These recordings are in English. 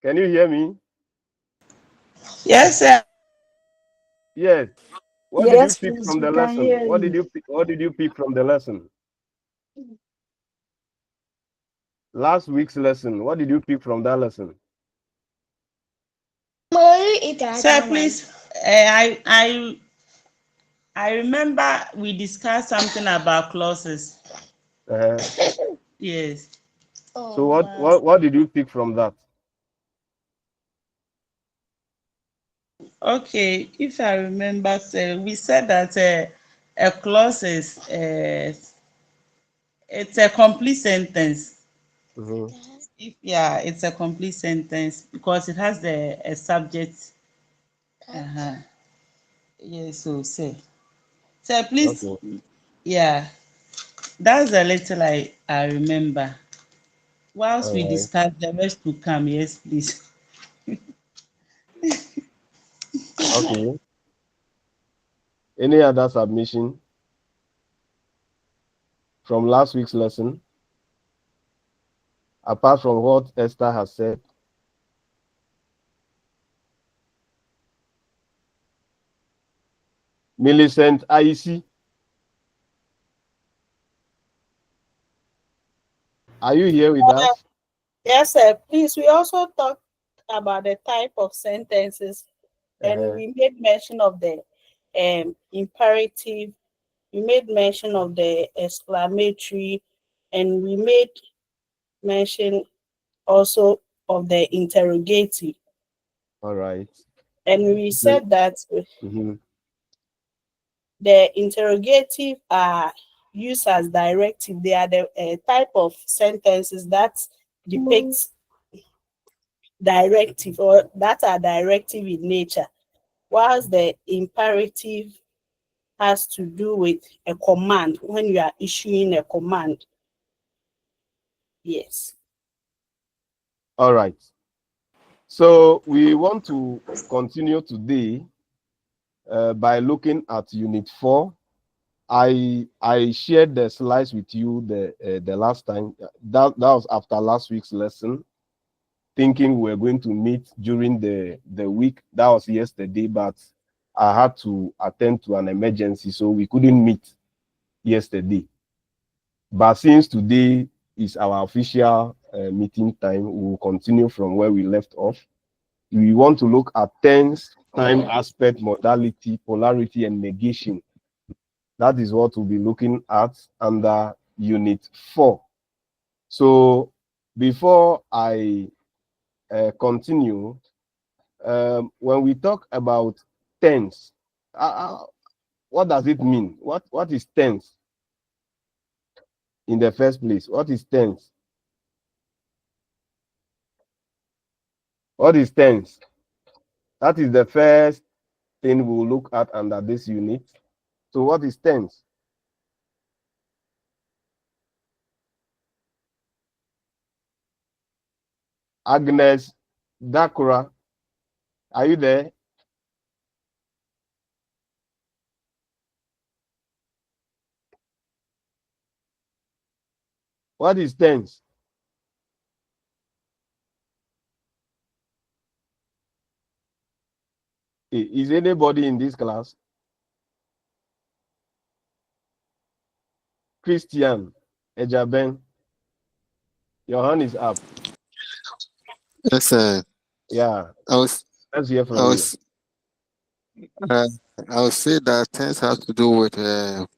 Can you hear me? Yes, sir. Yes. What did you Yes, pick please, from we the can lesson? hear What did you. you pick? What did you pick from the lesson? Last week's lesson. What did you pick from that lesson? Sir, please. I remember we discussed something about clauses. Uh, Yes. so what did you pick from that? Okay. If I remember, sir, we said that a clause is it's a complete sentence. Mhm. Yeah, it's a complete sentence because it has a subject. Uh-huh. Yes. So say, sir, please. Okay. Yeah, that's a little I remember. Whilst we All right. discuss the rest to come, yes, please. Okay. Any other submission from last week's lesson, apart from what Esther has said? Millicent Aisi, are you here with us? Yes, sir. Please, we also talked about the type of sentences, and Uh-huh. we made mention of the imperative. We made mention of the exclamatory, and we made mention also of the interrogative. All right. And we Okay. said that Mhm. the interrogative are used as directive. They are the type of sentences that depicts directive or that are directive in nature, whilst the imperative has to do with a command when you are issuing a command. Yes. All right. So we want to continue today by looking at Unit 4. I shared the slides with you the last time. That was after last week's lesson, thinking we were going to meet during the week. That was yesterday, but I had to attend to an emergency, so we couldn't meet yesterday. But since today is our official meeting time, we will continue from where we left off. We want to look at tense, time aspect, modality, polarity, and negation. That is what we'll be looking at under Unit 4. So before I continue, when we talk about tense, what does it mean? What is tense in the first place? What is tense? What is tense? That is the first thing we'll look at under this unit. So what is tense? Agnes Dakura, are you there? What is tense? Is anybody in this class? Christian Ejaben, your hand is up. Yes, sir. Yeah, I was, let's hear I from you. was, uh, I would say that tense has to do with verb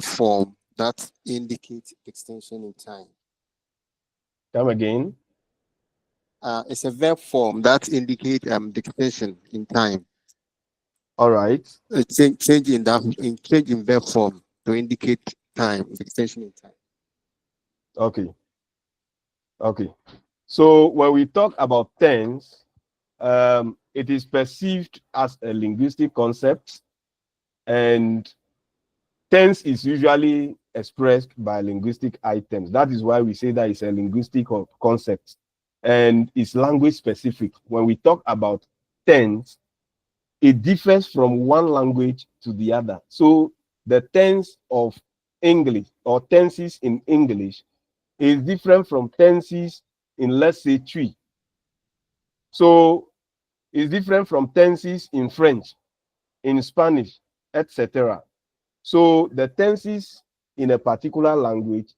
form that indicates extension in time. Come again. It's a verb form that indicates the extension in time. All right. Change in verb form to indicate time, the extension in time. Okay. Okay. So when we talk about tense, it is perceived as a linguistic concept, and tense is usually expressed by linguistic items. That is why we say that it's a linguistic concept, and it's language specific. When we talk about tense, it differs from one language to the other. So the tense of English or tenses in English is different from tenses in, let's say, tree. So it's different from tenses in French, in Spanish, etc. So the tenses in a particular language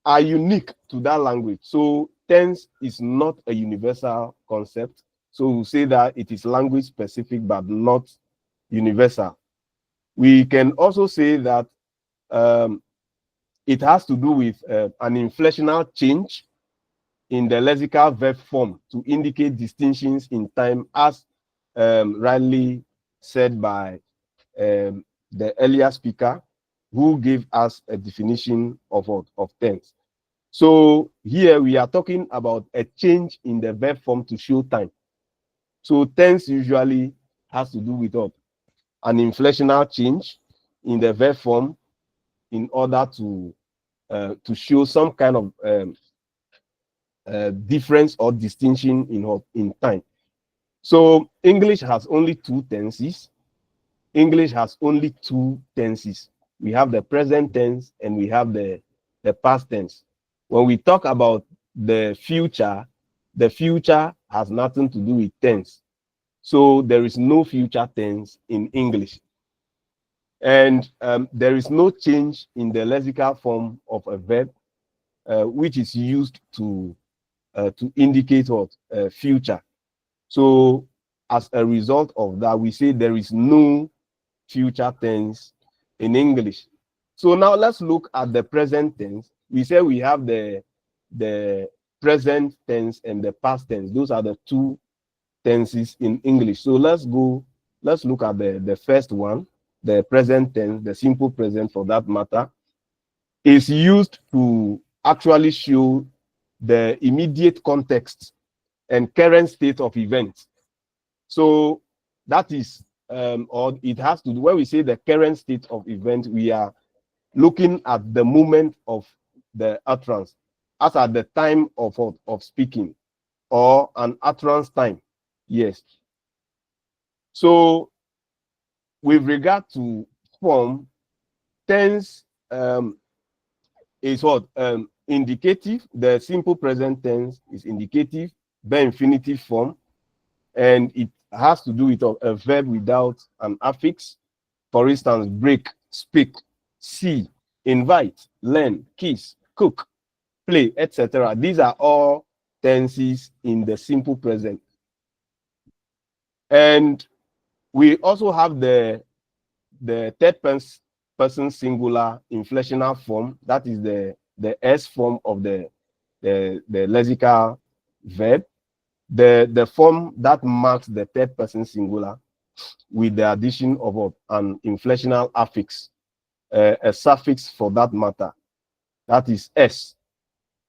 are unique to that language. So tense is not a universal concept. So we say that it is language specific, but not universal. We can also say that it has to do with an inflectional change in the lexical verb form to indicate distinctions in time, as rightly said by the earlier speaker, who gave us a definition of tense. So here we are talking about a change in the verb form to show time. So tense usually has to do with what? An inflectional change in the verb form in order to show some kind of difference or distinction in time. So English has only two tenses. English has only two tenses. We have the present tense and we have the past tense. When we talk about the future has nothing to do with tense. So there is no future tense in English. And there is no change in the lexical form of a verb, which is used to indicate what? Future. So as a result of that, we say there is no future tense in English. So now let's look at the present tense. We say we have the present tense and the past tense. Those are the two tenses in English. So let's look at the first one, the present tense, the simple present for that matter, is used to actually show the immediate context and current state of events. So that is, or it has to do, when we say the current state of event, we are looking at the moment of the utterance, as at the time of speaking, or an utterance time. Yes. So with regard to form, tense is what? Indicative. The simple present tense is indicative, the infinitive form, and it has to do with a verb without an affix. For instance, break, speak, see, invite, learn, kiss, cook, play, etc. These are all tenses in the simple present. And we also have the third person singular inflectional form. That is the S form of the lexical verb. The form that marks the third person singular with the addition of an inflectional affix, a suffix for that matter, that is S,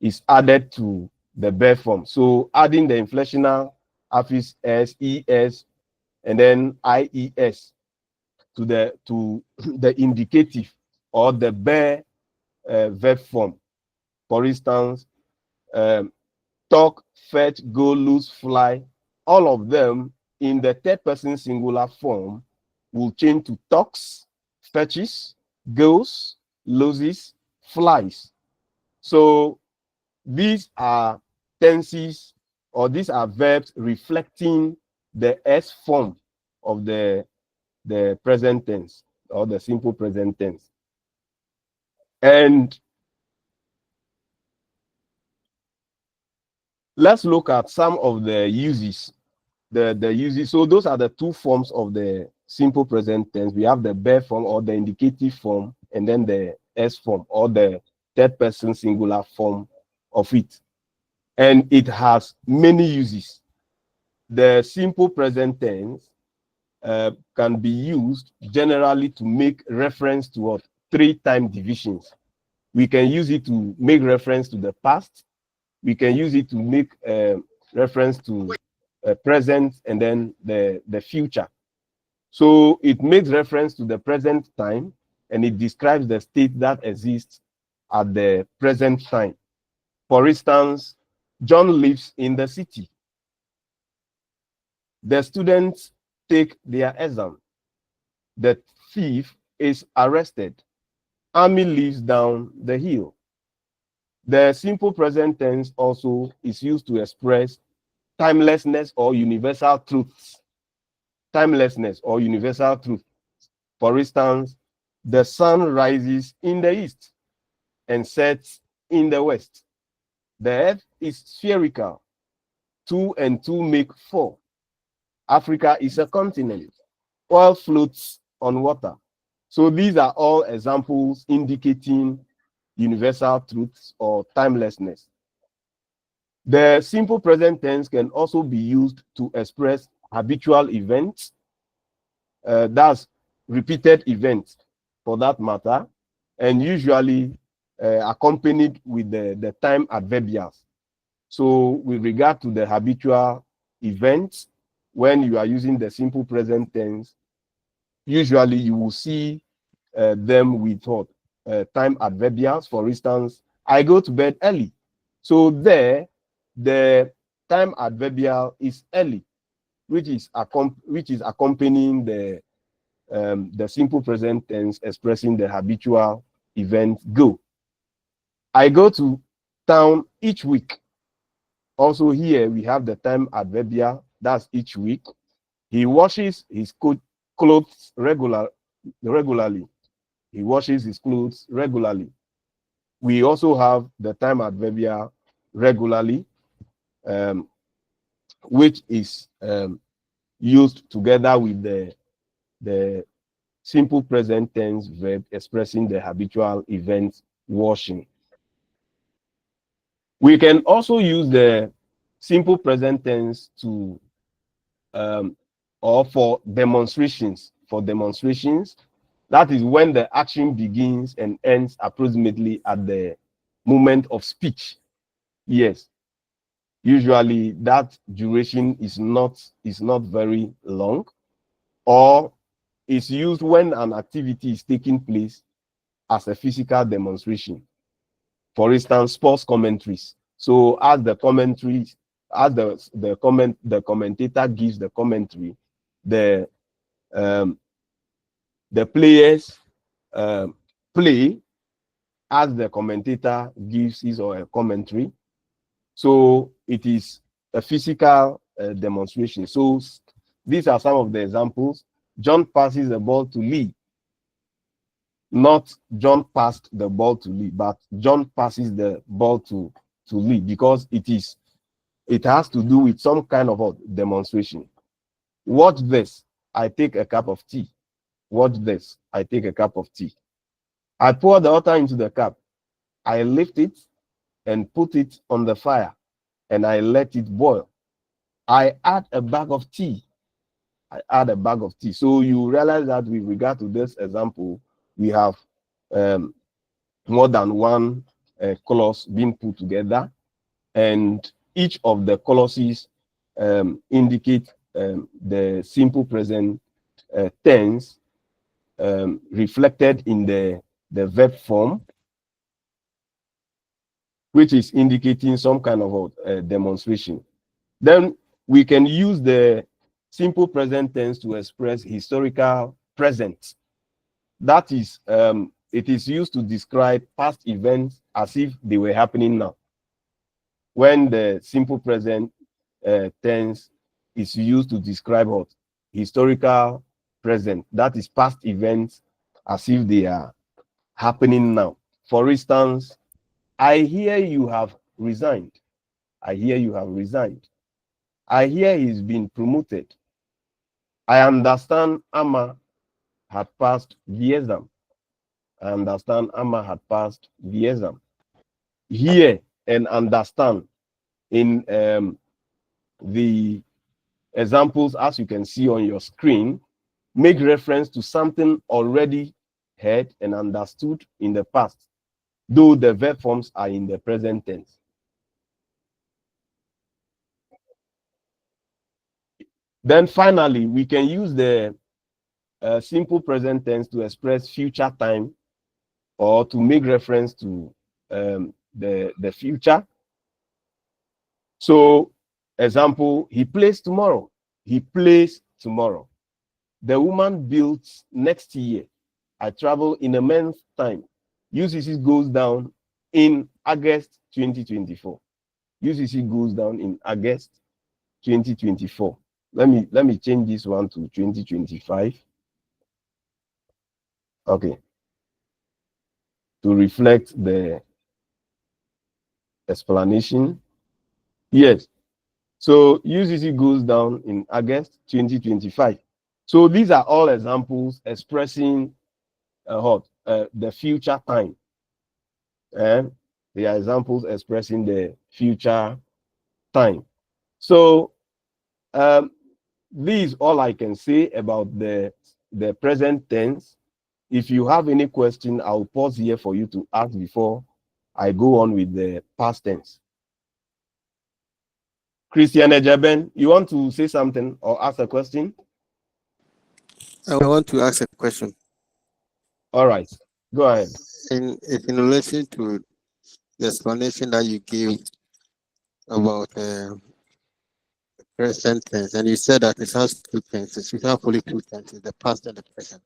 is added to the verb form. So adding the inflectional affix S, ES, and then IES to the indicative or the bare verb form. For instance, talk, fetch, go, lose, fly, all of them in the third person singular form will change to talks, fetches, goes, loses, flies. So these are tenses, or these are verbs reflecting the S form of the present tense or the simple present tense. And let's look at some of the uses. The uses. So those are the two forms of the simple present tense. We have the bare form or the indicative form, and then the S form or the third person singular form of it. And it has many uses. The simple present tense can be used generally to make reference to what? 3 time divisions. We can use it to make reference to the past. We can use it to make reference to present and then the future. So it makes reference to the present time, and it describes the state that exists at the present time. For instance, John lives in the city. The students take their exam. The thief is arrested. Army lives down the hill. The simple present tense also is used to express timelessness or universal truths. Timelessness or universal truth. For instance, the sun rises in the east and sets in the west. The earth is spherical. 2 and 2 make 4. Africa is a continent. Oil floats on water. So these are all examples indicating universal truths or timelessness. The simple present tense can also be used to express habitual events. That's repeated events for that matter, and usually accompanied with the time adverbials. So with regard to the habitual events, when you are using the simple present tense, usually you will see them with what? Time adverbials. For instance, I go to bed early. So there, the time adverbial is early, which is accompanying the simple present tense expressing the habitual event go. I go to town each week. Also here we have the time adverbial, that's each week. He washes his clothes regularly. He washes his clothes regularly. We also have the time adverbial regularly, which is used together with the simple present tense verb expressing the habitual event washing. We can also use the simple present tense to or for demonstrations. For demonstrations, that is when the action begins and ends approximately at the moment of speech. Yes, usually that duration is not very long, or is used when an activity is taking place as a physical demonstration. For instance, sports commentaries. So as the commentaries, as the commentator gives the commentary, the players play as the commentator gives his or her commentary. So it is a physical demonstration. So these are some of the examples. John passes the ball to Lee. Not John passed the ball to Lee, but John passes the ball to Lee, because it has to do with some kind of a demonstration. Watch this. I take a cup of tea. Watch this. I take a cup of tea. I pour the water into the cup. I lift it and put it on the fire, and I let it boil. I add a bag of tea. I add a bag of tea. So you realize that with regard to this example, we have more than one clause being put together, and each of the clauses indicate the simple present tense reflected in the verb form, which is indicating some kind of a demonstration. Then we can use the simple present tense to express historical present. That is, it is used to describe past events as if they were happening now. When the simple present tense is used to describe what? Historical present. That is past events as if they are happening now. For instance, I hear you have resigned. I hear you have resigned. I hear he's been promoted. I understand Amma had passed the exam. I understand Amma had passed the exam. Hear and understand in the examples, as you can see on your screen, make reference to something already heard and understood in the past, though the verb forms are in the present tense. Then finally, we can use the simple present tense to express future time or to make reference to the future. So, example, he plays tomorrow. He plays tomorrow. The woman builds next year. I travel in a month's time. UCC goes down in August 2024. UCC goes down in August 2024. Let me change this one to 2025. Okay. To reflect the explanation. Yes. So UCC goes down in August 2025. So these are all examples expressing the future time. And they are examples expressing the future time. So this is all I can say about the present tense. If you have any question, I'll pause here for you to ask before I go on with the past tense. Christian Ejeben, you want to say something or ask a question? I want to ask a question. All right, go ahead. In relation to the explanation that you gave about present tense, and you said that it has two tenses. It has only two tenses, the past and the present.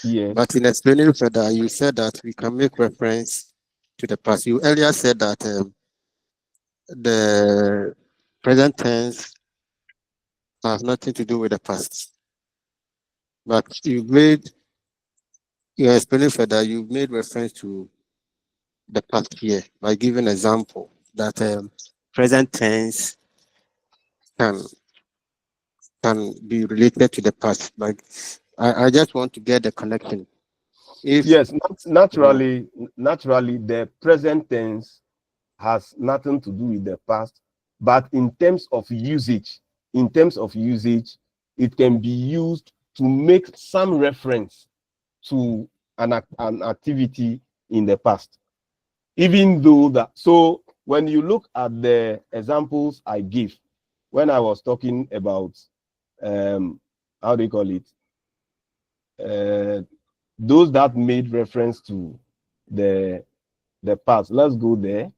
Yes. But in explaining further, you said that we can make reference to the past. You earlier said that the present tense has nothing to do with the past. But you explaining further, you made reference to the past here by giving an example that present tense can be related to the past. Like I just want to get the connection. Yes, naturally, the present tense has nothing to do with the past, but in terms of usage, it can be used to make some reference to an activity in the past. Even though that, so when you look at the examples I give, when I was talking about, how do you call it? Those that made reference to the past. Let's go there.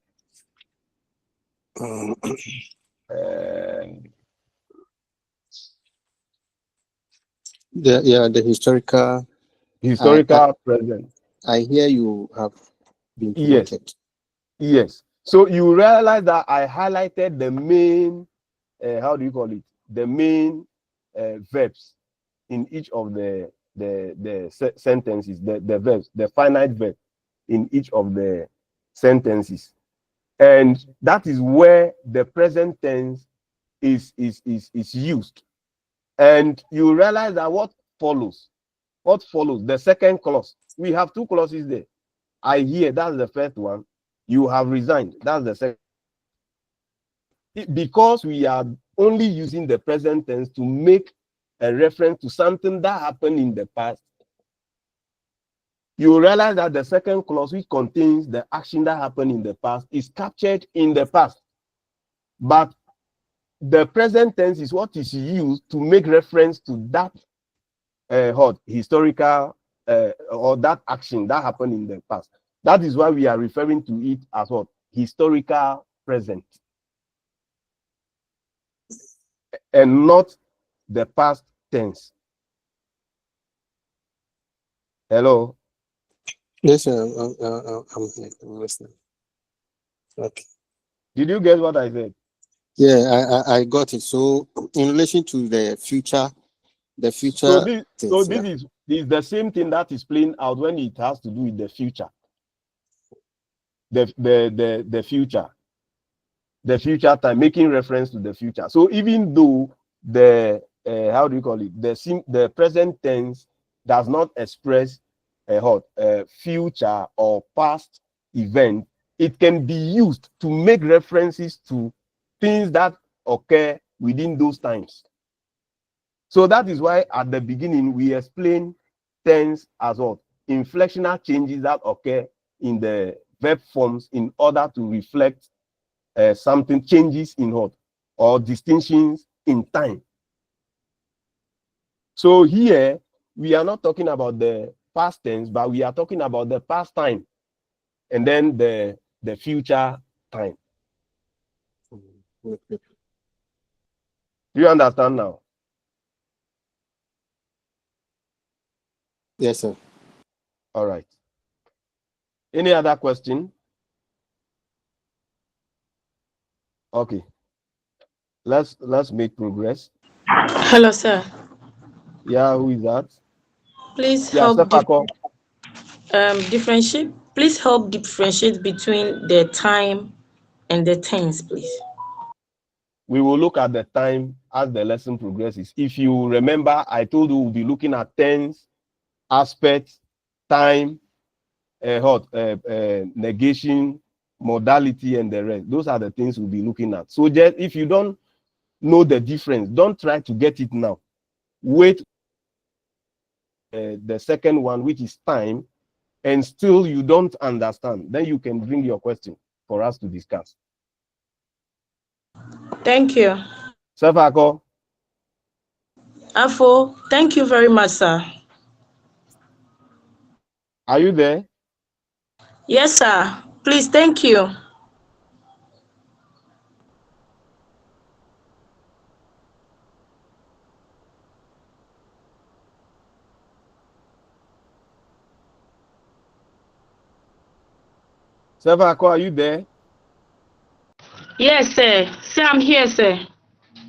The historical Present. I hear you have been promoted. Yes. So you realize that I highlighted the main, how do you call it? The main verbs in each of the sentences, the verbs, the finite verb in each of the sentences. And that is where the present tense is used. And you realize that what follows? The second clause. We have two clauses there. I hear, that's the first one. You have resigned, that's the second. Because we are only using the present tense to make a reference to something that happened in the past, you realize that the second clause, which contains the action that happened in the past, is captured in the past. But the present tense is what is used to make reference to that historical or that action that happened in the past. That is why we are referring to it as what? Historical present. And not the past tense. Hello? Yes, I'm listening. Okay. Did you get what I said? Yeah, I got it. So in relation to the future. So this is the same thing that is playing out when it has to do with the future. The future time, making reference to the future. So even though the how do you call it? The present tense does not express a future or past event, it can be used to make references to things that occur within those times. So that is why at the beginning we explain tense as what? Inflectional changes that occur in the verb forms in order to reflect something, changes in what? Or distinctions in time. So here we are not talking about the past tense, but we are talking about the past time and then the future time. Do you understand now? Yes, sir. All right. Any other question? Okay. Let's make progress. Hello, sir. Yeah, who is that? Please Yeah, help Sefako. differentiate. Please help differentiate between the time and the tense, please. We will look at the time as the lesson progresses. If you remember, I told you we'll be looking at tense, aspects, time, negation, modality, and the rest. Those are the things we'll be looking at. So just if you don't know the difference, don't try to get it now. Wait the second one, which is time, and still you don't understand, then you can bring your question for us to discuss. Thank you. Sefako, Afo, thank you very much, sir. are you there? Yes, sir. Please, thank you. Sefako, are you there? Yes, sir. Sir, I'm here, sir.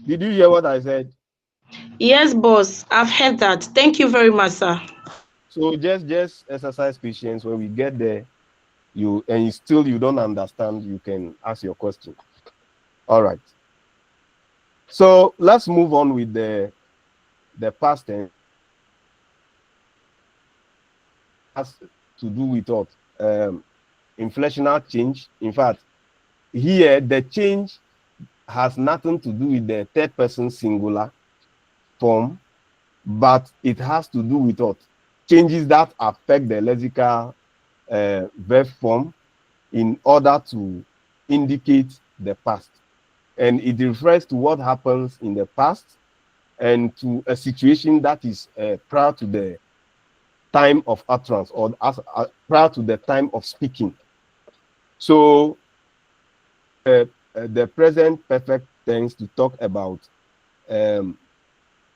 Did you hear what I said? Yes, boss. I've heard that. Thank you very much, sir. So just exercise patience. When we get there, you don't understand, you can ask your question. All right. So let's move on with the past tense. Has to do with what? Inflational change. In fact, here the change has nothing to do with the third person singular form, but it has to do with what? Changes that affect the lexical verb form in order to indicate the past. And it refers to what happens in the past and to a situation that is prior to the time of utterance or prior to the time of speaking. So the present perfect tense to talk about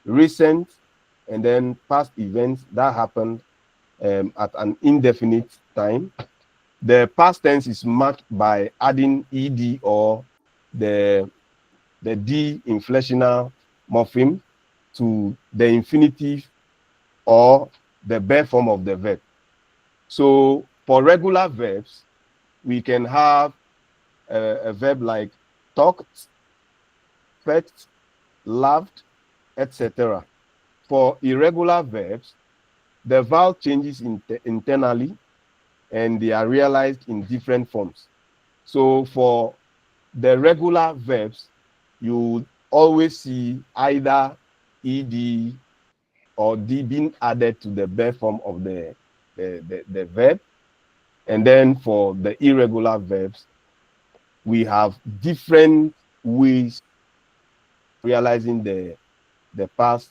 recent and then past events that happened at an indefinite time. The past tense is marked by adding ed or the D inflectional morpheme to the infinitive or the bare form of the verb. So for regular verbs, we can have a verb like talked, fed, loved, etc. For irregular verbs, the vowel changes internally and they are realized in different forms. So for the regular verbs, you always see either ed or d being added to the bare form of the verb. And then for the irregular verbs, we have different ways realizing the past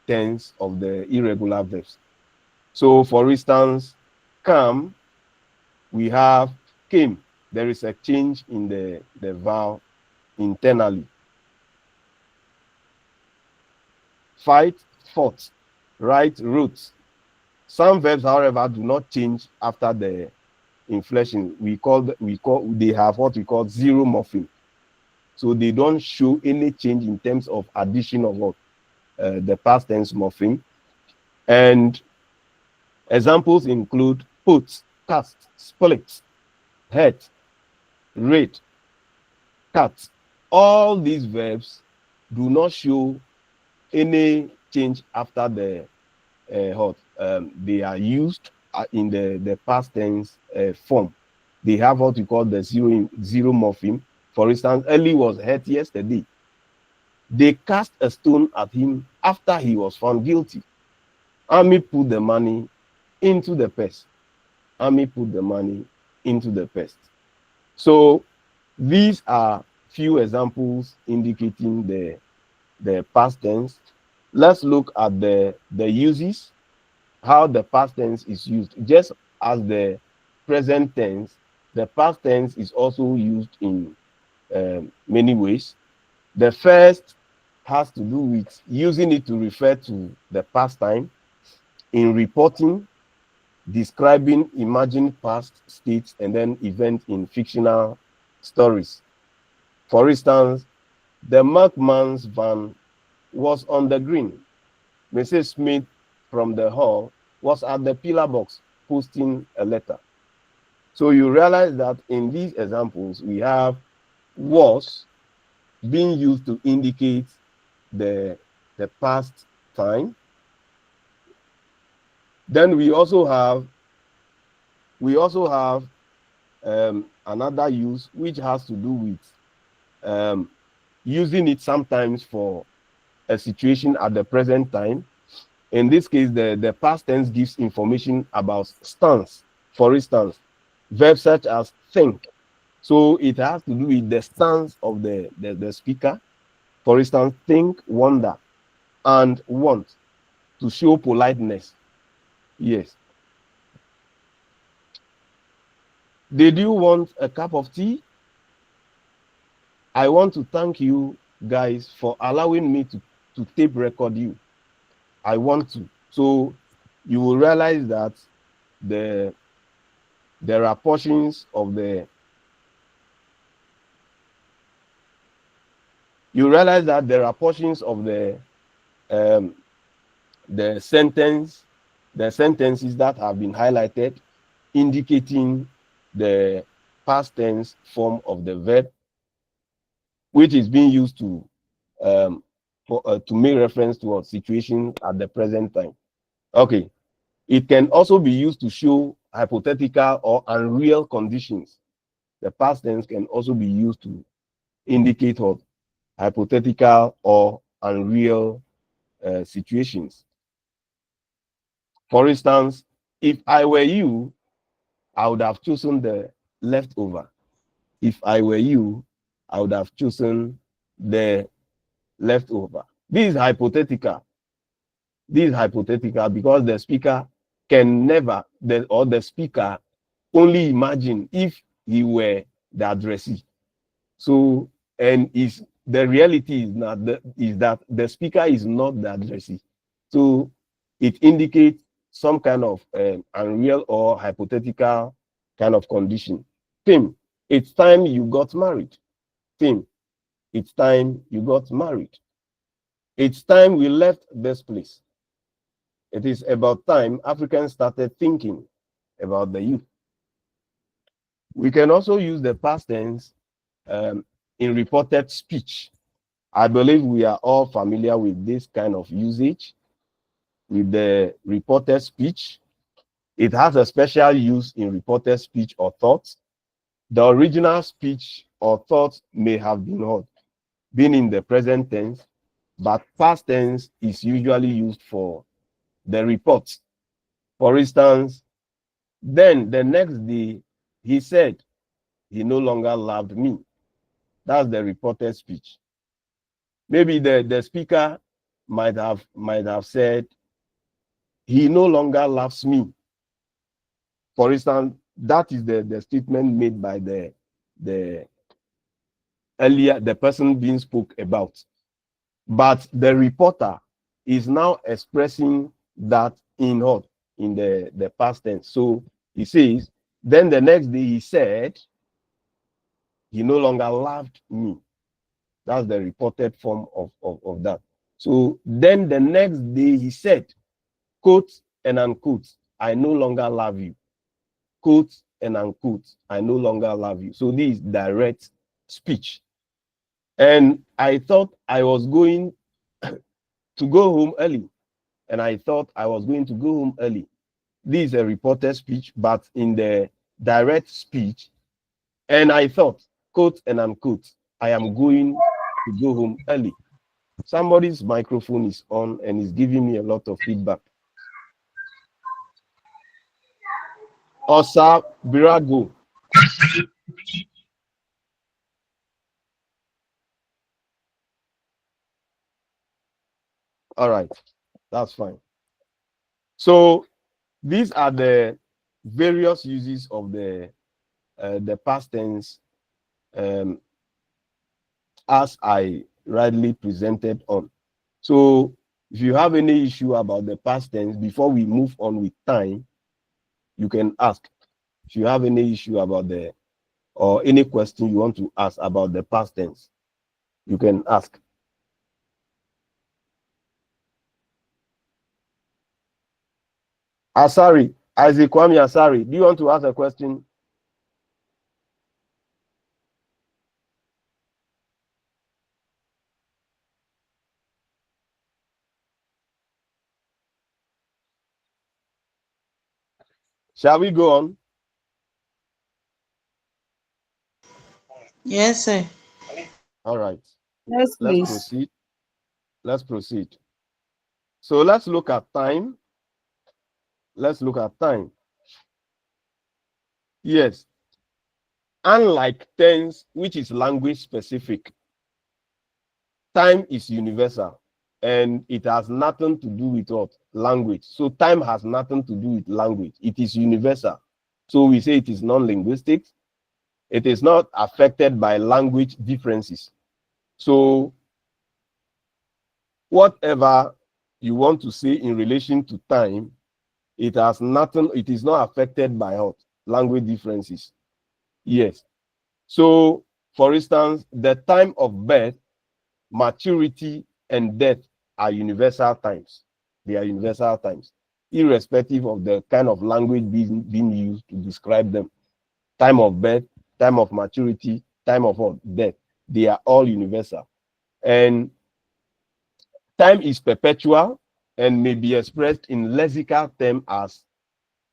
tense of the irregular verbs. So for instance, come, we have came. There is a change in the vowel internally. Fight, fought. Write, wrote. Some verbs, however, do not change after the inflection. They have what we call zero morpheme. So they don't show any change in terms of addition of what the past tense morpheme. And examples include put, cast, split, head, read, cut. All these verbs do not show any change after the they are used in the past tense form. They have what we call the zero morpheme. For instance, Eli was hurt yesterday. They cast a stone at him after he was found guilty. Army put the money into the purse. Army put the money into the purse. So these are few examples indicating the past tense. Let's look at the uses, how the past tense is used. Just as the present tense, the past tense is also used in many ways. The first has to do with using it to refer to the past time in reporting, describing imagined past states and then events in fictional stories. For instance, the milkman's van was on the green. Mrs. Smith from the hall was at the pillar box posting a letter. So you realize that in these examples, we have was being used to indicate the past time. Then we also have another use which has to do with using it sometimes for a situation at the present time. In this case, the past tense gives information about stance. For instance, verbs such as think. So it has to do with the stance of the speaker. For instance, think, wonder, and want, to show politeness. Yes. Did you want a cup of tea? I want to thank you guys for allowing me to tape record you. I want to. So you will realize that there are portions of the the sentences that have been highlighted indicating the past tense form of the verb, which is being used to make reference to a situation at the present time. Okay. It can also be used to show hypothetical or unreal conditions. The past tense can also be used to indicate what hypothetical or unreal situations. For instance, if I were you, I would have chosen the leftover. If I were you, I would have chosen the leftover. This is hypothetical. This is hypothetical because the speaker can never, the speaker only imagine if he were the addressee. So, and the reality is that the speaker is not the addressee. So it indicates some kind of unreal or hypothetical kind of condition. Tim, it's time you got married. Tim, it's time you got married. It's time we left this place. It is about time Africans started thinking about the youth. We can also use the past tense in reported speech. I believe we are all familiar with this kind of usage with the reported speech. It has a special use in reported speech or thoughts. The original speech or thoughts may have been in the present tense, but past tense is usually used for the report. For instance, then the next day he said he no longer loved me. That's the reported speech. Maybe the speaker might have said he no longer loves me. For instance, that is the statement made by the person being spoke about. But the reporter is now expressing that in the past tense. So he says, then the next day he said he no longer loved me. That's the reported form of that. So then the next day he said, quote and unquote, I no longer love you. Quote and unquote, I no longer love you. So this is direct speech. And I thought I was going to go home early. And I thought I was going to go home early. This is a reported speech, but in the direct speech, and I thought, quote and unquote, I am going to go home early. Somebody's microphone is on and is giving me a lot of feedback. Osa Birago. All right, that's fine. So these are the various uses of the past tense as I rightly presented on. So if you have any issue about the past tense before we move on with time, you can ask. If you have any issue about the or any question you want to ask about the past tense, you can ask. Asari, Isaac Kwame Asari, do you want to ask a question? Shall we go on? Yes, sir. All right. Yes, Let's please. proceed. Let's proceed. So let's look at time. Let's look at time. Yes. Unlike tense, which is language specific, time is universal and it has nothing to do with what? Language. So time has nothing to do with language. It is universal. So we say it is non-linguistic. It is not affected by language differences. So whatever you want to say in relation to time, it has nothing, it is not affected by what? Language differences. Yes. So, for instance, the time of birth, maturity, and death are universal times. They are universal times, irrespective of the kind of language being used to describe them. Time of birth, time of maturity, time of death, they are all universal. And time is perpetual and may be expressed in lexical terms as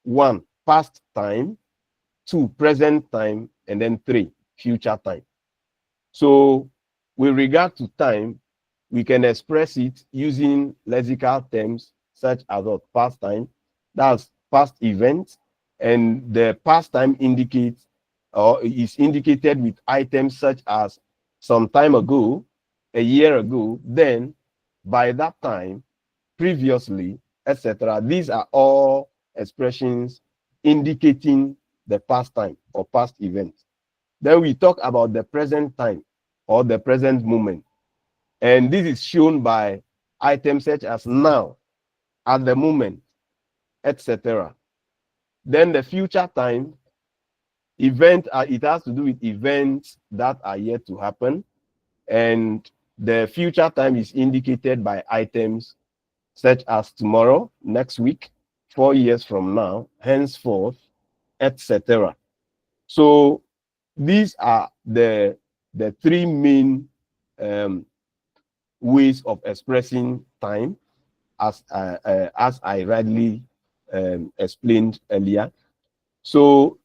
1, past time, 2, present time, and then 3, future time. So with regard to time, we can express it using lexical terms such as past time, that's past event, and the past time indicates or is indicated with items such as some time ago, a year ago, then, by that time, previously, etc. These are all expressions indicating the past time or past event. Then we talk about the present time or the present moment. And this is shown by items such as now, at the moment, etc. Then the future time, event, it has to do with events that are yet to happen. And the future time is indicated by items such as tomorrow, next week, 4 years from now, henceforth, etc. So these are the three main ways of expressing time, as I rightly explained earlier. So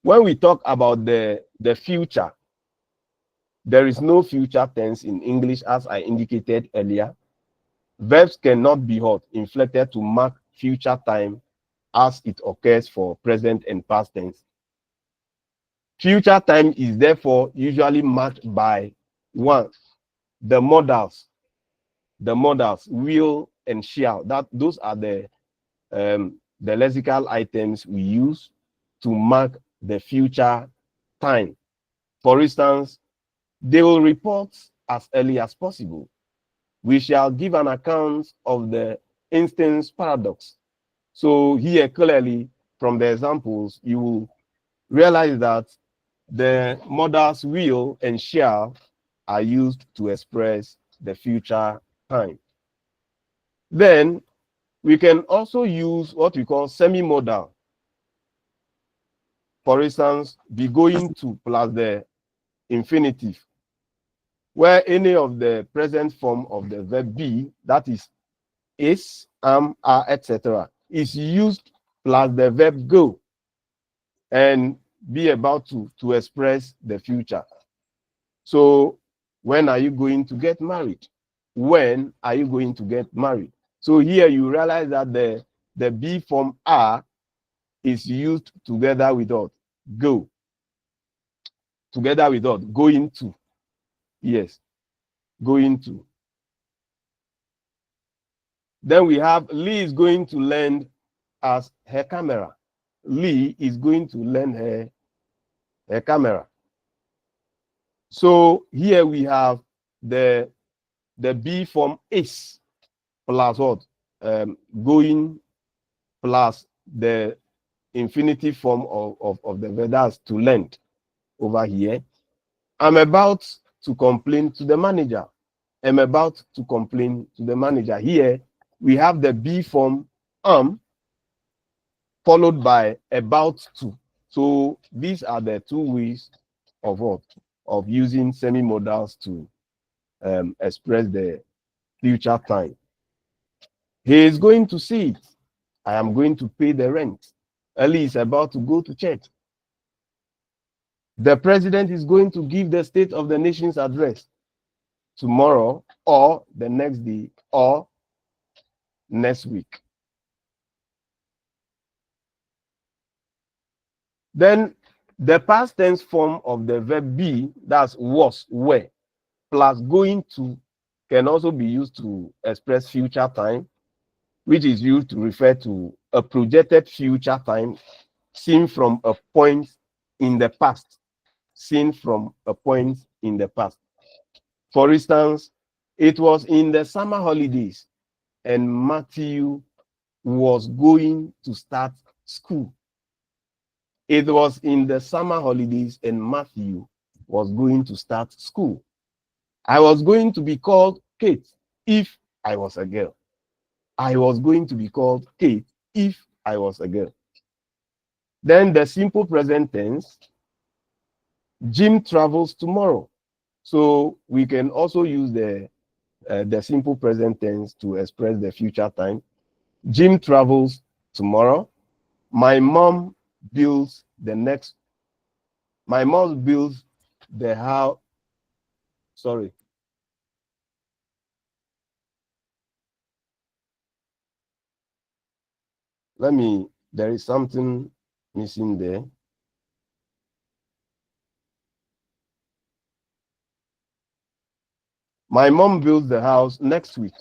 when we talk about the future, there is no future tense in English, as I indicated earlier. Verbs cannot be inflected to mark future time as it occurs for present and past tense. Future time is therefore usually marked by 1, the modals will and shall. Those are the lexical items we use to mark the future time. For instance, they will report as early as possible. We shall give an account of the instance paradox. So here clearly from the examples, you will realize that the modals will and shall are used to express the future time. Then we can also use what we call semi-modal. For instance, be going to plus the infinitive, where any of the present form of the verb be, that is, are, etc., is used plus the verb go and be about to express the future. So when are you going to get married? When are you going to get married? So here you realize that the be form are is used together with what? Go. Together with what? Going to. Yes, going to. Then we have Lee is going to lend us her camera. Lee is going to lend her camera. So here we have the be form is plus what? Going plus the infinitive form of the verb, that's to lend. over here. I'm about to complain to the manager. I'm about to complain to the manager. Here we have the be form followed by about to. So these are the two ways of what? Of using semi-modals to express the future time. He is going to see it. I am going to pay the rent. Eli is about to go to church. The president is going to give the State of the Nation's address tomorrow or the next day or next week. Then the past tense form of the verb be, that's was, were, plus going to, can also be used to express future time, which is used to refer to a projected future time seen from a point in the past. Seen from a point in the past. For instance, it was in the summer holidays and Matthew was going to start school. It was in the summer holidays and Matthew was going to start school. I was going to be called Kate if I was a girl. I was going to be called Kate if I was a girl. Then the simple present tense, Jim travels tomorrow. So we can also use the simple present tense to express the future time. Jim travels tomorrow. My mom builds the next. My mom builds the house. Sorry. There is something missing there. My mom builds the house next week.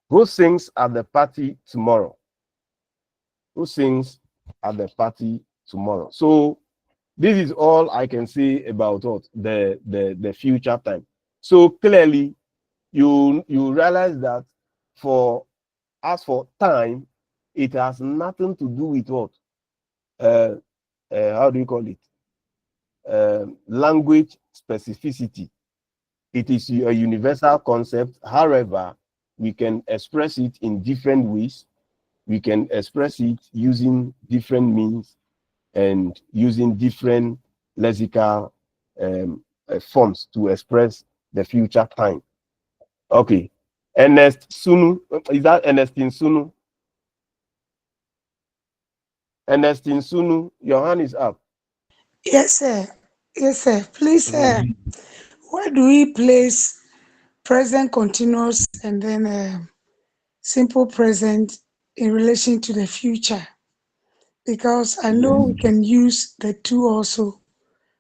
Who sings at the party tomorrow? Who sings at the party tomorrow? So this is all I can say about what the future time. So clearly, you realize that as for time, it has nothing to do with what how do you call it? Language specificity. It is a universal concept. However, we can express it in different ways. We can express it using different means and using different lexical forms to express the future time. Okay. Ernest Sunu, is that Ernestine Sunu? Ernestine Sunu, your hand is up. Yes, sir. Yes, sir. Please, Mhm. where do we place present continuous and then simple present in relation to the future? Because I know we Yes. can use the two also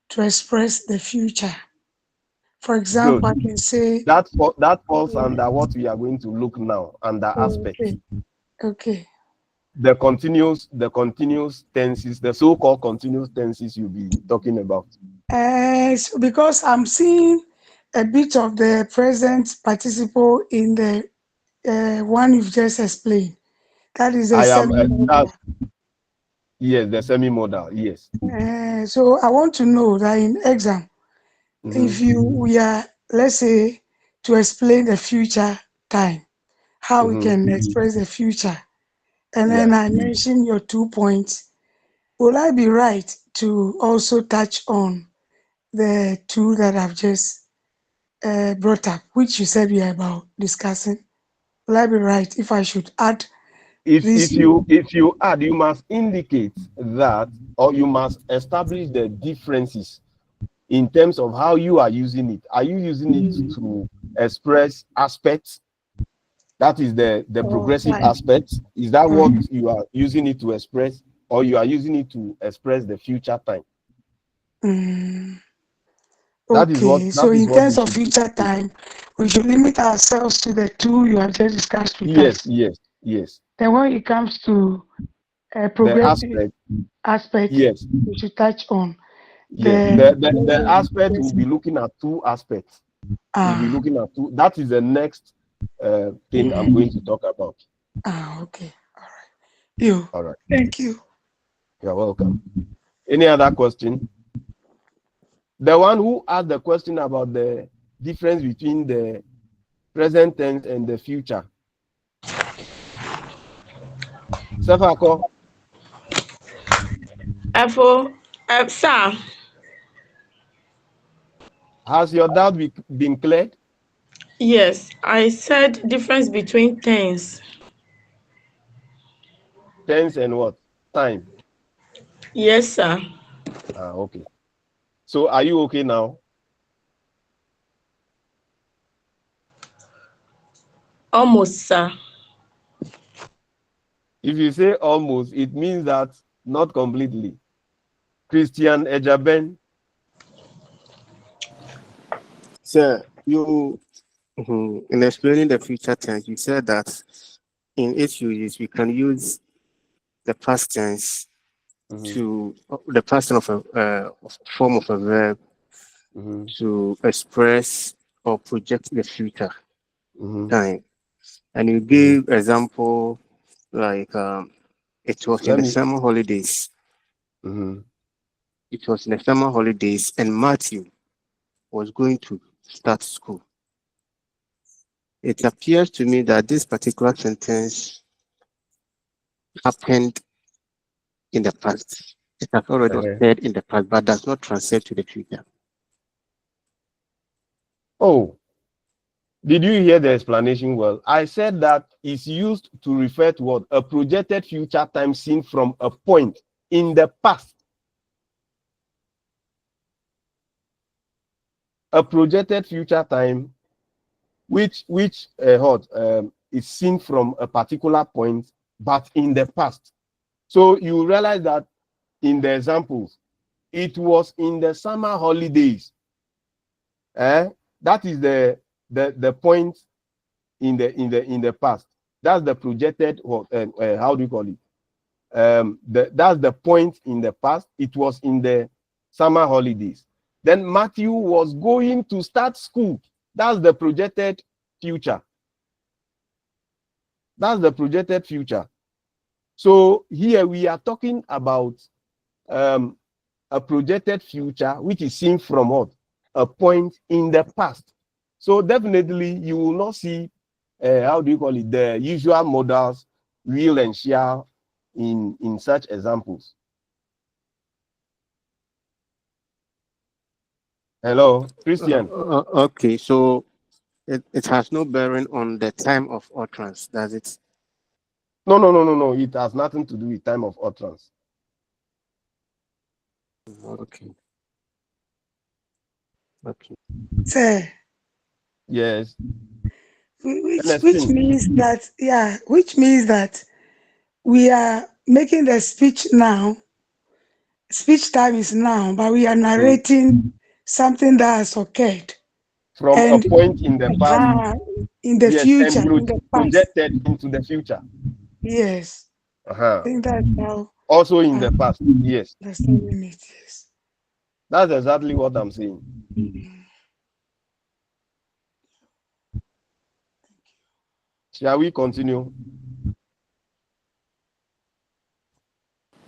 to express the future. For example, Good. I can say, That falls yeah, under what we are going to look now under aspects. okay, okay. The continuous tenses, the so-called continuous tenses you'll be talking about. So because I'm seeing a bit of the present participle in the one you've just explained. That is a I am semi-modal. yes, the semi-modal, yes. So I want to know that in exam, if Mm-hmm. we are, let's say, to explain the future time, how we Mm-hmm. can express the future, and then Yeah. I mentioned your 2 points, will I be right to also touch on the two that I've just brought up, which you said we are about discussing? Will I be right if I should add if these if two? you if you add, you must indicate that, or you must establish the differences in terms of how you are using it. Are you using it to express aspects? That is the Oh, progressive fine. aspect. Is that what you are using it to express, or you are using it to express the future time? Mm, That is what okay, so that is in what you terms of should future indicate. time, we should limit ourselves to the two you have just discussed with Yes, us. yes, yes. Then when it comes to The progressive aspect, aspect, yes, we should touch on yes. the The progressive aspect will be progressive. looking at two aspects. We'll be Ah, looking at two. That is the next thing I'm mm, going to talk about. okay. All right. You. All right. Thank you. You're welcome. Any other question? The one who asked the question about the difference between the present tense and the future. Sefako, Sir, has your doubt been cleared? yes, I said difference between tense. Tense and what? Time. Yes, sir. Okay. So are you okay now? Almost, sir. If you say almost, it means that not completely. Christian Ejaben. Sir, you in explaining the future tense, you said that in its uses we can use the past tense to the past tense of a form of a verb to express or project the future time. And you gave example like it was in the summer holidays. It was in the summer holidays, and Matthew was going to start school. It appears to me that this particular sentence happened in the past. It has already said in the past, but does not translate to the future. Oh, did you hear the explanation well? I said that it's used to refer to what? A projected future time seen from a point in the past. A projected future time which is seen from a particular point, but in the past. So you realize that in the examples, it was in the summer holidays. That is the point in the past. That's the projected. How do you call it? That's the point in the past. It was in the summer holidays. Then Matthew was going to start school. That's the projected future. That's the projected future. So here we are talking about a projected future which is seen from what? A point in the past. So definitely you will not see how do you call it, the usual modals, will and shall in such examples. Hello, Christian. Okay, so it has no bearing on the time of utterance, does it? No. It has nothing to do with time of utterance. Okay. Okay. Sir, Yes. which means that we are making the speech now. Speech time is now, but we are narrating something that has occurred From a point in the past. In the Yes, future, and in the past. projected into the future. Yes. I think that's how. Also in the past. Yes. That's the limit. Yes. That's exactly what I'm saying. Shall we continue?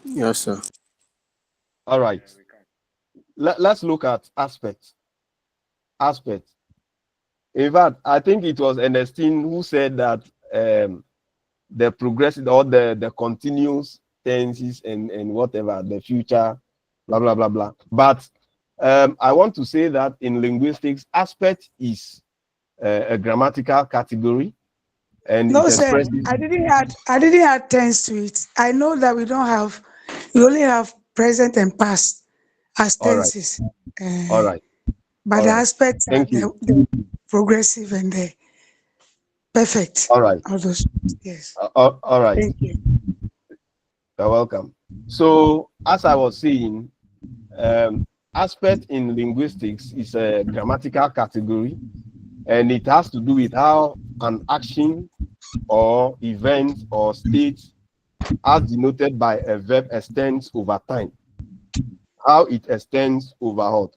Yes, sir. All right. Let's look at aspects. Aspects. In fact, I think it was Ernestine who said that the progressive or the continuous tenses and whatever, the future, blah, blah, blah, blah. But I want to say that in linguistics, aspect is a grammatical category. And no, sir, I didn't add tense to it. I know that we only have present and past as tenses. All right. But the aspects are the progressive and the perfect. All right. All those. Yes. All right. Thank you. You're welcome. So, as I was saying, aspect in linguistics is a grammatical category, and it has to do with how an action or event or state, as denoted by a verb, extends over time. How it extends over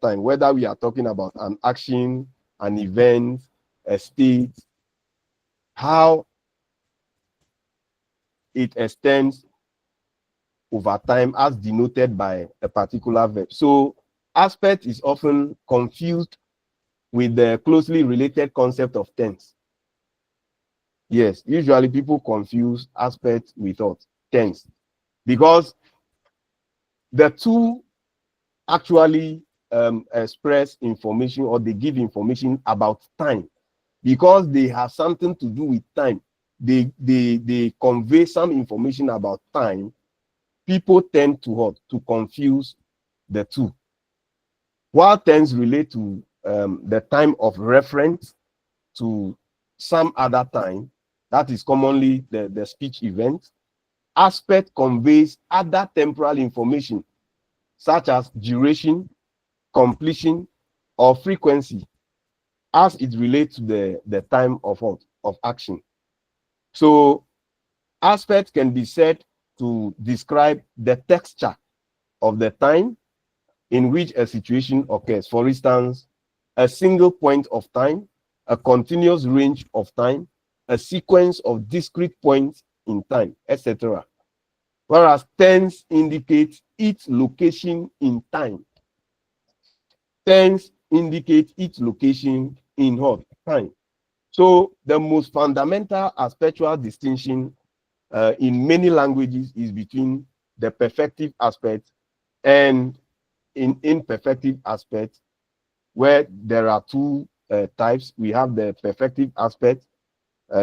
time, whether we are talking about an action, an event, a state, how it extends over time as denoted by a particular verb. So Aspect is often confused with the closely related concept of tense. Yes, usually people confuse aspect with what? Tense. Because the two actually express information, or they give information about time. Because they have something to do with time, they convey some information about time. People tend to what? To confuse the two. While tense relate to the time of reference to some other time, that is commonly the speech event, aspect conveys other temporal information such as duration, completion, or frequency, as it relates to the time of what? Of action. So aspect can be said to describe the texture of the time in which a situation occurs. For instance, a single point of time, a continuous range of time, a sequence of discrete points in time, etc. Whereas tense indicates its location in time. Tense indicates its location in what? Time. So the most fundamental aspectual distinction in many languages is between the perfective aspect and in imperfective aspect, where there are two types. We have the perfective aspect,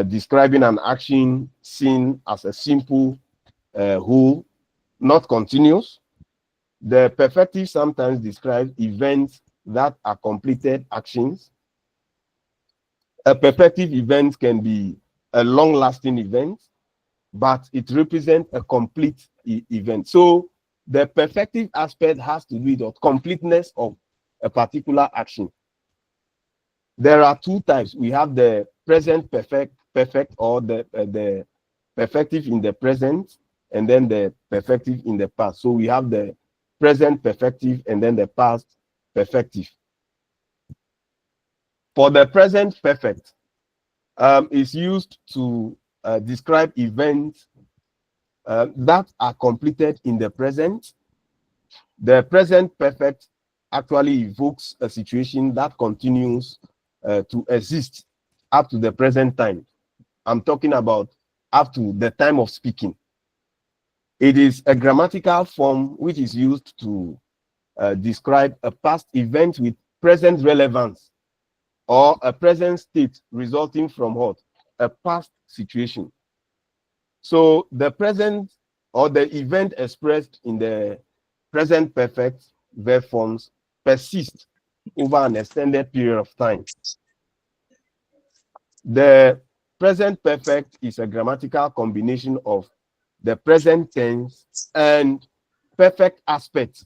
describing an action seen as a simple whole, not continuous. The perfective sometimes describes events that are completed actions. A perfective event can be a long-lasting event, but it represents a complete event. So the perfective aspect has to do with the completeness of a particular action. There are two types. We have the present perfect, or the perfective in the present, and then the perfective in the past. So we have the present perfective and then the past perfective. For the present perfect, is used to describe events that are completed in the present. The present perfect actually evokes a situation that continues to exist up to the present time. I'm talking about up to the time of speaking. It is a grammatical form which is used to describe a past event with present relevance, or a present state resulting from what? A past situation. So the present, or the event expressed in the present perfect verb forms persist over an extended period of time. The present perfect is a grammatical combination of the present tense and perfect aspect,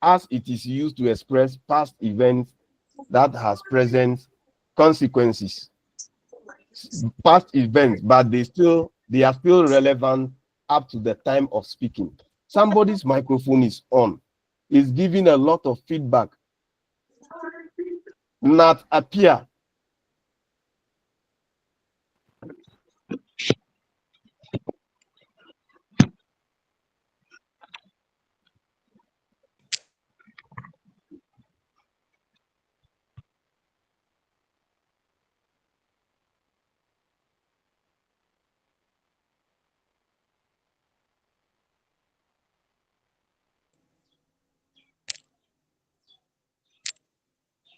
as it is used to express past events that has present consequences. Past events, but they are still relevant up to the time of speaking. Somebody's microphone is on, is giving a lot of feedback. Not appear.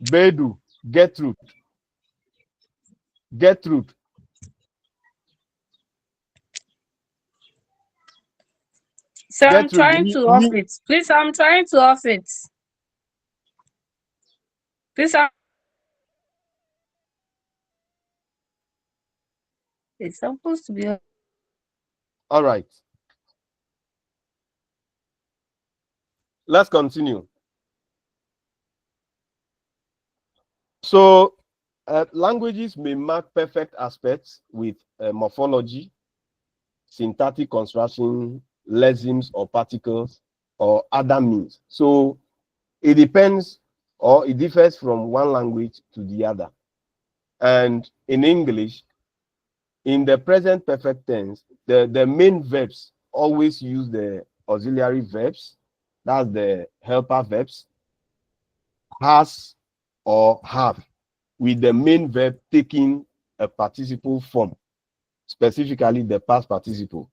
Bedu, Gertrude, Gertrude. So I'm Gertrude, trying to off it. Please, I'm trying to off it. Please, it's supposed to be. All right. Let's continue. So, languages may mark perfect aspects with morphology, syntactic construction, lexemes or particles, or other means. So, it depends, or it differs from one language to the other. And in English, in the present perfect tense, the main verbs always use the auxiliary verbs, that's the helper verbs. has or have, with the main verb taking a participle form, specifically the past participle.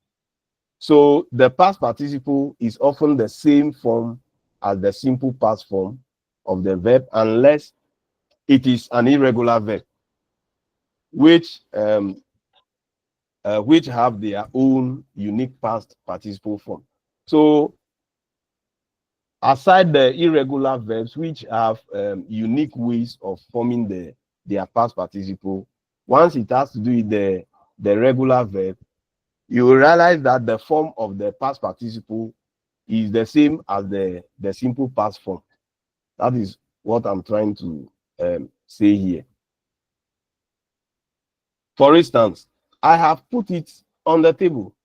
So the past participle is often the same form as the simple past form of the verb, unless it is an irregular verb, which have their own unique past participle form. So aside the irregular verbs, which have unique ways of forming their past participle, once it has to do with the regular verb, you will realize that the form of the past participle is the same as the simple past form. That is what I'm trying to say here. For instance, I have put it on the table.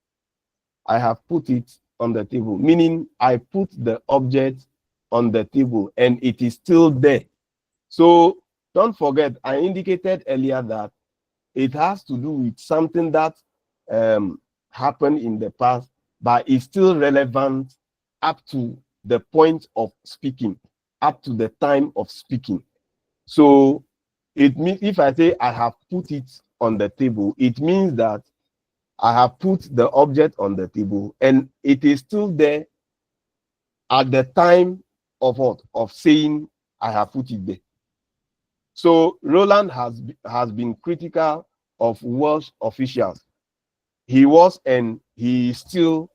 I have put it on the table, meaning I put the object on the table and it is still there. So don't forget, I indicated earlier that it has to do with something that happened in the past, but is still relevant up to the point of speaking, up to the time of speaking. So it means, if I say I have put it on the table, it means that I have put the object on the table and it is still there at the time of what? Of saying I have put it there. So Roland has been critical of Welsh officials. He was and he is still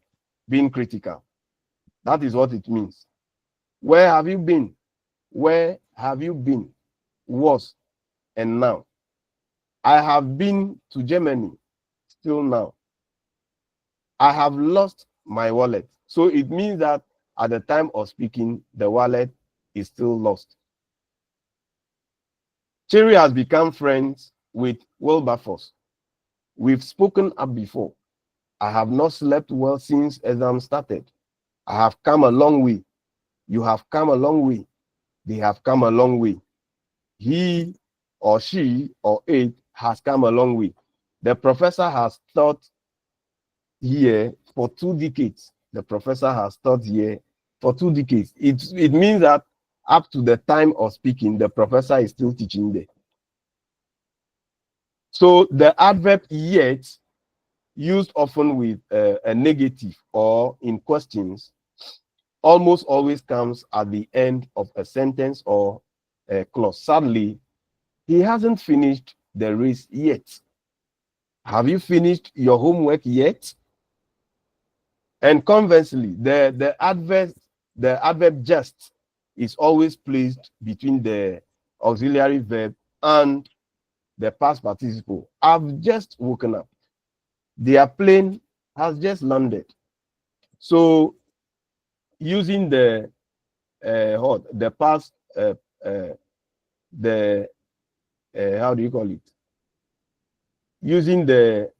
being critical. That is what it means. Where have you been? Where have you been? Was and now. I have been to Germany still now. I have lost my wallet. So it means that at the time of speaking, the wallet is still lost. Cherry has become friends with Wilberforce. We've spoken up before. I have not slept well since exam started. I have come a long way. You have come a long way. They have come a long way. He or she or it has come a long way. The professor has taught here for 2 decades. The professor has taught here for 2 decades. It means that up to the time of speaking, the professor is still teaching there. So the adverb yet, used often with a negative or in questions, almost always comes at the end of a sentence or a clause. Sadly, he hasn't finished the race yet. Have you finished your homework yet? And conversely, the adverb just is always placed between the auxiliary verb and the past participle. I've just woken up. Their plane has just landed. So using the past how do you call it? Using the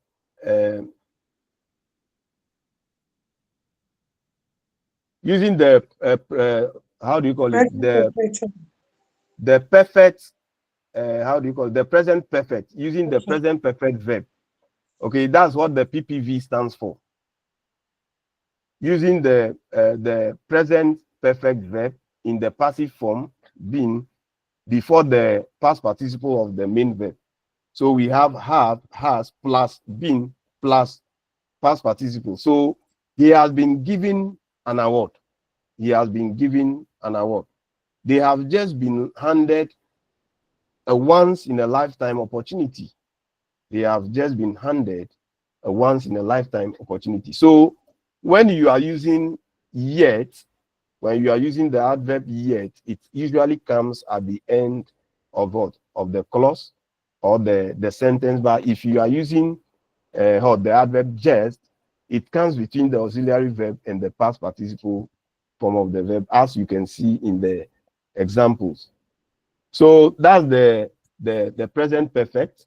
how do you call it? The perfect how do you call it? The present perfect, using the present perfect verb. Okay, that's what the PPV stands for. Using the present perfect verb in the passive form, been, before the past participle of the main verb. So we have, has, plus been, plus past participle. So he has been given an award. He has been given an award. They have just been handed a once in a lifetime opportunity. They have just been handed a once in a lifetime opportunity. So when you are using yet, when you are using the adverb yet, it usually comes at the end of what? Of the clause or the sentence. But if you are using the adverb just, it comes between the auxiliary verb and the past participle form of the verb, as you can see in the examples. So that's the present perfect.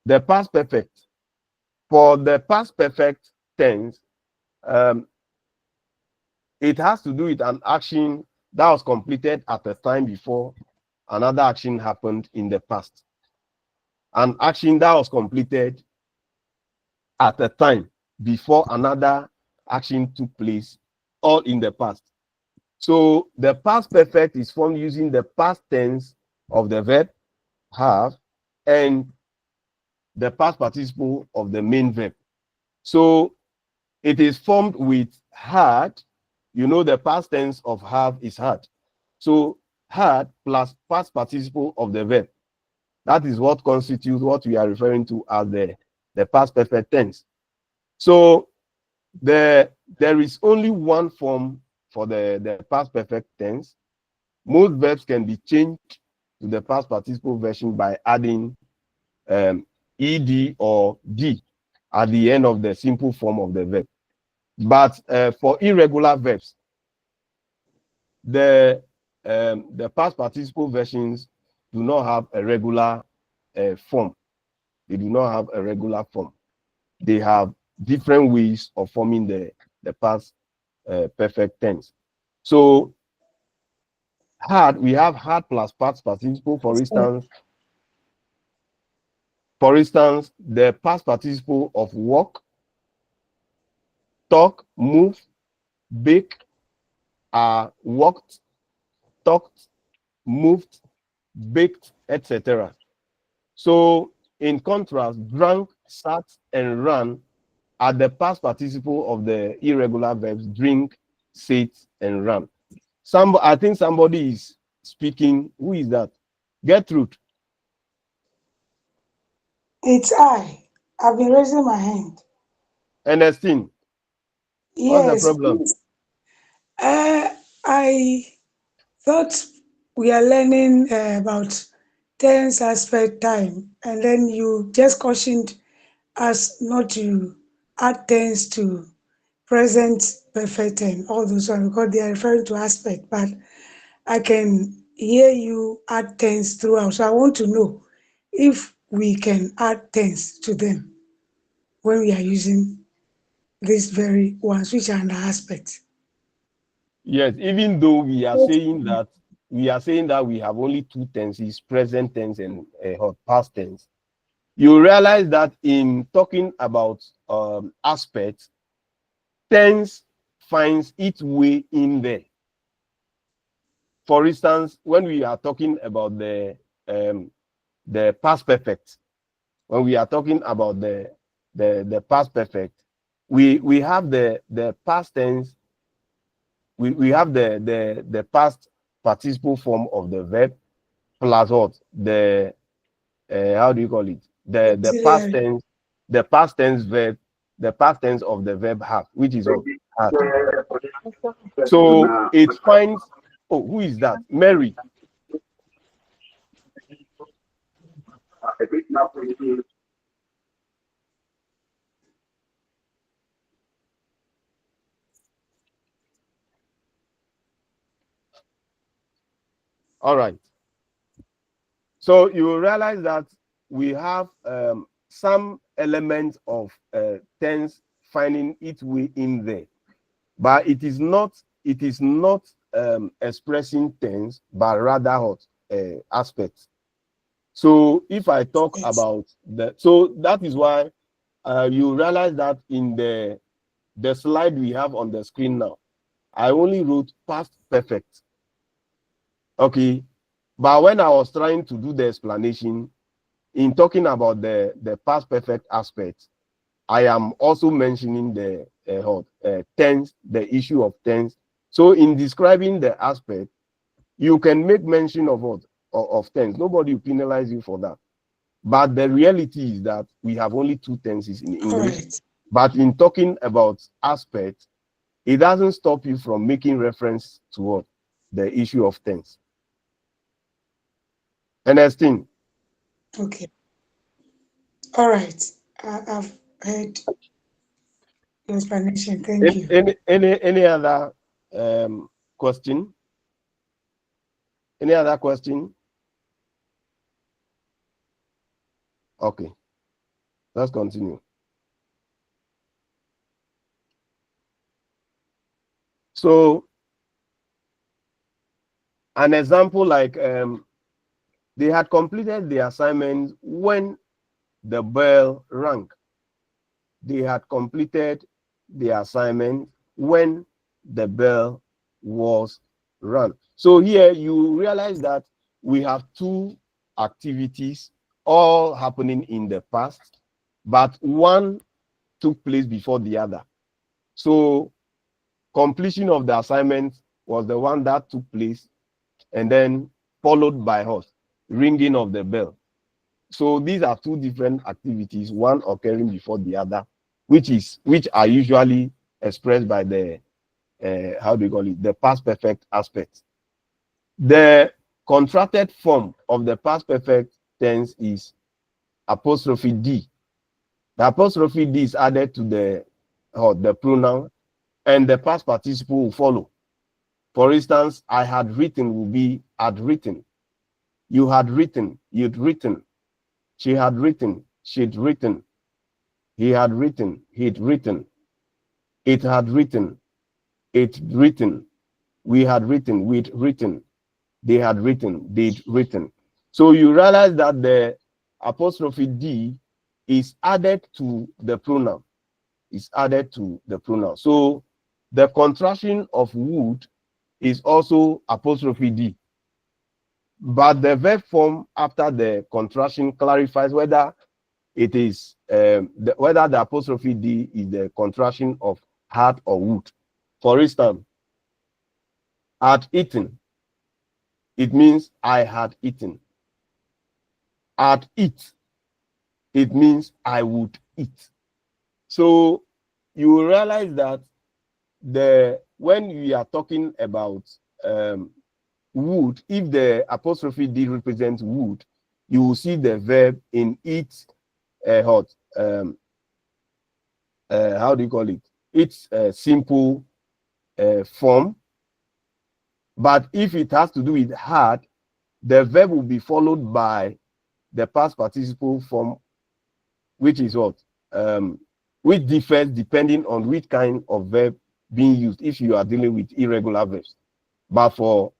The past perfect. For the past perfect tense, it has to do with an action that was completed at a time before another action happened in the past. An action that was completed at a time before another action took place, all in the past. So the past perfect is formed using the past tense of the verb have and the past participle of the main verb. So it is formed with had. You know the past tense of have is had. So had plus past participle of the verb. That is what constitutes what we are referring to as the past perfect tense. So there is only one form for the past perfect tense. Most verbs can be changed to the past participle version by adding ed or d at the end of the simple form of the verb. But for irregular verbs, the past participle versions do not have a regular form. They do not have a regular form. They have different ways of forming the past perfect tense. So had, we have had plus past participle. For instance, the past participle of walk, talk, move, bake are walked, talked, moved, baked, etc. So in contrast, drank, sat, and ran are the past participle of the irregular verbs drink, sat, and ran. I think somebody is speaking. Who is that? Gertrude. It's I. I've been raising my hand. Ernestine. What's the Yes, problem? please. I thought we are learning about tense aspect time, and then you just cautioned us not to add tense to present perfect and all those ones because they are referring to aspect. But I can hear you add tense throughout. So I want to know if we can add tense to them when we are using these very ones which are under aspect. Yes, even though we are saying that we have only two tenses, present tense and past tense, you realize that in talking about aspects, tense finds its way in there. For instance, when we are talking about the past perfect, when we are talking about the past perfect, we have the past tense. We have the past participle form of the verb plus what the how do you call it, the past Auxiliary. tense, the past tense verb, the past tense of the verb have, which is what had. So it finds, oh, who is that? Mary. All right. So you will realize that we have some element of tense finding its way in there, but it is not expressing tense, but rather what aspects. So if I talk Yes. about so that is why you realize that in the slide we have on the screen now, I only wrote past perfect. Okay, but when I was trying to do the explanation in talking about the past perfect aspect, I am also mentioning the tense, the issue of tense. So in describing the aspect, you can make mention of what of tense. Nobody will penalize you for that. But the reality is that we have only two tenses in All English. right. But in talking about aspect, it doesn't stop you from making reference to what the issue of tense. Ernestine. Okay. All right. I've heard your explanation. Thank you. Any other question? Any other question? Okay, let's continue. So an example like they had completed the assignment when the bell rang. They had completed the assignment when the bell was run. So here you realize that we have two activities all happening in the past, but one took place before the other. So completion of the assignment was the one that took place, and then followed by us, ringing of the bell. So these are two different activities, one occurring before the other, which are usually expressed by the how do you call it, the past perfect aspect. The contracted form of the past perfect tense is apostrophe D. The apostrophe D is added to the pronoun, and the past participle will follow. For instance, I had written will be had written. You had written, you'd written. She had written, she'd written. He had written, he'd written. It had written, it'd written. We had written, we'd written. They had written, they'd written. So you realize that the apostrophe D is added to the pronoun. Is added to the pronoun. So the contraction of would is also apostrophe D. But the verb form after the contraction clarifies whether it is whether the apostrophe D is the contraction of had or would. For instance, had eaten, it means I had eaten. Had eat, it means I would eat. So you will realize that when we are talking about would, if the apostrophe D represents would, you will see the verb in its how do you call it? Its simple form. But if it has to do with had, the verb will be followed by the past participle form, which is what? Which differs depending on which kind of verb being used if you are dealing with irregular verbs. But for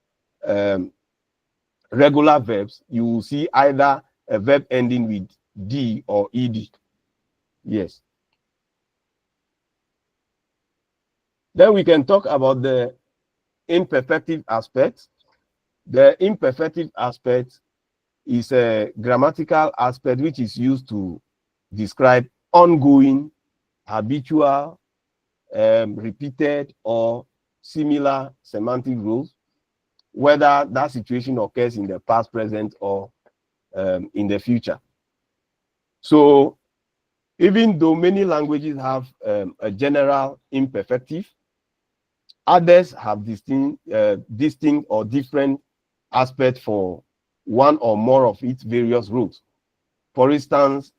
regular verbs, you will see either a verb ending with D or ED. Yes. Then we can talk about the imperfective aspect. The imperfective aspect is a grammatical aspect which is used to describe ongoing, habitual, repeated, or similar semantic rules, whether that situation occurs in the past, present, or in the future. So even though many languages have a general imperfective, others have distinct or different aspects for one or more of its various rules. For instance,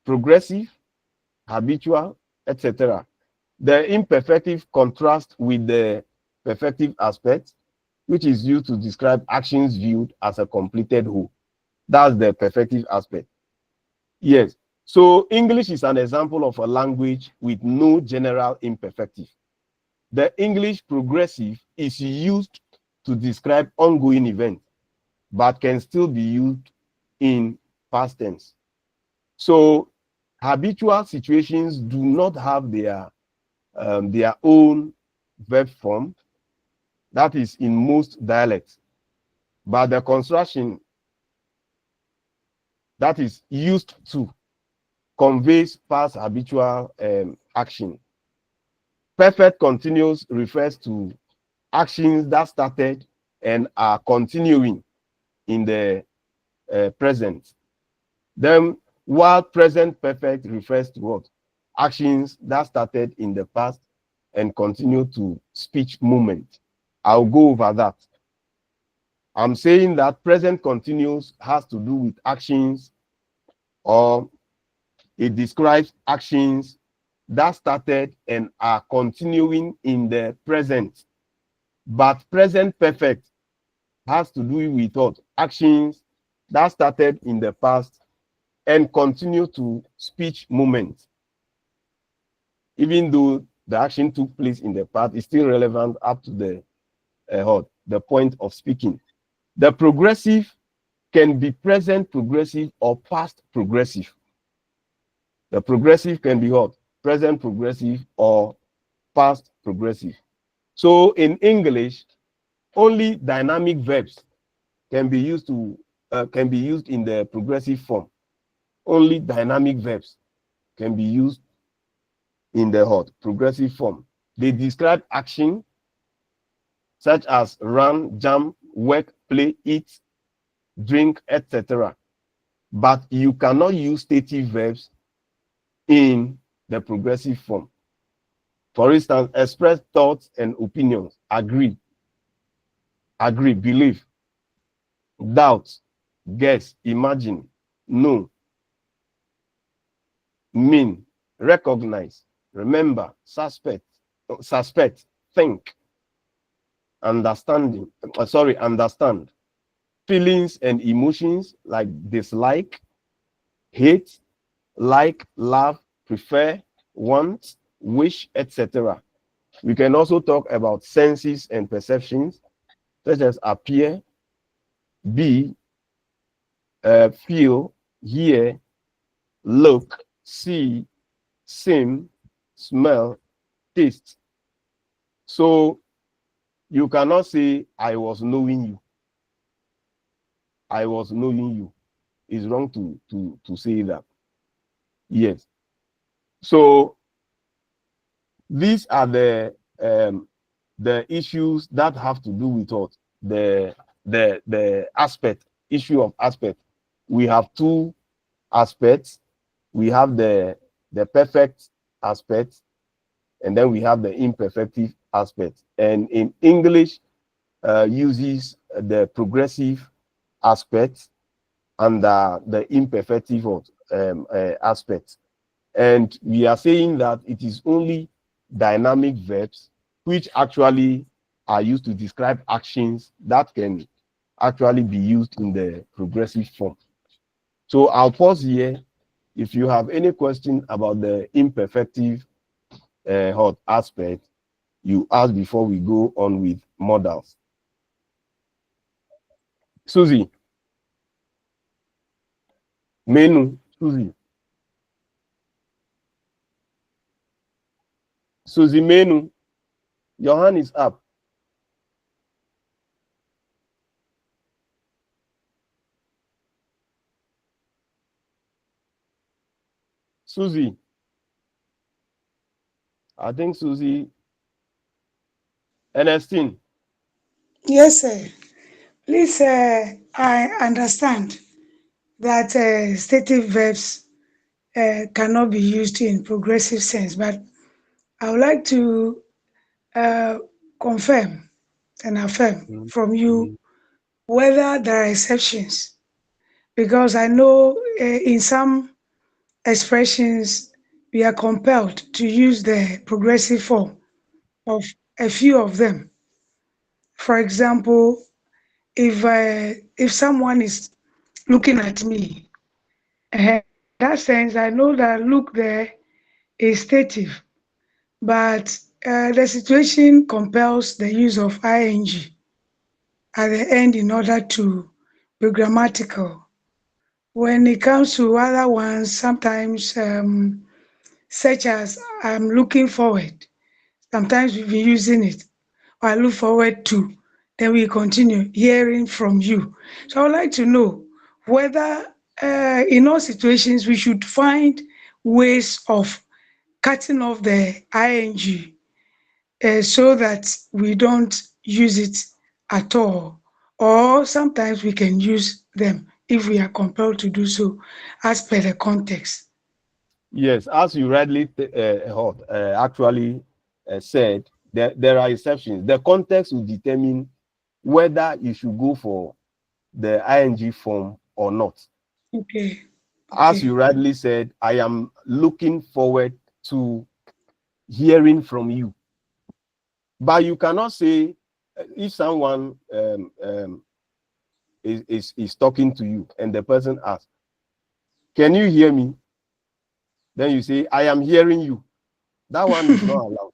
progressive, habitual, etc. The imperfective contrasts with the perfective aspect, which is used to describe actions viewed as a completed whole. That's the perfective aspect. Yes. So English is an example of a language with no general imperfective. The English progressive is used to describe ongoing events, but can still be used in past tense. So habitual situations do not have their own verb form. That is in most dialects. But the construction that is used to conveys past habitual action. Perfect continuous refers to actions that started and are continuing in the present. Then, while present perfect refers to what? Actions that started in the past and continue to speech moment. I'll go over that. I'm saying that present continuous has to do with actions, or it describes actions that started and are continuing in the present. But present perfect has to do with what? Actions that started in the past and continue to speech moment. Even though the action took place in the past, it's still relevant up to the point of speaking. The progressive can be present progressive or past progressive. The progressive can be what? Present progressive or past progressive. So in English, Only dynamic verbs can be used in the progressive form. Only dynamic verbs can be used in the progressive form. They describe action such as run, jump, work, play, eat, drink, etc. But you cannot use stative verbs in the progressive form. For instance, express thoughts and opinions. Agree, believe, doubt, guess, imagine, know, mean, recognize, remember, suspect, think, understand. Feelings and emotions like dislike, hate, like, love, prefer, want, wish, etc. We can also talk about senses and perceptions, such as appear, be, feel, hear, look, see, seem, smell, taste. So you cannot say, I was knowing you. I was knowing you. It's wrong to say that. Yes. So these are the issues that have to do with what the issue of aspect. We have two aspects. We have the perfect aspect, and then we have the imperfective aspect. And in English, uses the progressive aspect and the imperfective aspect. And we are saying that it is only dynamic verbs which actually are used to describe actions that can actually be used in the progressive form. So I'll pause here. If you have any question about the imperfective aspect, you ask before we go on with modals. Susie. Menu. Susie. Susie Menu. Your hand is up. Susie. I think Susie. Ernestine. Yes, sir. Please, I understand that stative verbs cannot be used in progressive sense, but I would like to confirm and affirm from you whether there are exceptions, because I know in some expressions we are compelled to use the progressive form of a few of them. For example, if someone is looking at me, in that sense, I know that look there is stative, but the situation compels the use of ing at the end in order to be grammatical. When it comes to other ones, sometimes such as I'm looking forward, sometimes we've been using it. I look forward to, then we continue hearing from you. So I would like to know whether in all situations we should find ways of cutting off the ing so that we don't use it at all. Or sometimes we can use them if we are compelled to do so as per the context. Yes, as you rightly actually said, there are exceptions. The context will determine whether you should go for the ing form or not. Okay. As you rightly said, I am looking forward to hearing from you. But you cannot say, if someone is talking to you and the person asks, can you hear me? Then you say, I am hearing you. That one is not allowed.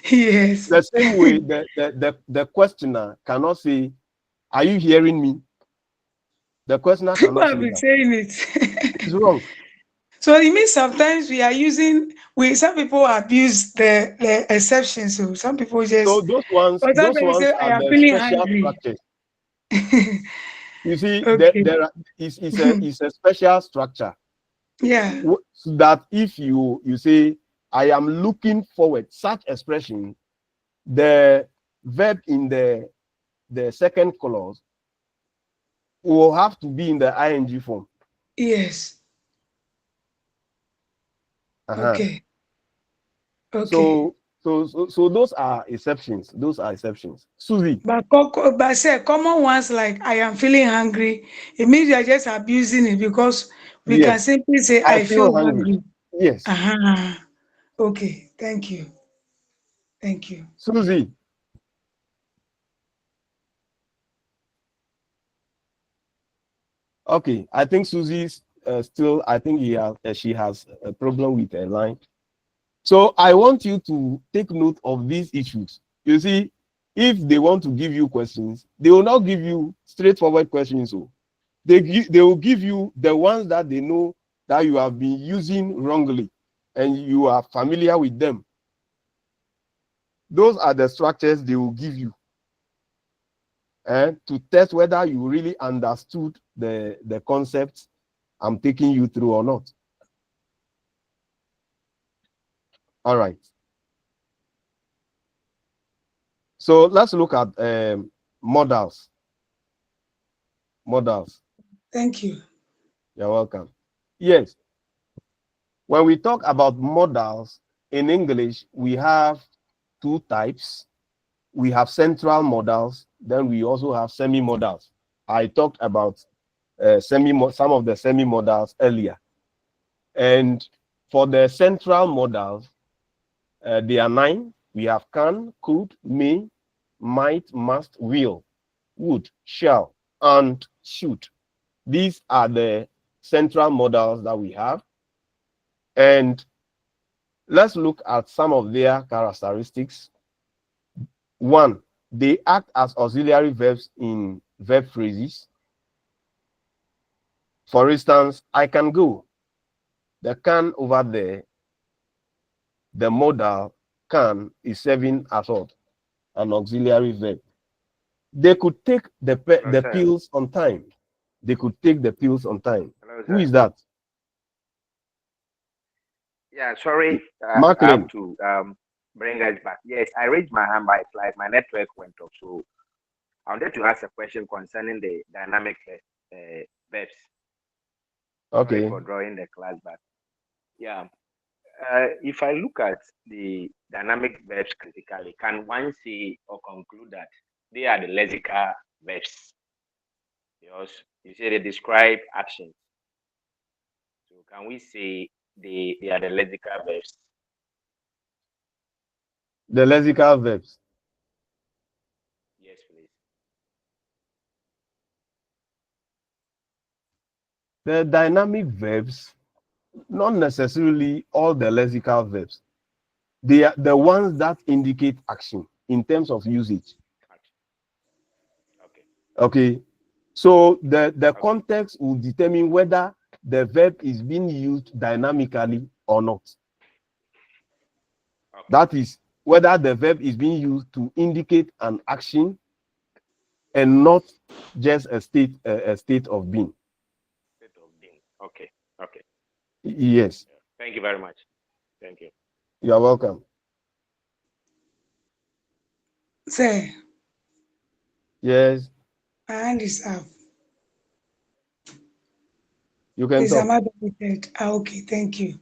Yes. The same way, the questioner cannot say, are you hearing me? The questioner People cannot have say been that. saying it. It's wrong. So it means sometimes we are using some people abuse the exceptions. So some people So just, but those sometimes ones say, I are am the feeling special hungry. structures. You see, Okay. it's a special structure Yeah. so that if you say I am looking forward, such expression, the verb in the second clause will have to be in the ing form. Yes. Uh-huh. Okay. Okay. So those are exceptions. Those are exceptions. Susie, But say common ones like I am feeling hungry, it means you are just abusing it because we can yes, simply say I I feel feel hungry. hungry. Yes, Uh-huh. Okay. Thank you. Thank you. Susie. Okay, I think Susie's still. I think she has a problem with her line. So I want you to take note of these issues. You see, if they want to give you questions, they will not give you straightforward questions. So they will give you the ones that they know that you have been using wrongly and you are familiar with them. Those are the structures they will give you to test whether you really understood the concepts I'm taking you through or not. All right. So let's look at modals. Modals. Thank you. You're welcome. Yes. When we talk about modals in English, we have two types. We have central modals, then we also have semi-modals. I talked about some of the semi-modals earlier. And for the central modals, they are 9. We have can, could, may, might, must, will, would, shall, and should. These are the central modals that we have. And let's look at some of their characteristics. 1, they act as auxiliary verbs in verb phrases. For instance, I can go. The can over there, the modal can is serving as what? An auxiliary verb. They could take Hello, the sir. pills on time. They could take the pills on time. Hello, Who sir. is that? Yeah, sorry, I have Macklin. to bring us back. Yes, I raised my hand, but it's like my network went off. So I wanted to ask a question concerning the dynamic verbs. Sorry Okay. for drawing the class back. Yeah, if I look at the dynamic verbs critically, can one say or conclude that they are the lexical verbs? Because you say they describe actions. So can we say they are the lexical verbs? The lexical verbs. Yes, please. The dynamic verbs, not necessarily all the lexical verbs. They are the ones that indicate action in terms of usage. Okay. Okay. So the Okay. context will determine whether the verb is being used dynamically or not. Okay. That is whether the verb is being used to indicate an action and not just a state of being. State of being. Okay. Okay. Yes. Yeah. Thank you very much. Thank you. You are welcome. Say, Yes. my hand is up. You can Please, am talk. I permitted? Okay, thank you.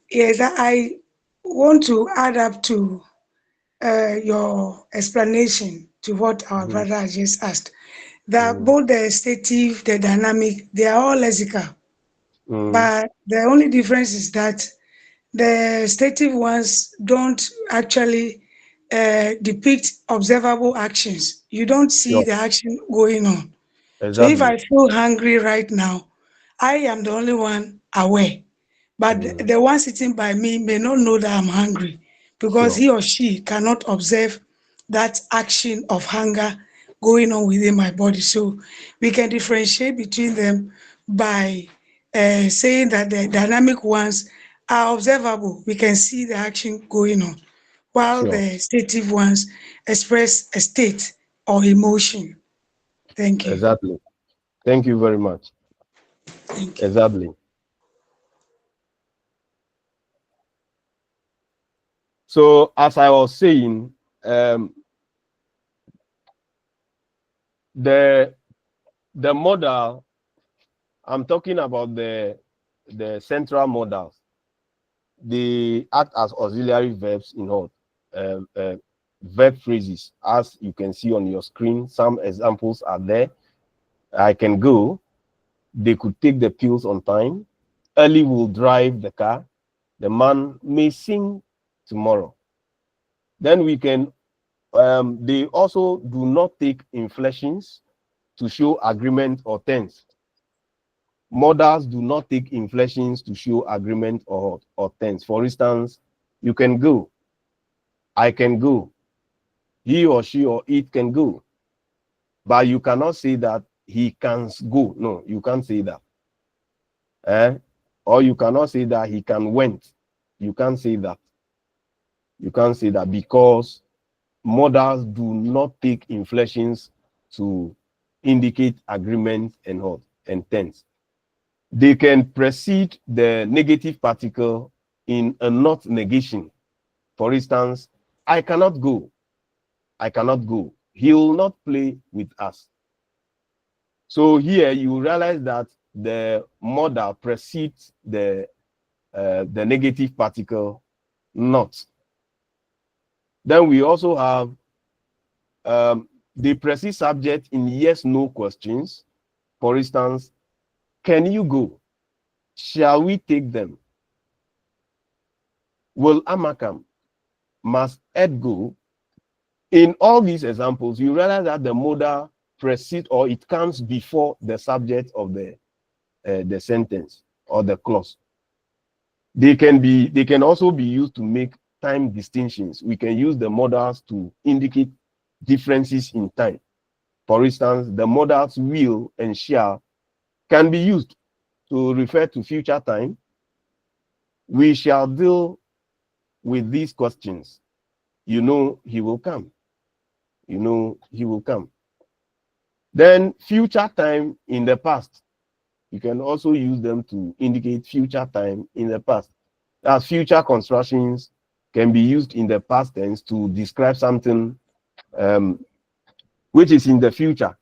Yes, I want to add up to your explanation to what our Mhm. brother has just asked. That Mhm. both the stative, the dynamic, they are all lexical. Mhm. But the only difference is that the stative ones don't actually depict observable actions. You don't see Sure. the action going on. So if Exactly. I feel hungry right now, I am the only one aware. But Mhm. the one sitting by me may not know that I'm hungry because Sure. he or she cannot observe that action of hunger going on within my body. So we can differentiate between them by saying that the dynamic ones are observable. We can see the action going on, while Sure. the stative ones express a state or emotion. Thank you. Exactly. Thank you very much. Thank you. Exactly. So as I was saying, the modal, I'm talking about the central modals. They act as auxiliary verbs in what? Verb phrases, as you can see on your screen. Some examples are there. I can go. They could take the pills on time. Ellie will drive the car. The man may sing tomorrow. Then we can, they also do not take inflections to show agreement or tense. Modals do not take inflections to show agreement or tense. For instance, you can go. I can go. He or she or it can go. But you cannot say that he can go. No, you can't say that. Or you cannot say that he can went. You can't say that. You can't say that because modals do not take inflections to indicate agreement and tense. They can precede the negative particle in a not negation. For instance, I cannot go. I cannot go. He will not play with us. So here you realize that the modal precedes the negative particle not. Then we also have the precede subject in yes/no questions. For instance, can you go? Shall we take them? Will Amma come? Must Ed go? In all these examples, you realize that the modal precedes or it comes before the subject of the sentence or the clause. They can also be used to make time distinctions. We can use the modals to indicate differences in time. For instance, the modals will and shall can be used to refer to future time. We shall deal with these questions. You know he will come. You know he will come. Then future time in the past. You can also use them to indicate future time in the past. As future constructions can be used in the past tense to describe something which is in the future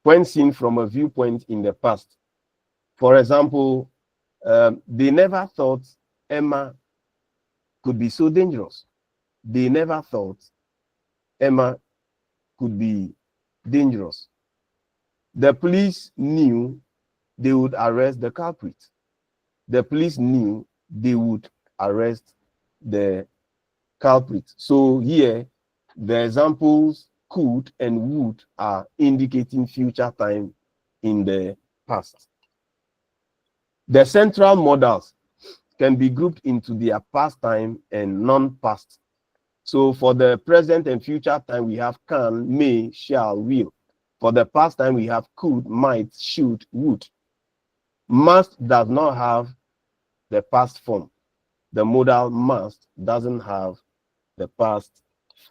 when seen from a viewpoint in the past. For example, they never thought Emma could be so dangerous. They never thought Emma could be dangerous. The police knew they would arrest the culprit. The police knew they would arrest the culprit. So here, the examples could and would are indicating future time in the past. The central modals can be grouped into their past time and non-past. So for the present and future time, we have can, may, shall, will. For the past time, we have could, might, should, would. Must does not have the past form. The modal must doesn't have the past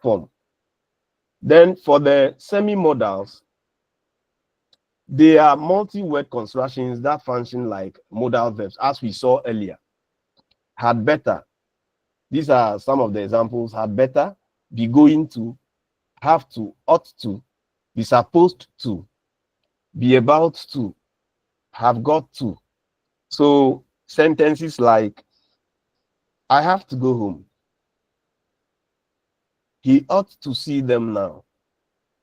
form. Then for the semi-modals, they are multi-word constructions that function like modal verbs, as we saw earlier. Had better. These are some of the examples. Had better, be going to, have to, ought to, be supposed to, be about to, have got to. So sentences like, I have to go home. He ought to see them now.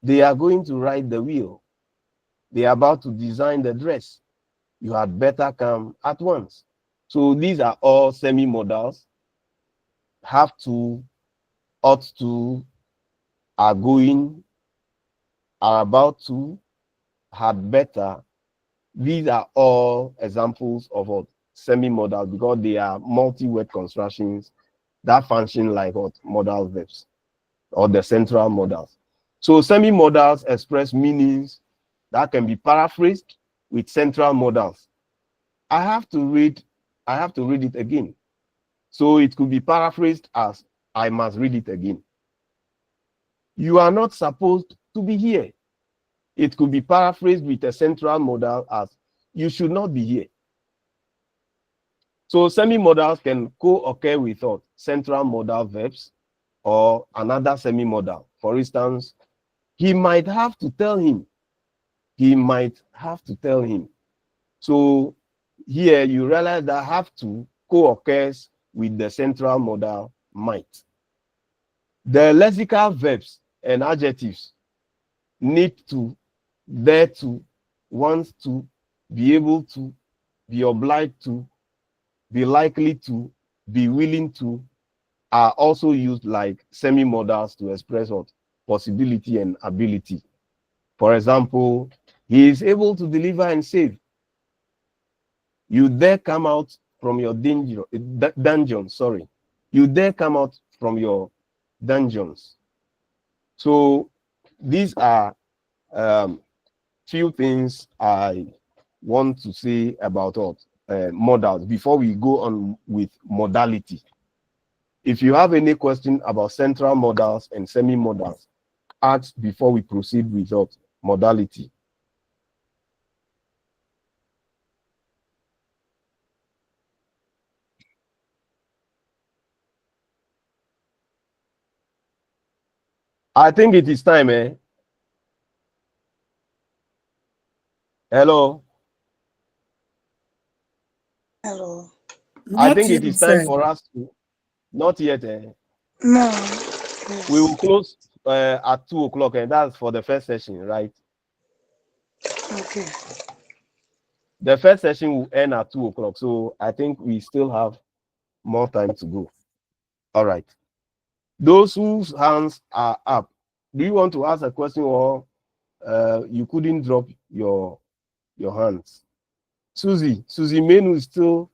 They are going to ride the wheel. They are about to design the dress. You had better come at once. So these are all semi-modals. Have to, ought to, are going, are about to, had better. These are all examples of what semi-modal because they are multi-word constructions that function like what modal verbs or the central modals. So semi-modals express meanings that can be paraphrased with central modals. I have to read it again. So it could be paraphrased as, I must read it again. You are not supposed to be here. It could be paraphrased with a central modal as, you should not be here. So semi-modals can co-occur with central modal verbs or another semi-modal. For instance, he might have to tell him. He might have to tell him. So here you realize that have to co-occurs with the central modal might. The lexical verbs and adjectives need to, dare to, want to, be able to, be obliged to, be likely to, be willing to, are also used like semi-modals to express what? Possibility and ability. For example, he is able to deliver and save. You dare come out from your dungeon, sorry. You dare come out from your dungeons. So these are few things I want to say about modals before we go on with modality. If you have any question about central modals and semi-modals, ask before we proceed with modality. I think it is time, eh? Hello? Hello. I Not think yet, it is time sir. for us to, not yet, eh? No. We will Yes. close at 2 o'clock, and that's for the first session, right? Okay. The first session will end at 2 o'clock, so I think we still have more time to go. All right. Those whose hands are up, do you want to ask a question, or you couldn't drop your hands? Susie Menu is still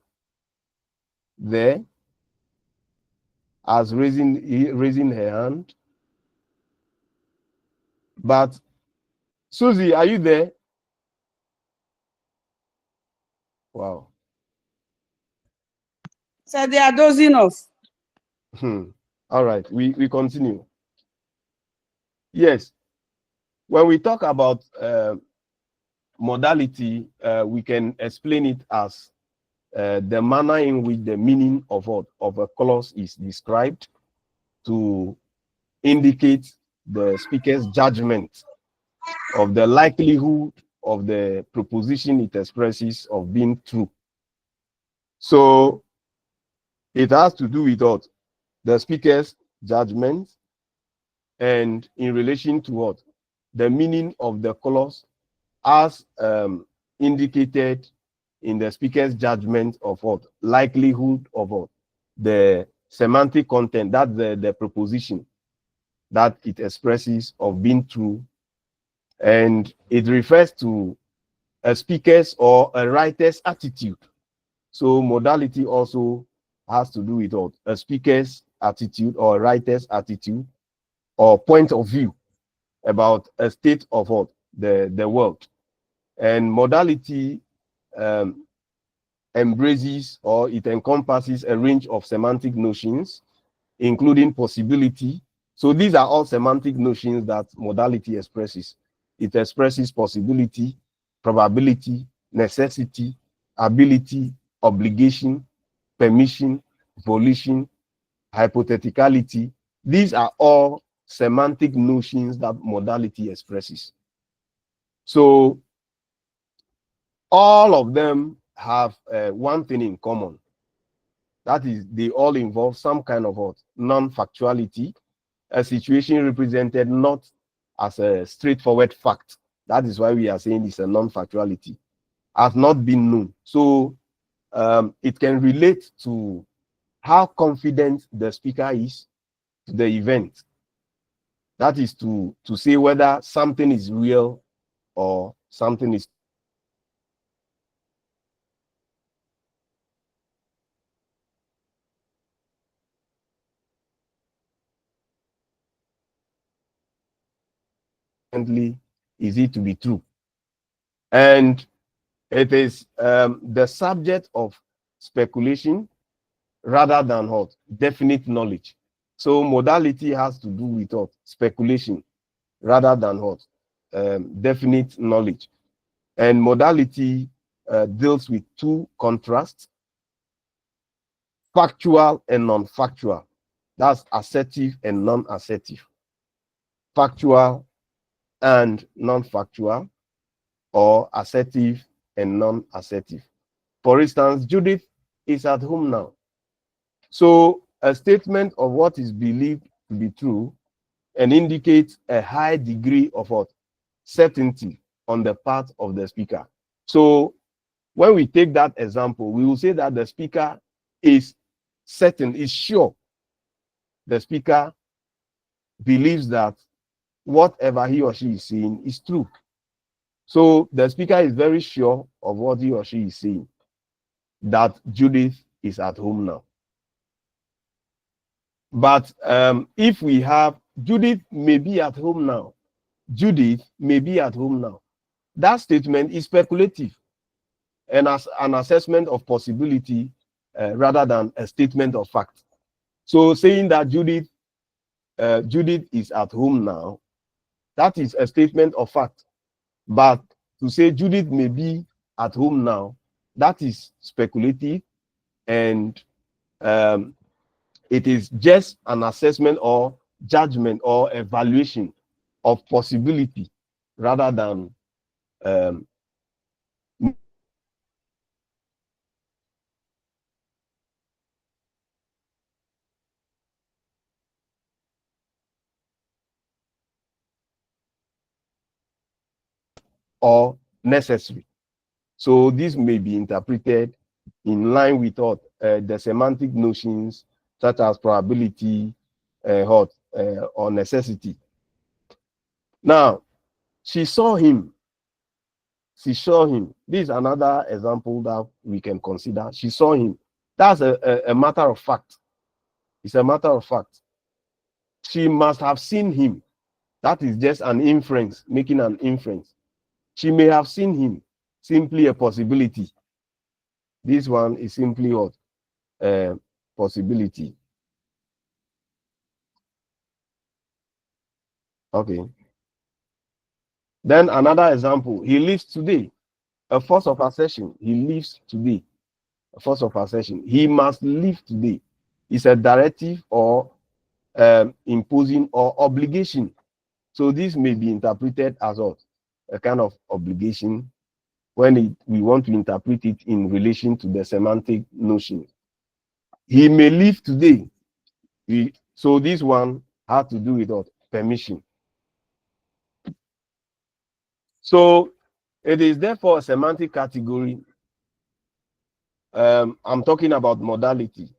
there as raising her hand. But Susie, are you there? Wow. So they are dozing off. All right, we continue. Yes, when we talk about modality, we can explain it as the manner in which the meaning of a clause is described to indicate the speaker's judgment of the likelihood of the proposition it expresses of being true. So it has to do with what? The speaker's judgment, and in relation to what? The meaning of the clause as indicated in the speaker's judgment of what? Likelihood of what? The semantic content, that's the proposition that it expresses of being true. And it refers to a speaker's or a writer's attitude. So modality also has to do with what? A speaker's attitude or a writer's attitude or point of view about a state of what? The world. And modality embraces, or it encompasses, a range of semantic notions, including possibility. So these are all semantic notions that modality expresses. It expresses possibility, probability, necessity, ability, obligation, permission, volition, hypotheticality. These are all semantic notions that modality expresses. So all of them have one thing in common. That is, they all involve some kind of what? Non-factuality, a situation represented not as a straightforward fact. That is why we are saying it's a non-factuality, has not been known. So it can relate to how confident the speaker is to the event. That is to say whether something is real or something is easy to be true. And it is the subject of speculation, rather than what? Definite knowledge. So modality has to do with what? Speculation rather than what? Definite knowledge. And modality deals with two contrasts, factual and non-factual. That's assertive and non-assertive. Factual and non-factual, or assertive and non-assertive. For instance, Judith is at home now. So a statement of what is believed to be true and indicates a high degree of what? Certainty on the part of the speaker. So when we take that example, we will say that the speaker is certain, is sure. The speaker believes that whatever he or she is saying is true. So the speaker is very sure of what he or she is saying, that Judith is at home now. But if we have Judith may be at home now, Judith may be at home now, that statement is speculative and as an assessment of possibility rather than a statement of fact. So saying that Judith is at home now, that is a statement of fact. But to say Judith may be at home now, that is speculative, and it is just an assessment or judgment or evaluation of possibility rather than or necessary. So this may be interpreted in line with what the semantic notions such as probability, or necessity. Now, she saw him. She saw him. This is another example that we can consider. She saw him. That's a matter of fact. It's a matter of fact. She must have seen him. That is just an inference, making an inference. She may have seen him. Simply a possibility. This one is simply what? Possibility. Okay. Then another example. He lives today. A force of assertion. He lives today. A force of assertion. He must live today. It's a directive or imposing or obligation. So this may be interpreted as what? A kind of obligation when we want to interpret it in relation to the semantic notion. He may live today. So this one has to do with what? Permission. So it is therefore a semantic category. I'm talking about modality.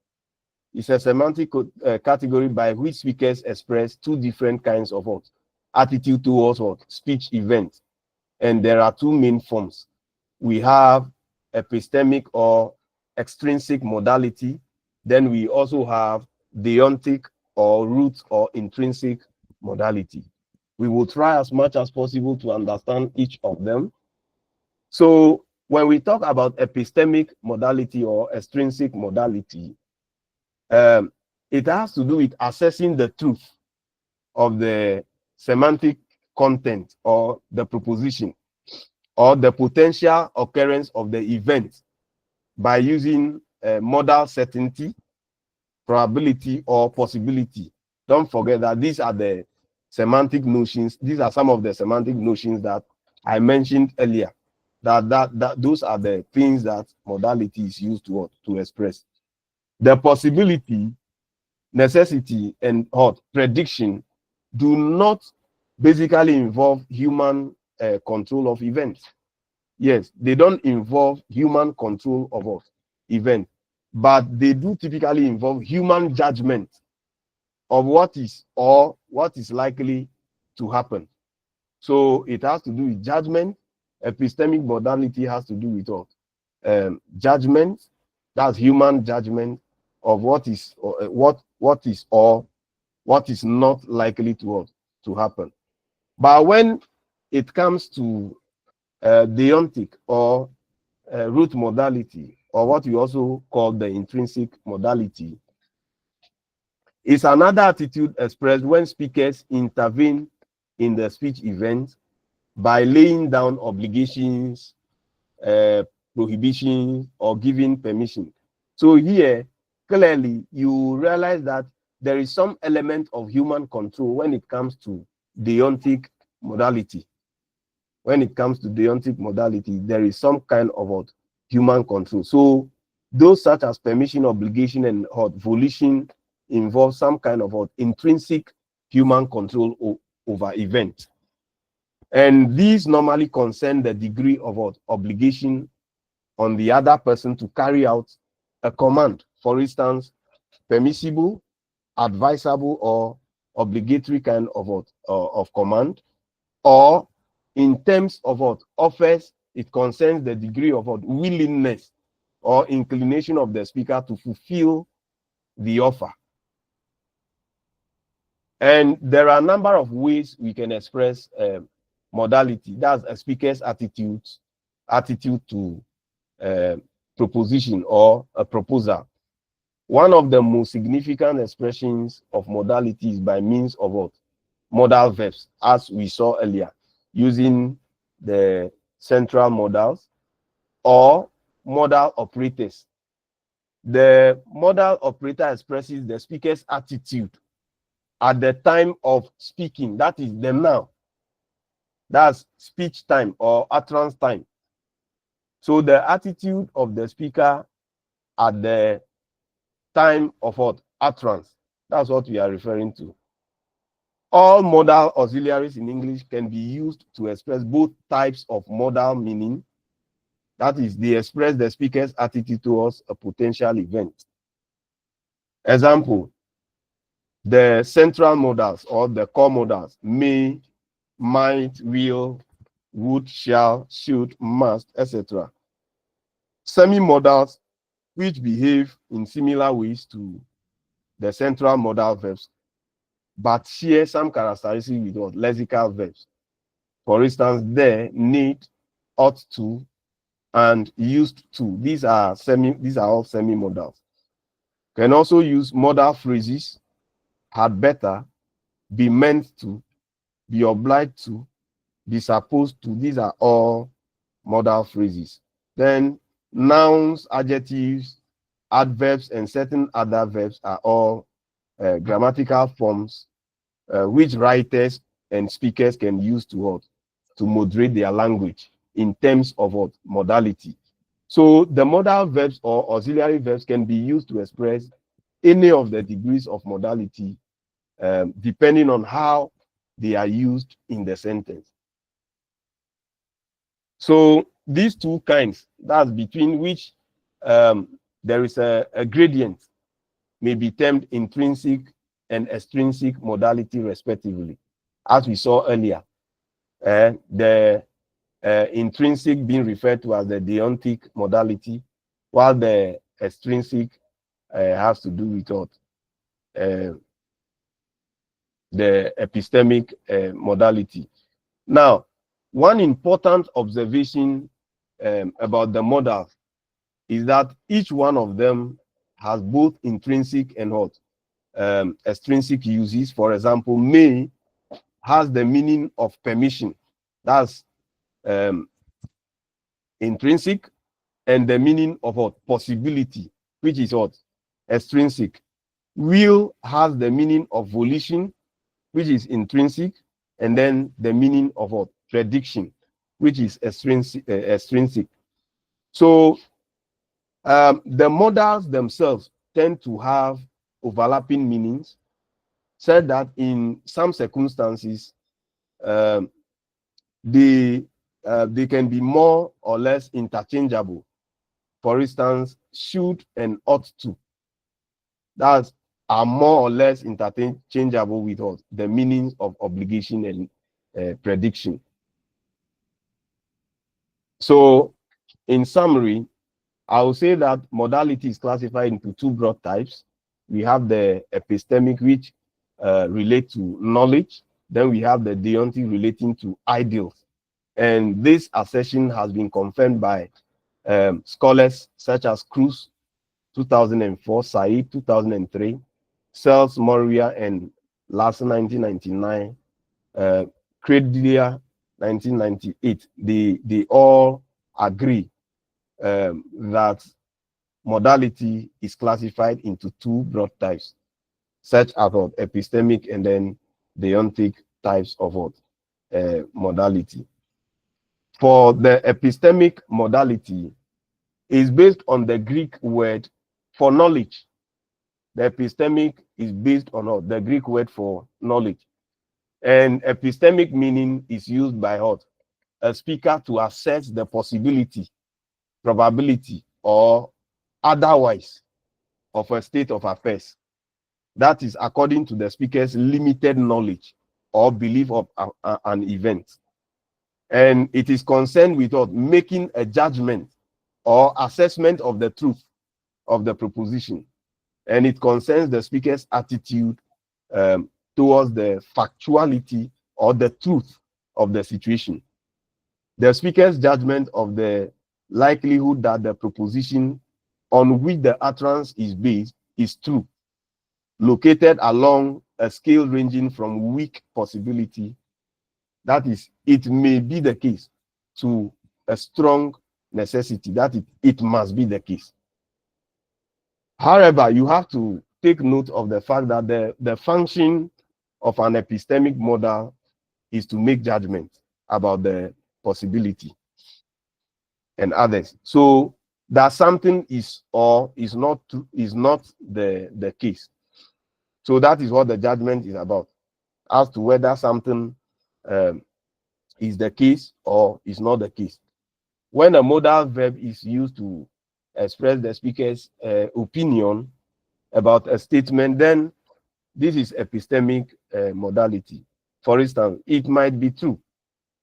It's a semantic category by which speakers express two different kinds of what? Attitude towards what? Speech events. And there are two main forms. We have epistemic or extrinsic modality. Then we also have deontic or root or intrinsic modality. We will try as much as possible to understand each of them. So when we talk about epistemic modality or extrinsic modality, it has to do with assessing the truth of the semantic content or the proposition or the potential occurrence of the event by using modal certainty, probability, or possibility. Don't forget that these are the semantic notions. These are some of the semantic notions that I mentioned earlier. That those are the things that modality is used to express. The possibility, necessity, and prediction do not basically involve human control of events. Yes, they don't involve human control of events, but they do typically involve human judgment of what is or what is likely to happen. So it has to do with judgment. Epistemic modality has to do with judgment. That's human judgment of what is what is or what is not likely to happen. But when it comes to deontic or root modality or what we also call the intrinsic modality, is another attitude expressed when speakers intervene in the speech event by laying down obligations, prohibitions, or giving permission. So here, clearly, you realize that there is some element of human control when it comes to deontic modality. When it comes to deontic modality, there is some kind of human control. So those such as permission, obligation, and volition involve some kind of intrinsic human control over event. And these normally concern the degree of obligation on the other person to carry out a command. For instance, permissible, advisable, or obligatory kind of command. Or in terms of offers, it concerns the degree of willingness or inclination of the speaker to fulfill the offer. And there are a number of ways we can express modality. That's a speaker's attitude to proposition or a proposal. One of the most significant expressions of modality is by means of what? Modal verbs, as we saw earlier, using the central modals or modal operators. The modal operator expresses the speaker's attitude at the time of speaking. That is the now. That's speech time or utterance time. So the attitude of the speaker at the time of what? Utterance. That's what we are referring to. All modal auxiliaries in English can be used to express both types of modal meaning. That is, they express the speaker's attitude towards a potential event. Example, the central modals or the core modals: may, might, will, would, shall, should, must, etc. Semi-modals, which behave in similar ways to the central modal verbs, but share some characteristics with lexical verbs. For instance, there, need, ought to, and used to. These are all semi-modals. Can also use modal phrases: had better, be meant to, be obliged to, be supposed to. These are all modal phrases. Then nouns, adjectives, adverbs, and certain other verbs are all grammatical forms which writers and speakers can use to moderate their language in terms of modality. So the modal verbs or auxiliary verbs can be used to express any of the degrees of modality depending on how they are used in the sentence. So these two kinds, that's between which there is a gradient, may be termed intrinsic and extrinsic modality respectively. As we saw earlier, the intrinsic being referred to as the deontic modality, while the extrinsic has to do with what? The epistemic modality. Now, one important observation about the modals is that each one of them has both intrinsic and extrinsic uses. For example, may has the meaning of permission. That's intrinsic, and the meaning of possibility, which is extrinsic. Will has the meaning of volition, which is intrinsic, and then the meaning of prediction, which is extrinsic. So the modals themselves tend to have overlapping meanings, said that in some circumstances they can be more or less interchangeable. For instance, should and ought to, that are more or less interchangeable with the meanings of obligation and prediction. So in summary, I will say that modality is classified into two broad types. We have the epistemic, which relate to knowledge. Then we have the deontic relating to ideals. And this assertion has been confirmed by Scholars such as Cruz 2004, Said 2003, Sells, Moria, and Larson 1999, Credia 1998. They all agree that modality is classified into two broad types, such as epistemic and then deontic types of modality. For the epistemic modality, is based on the Greek word for knowledge. The epistemic is based on the Greek word for knowledge. And epistemic meaning is used by a speaker to assess the possibility, probability, or otherwise of a state of affairs. That is according to the speaker's limited knowledge or belief of an event. And it is concerned with making a judgment or assessment of the truth of the proposition. And it concerns the speaker's attitude towards the factuality or the truth of the situation. The speaker's judgment of the likelihood that the proposition on which the utterance is based is true, located along a scale ranging from weak possibility, that is, it may be the case, to a strong necessity, that it must be the case. However, you have to take note of the fact that the function of an epistemic model is to make judgment about the possibility and others. So that something is or is not the case. So that is what the judgment is about, as to whether something is the case or is not the case. When a modal verb is used to express the speaker's opinion about a statement, then this is epistemic modality. For instance, it might be true.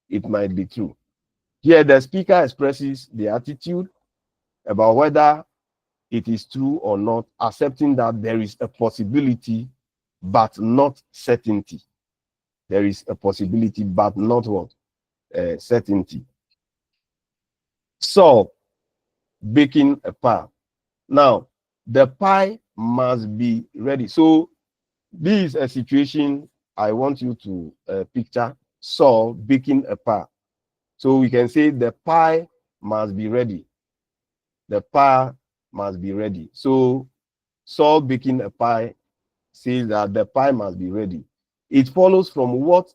It might be true. Here, the speaker expresses the attitude about whether it is true or not, accepting that there is a possibility, but not certainty. There is a possibility, but not what? Certainty. So, baking a pie. Now, the pie must be ready. So, this is a situation I want you to picture. Saul baking a pie. So we can say the pie must be ready. The pie must be ready. So Saul baking a pie says that the pie must be ready. It follows from what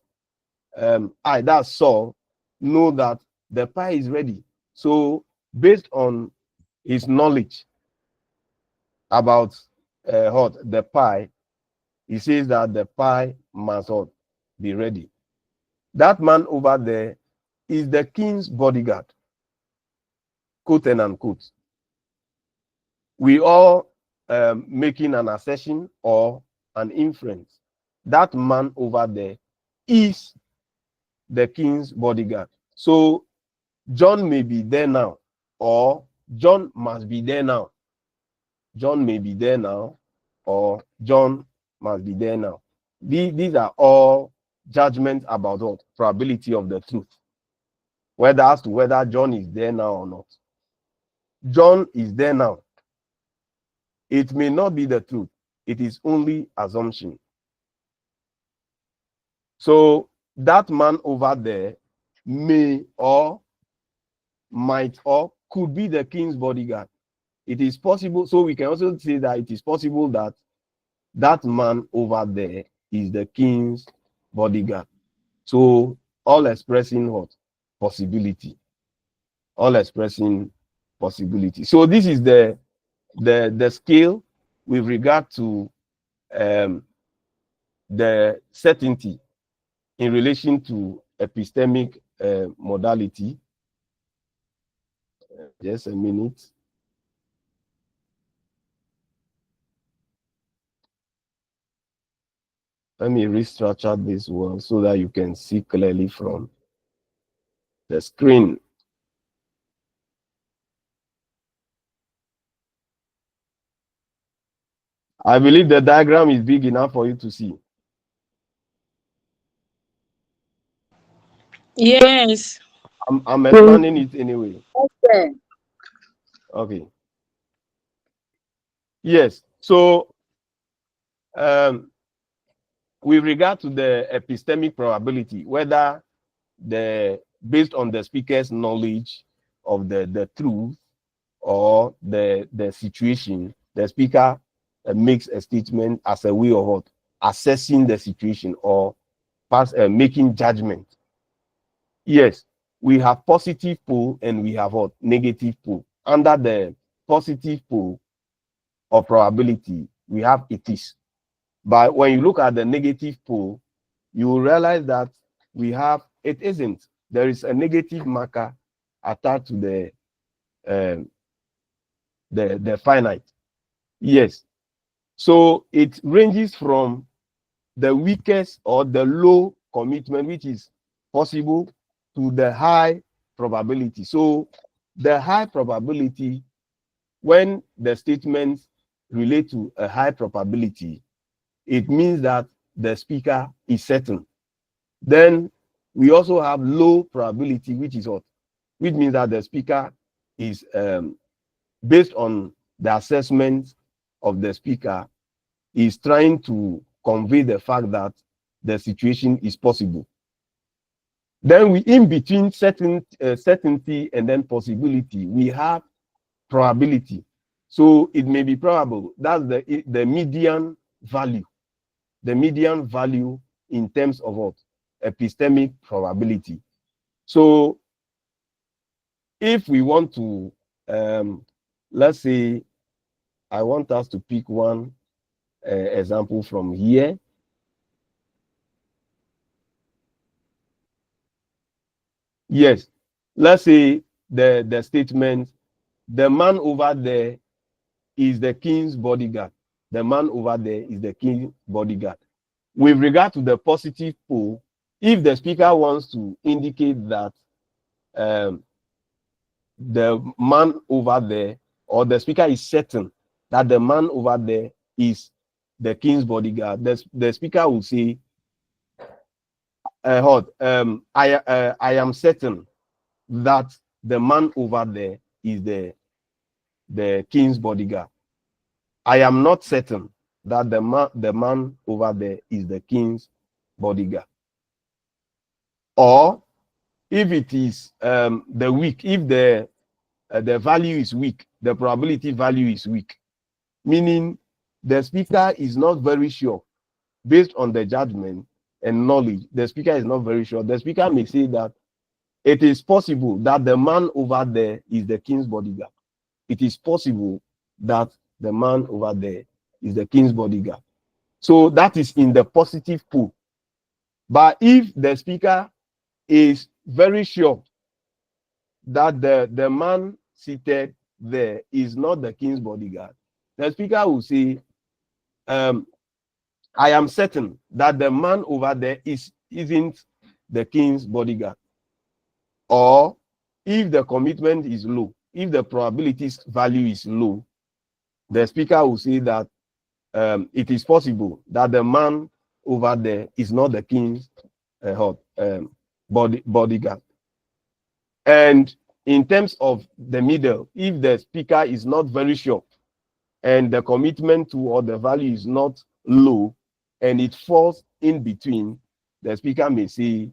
that Saul, know that the pie is ready. So based on his knowledge about the pie, he says that the pie must be ready. That man over there is the king's bodyguard, quote and unquote. We all making an assertion or an inference. That man over there is the king's bodyguard. So John may be there now, or John must be there now. John may be there now, or John must be there now. These are all judgments about what? Probability of the truth. Whether as to whether John is there now or not. John is there now. It may not be the truth. It is only assumption. So that man over there may or might or could be the king's bodyguard. It is possible. So we can also say that it is possible that that man over there is the king's bodyguard. So all expressing what? Possibility. All expressing possibility. So this is the scale with regard to the certainty in relation to epistemic modality. Just a minute. Let me restructure this one so that you can see clearly from the screen. I believe the diagram is big enough for you to see. Yes. I'm expanding it anyway. Okay. Okay. Yes. So, with regard to the epistemic probability, whether based on the speaker's knowledge of the truth or the situation, the speaker makes a statement as a way of what? Assessing the situation or making judgment. Yes, we have positive pole and we have what? Negative pole. Under the positive pole of probability, we have it is. But when you look at the negative pole, you will realize that we have it isn't. There is a negative marker attached to the finite. Yes. So it ranges from the weakest or the low commitment, which is possible, to the high probability. So the high probability, when the statements relate to a high probability, it means that the speaker is certain. Then we also have low probability, which is what? Which means that the speaker is based on the assessment of the speaker, is trying to convey the fact that the situation is possible. Then we, in between certainty and then possibility, we have probability. So it may be probable. That's the median value. The median value in terms of what? Epistemic probability. So if we want to, let's say, I want us to pick one example from here. Yes, let's say the statement, the man over there is the king's bodyguard. The man over there is the king's bodyguard. With regard to the positive pole, if the speaker wants to indicate that the man over there, or the speaker is certain that the man over there is the king's bodyguard, the speaker will say, I am certain that the man over there is the king's bodyguard. I am not certain that the man over there is the king's bodyguard. Or if it is the weak, if the value is weak, the probability value is weak, meaning the speaker is not very sure based on the judgment and knowledge. The speaker is not very sure. The speaker may say that it is possible that the man over there is the king's bodyguard. It is possible that the man over there is the king's bodyguard. So that is in the positive pool. But if the speaker is very sure that the man seated there is not the king's bodyguard, the speaker will say, I am certain that the man over there isn't the king's bodyguard. Or if the commitment is low, if the probability value is low, the speaker will say that it is possible that the man over there is not the king's bodyguard. And in terms of the middle, if the speaker is not very sure and the commitment to or the value is not low and it falls in between, the speaker may say,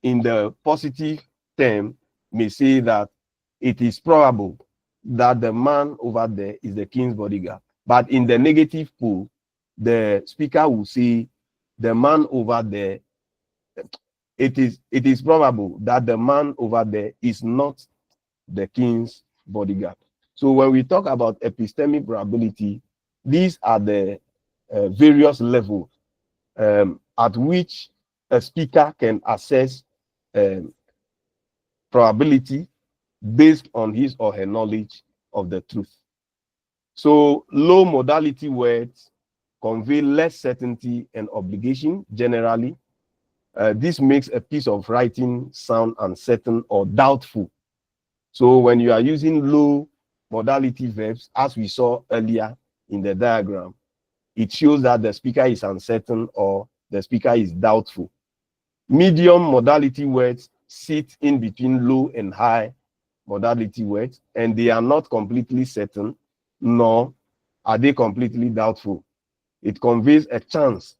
in the positive term, may say that it is probable that the man over there is the king's bodyguard. But in the negative pool, the speaker will say the man over there, it is probable that the man over there is not the king's bodyguard. So when we talk about epistemic probability, these are the various levels at which a speaker can assess probability based on his or her knowledge of the truth. So low modality words convey less certainty and obligation generally. This makes a piece of writing sound uncertain or doubtful. So when you are using low modality verbs, as we saw earlier in the diagram, it shows that the speaker is uncertain or the speaker is doubtful. Medium modality words sit in between low and high modality words, and they are not completely certain, nor are they completely doubtful. It conveys a chance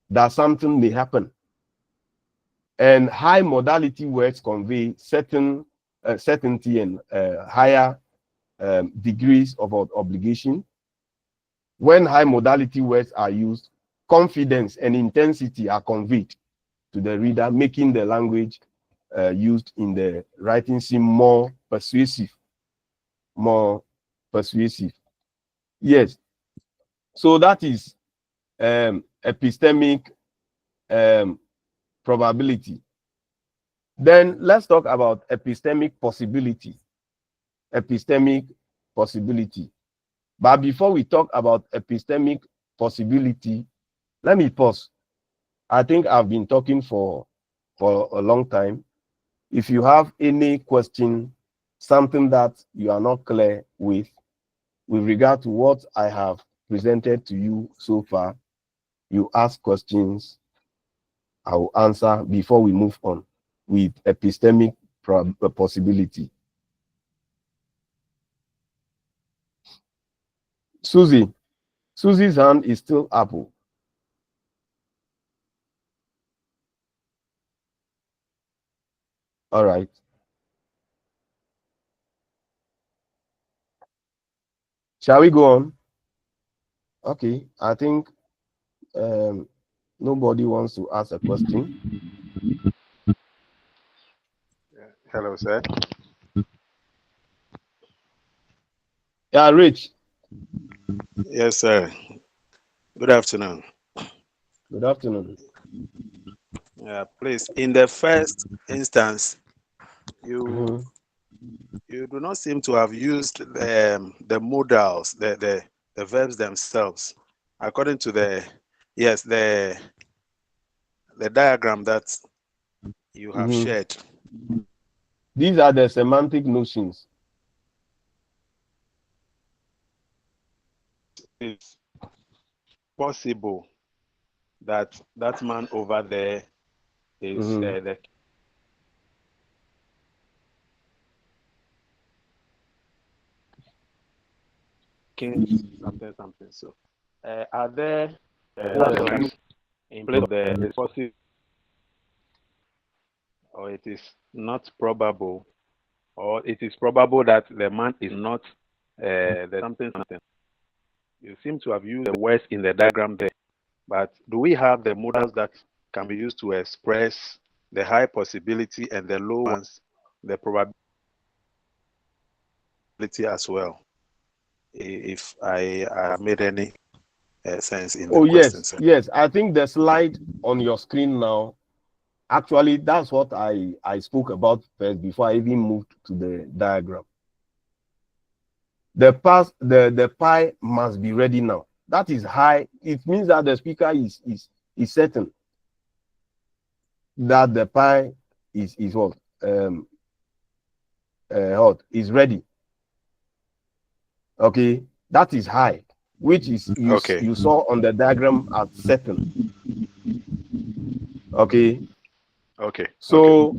that something may happen. And high modality words convey certain certainty and higher degrees of obligation. When high modality words are used, confidence and intensity are conveyed to the reader, making the language used in the writing seem more persuasive. More persuasive. Yes. So that is epistemic probability. Then let's talk about epistemic possibility. Epistemic possibility. But before we talk about epistemic possibility, let me pause. I think I've been talking for a long time. If you have any question, something that you are not clear with regard to what I have presented to you so far, you ask questions, I will answer before we move on with epistemic possibility. Susie's hand is still up. All right. Shall we go on? Okay, I think nobody wants to ask a question. Hello, sir. Yeah, Rich. Yes, sir. Good afternoon. Good afternoon. Please, in the first instance, you do not seem to have used the modals, the verbs themselves, according to the diagram that you have shared. These are the semantic notions. It's possible that that man over there is the king something. So, are there in place of the possible, or it is not probable, or it is probable that the man is not the something. You seem to have used the words in the diagram there, but do we have the modals that can be used to express the high possibility and the low ones, the probability as well? If I made any sense in the question, sir. Yes. I think the slide on your screen now, actually, that's what I spoke about first before I even moved to the diagram. The pi must be ready now. That is high. It means that the speaker is certain that the pi is what is ready. Okay, that is high, which is you saw on the diagram as certain. Okay. So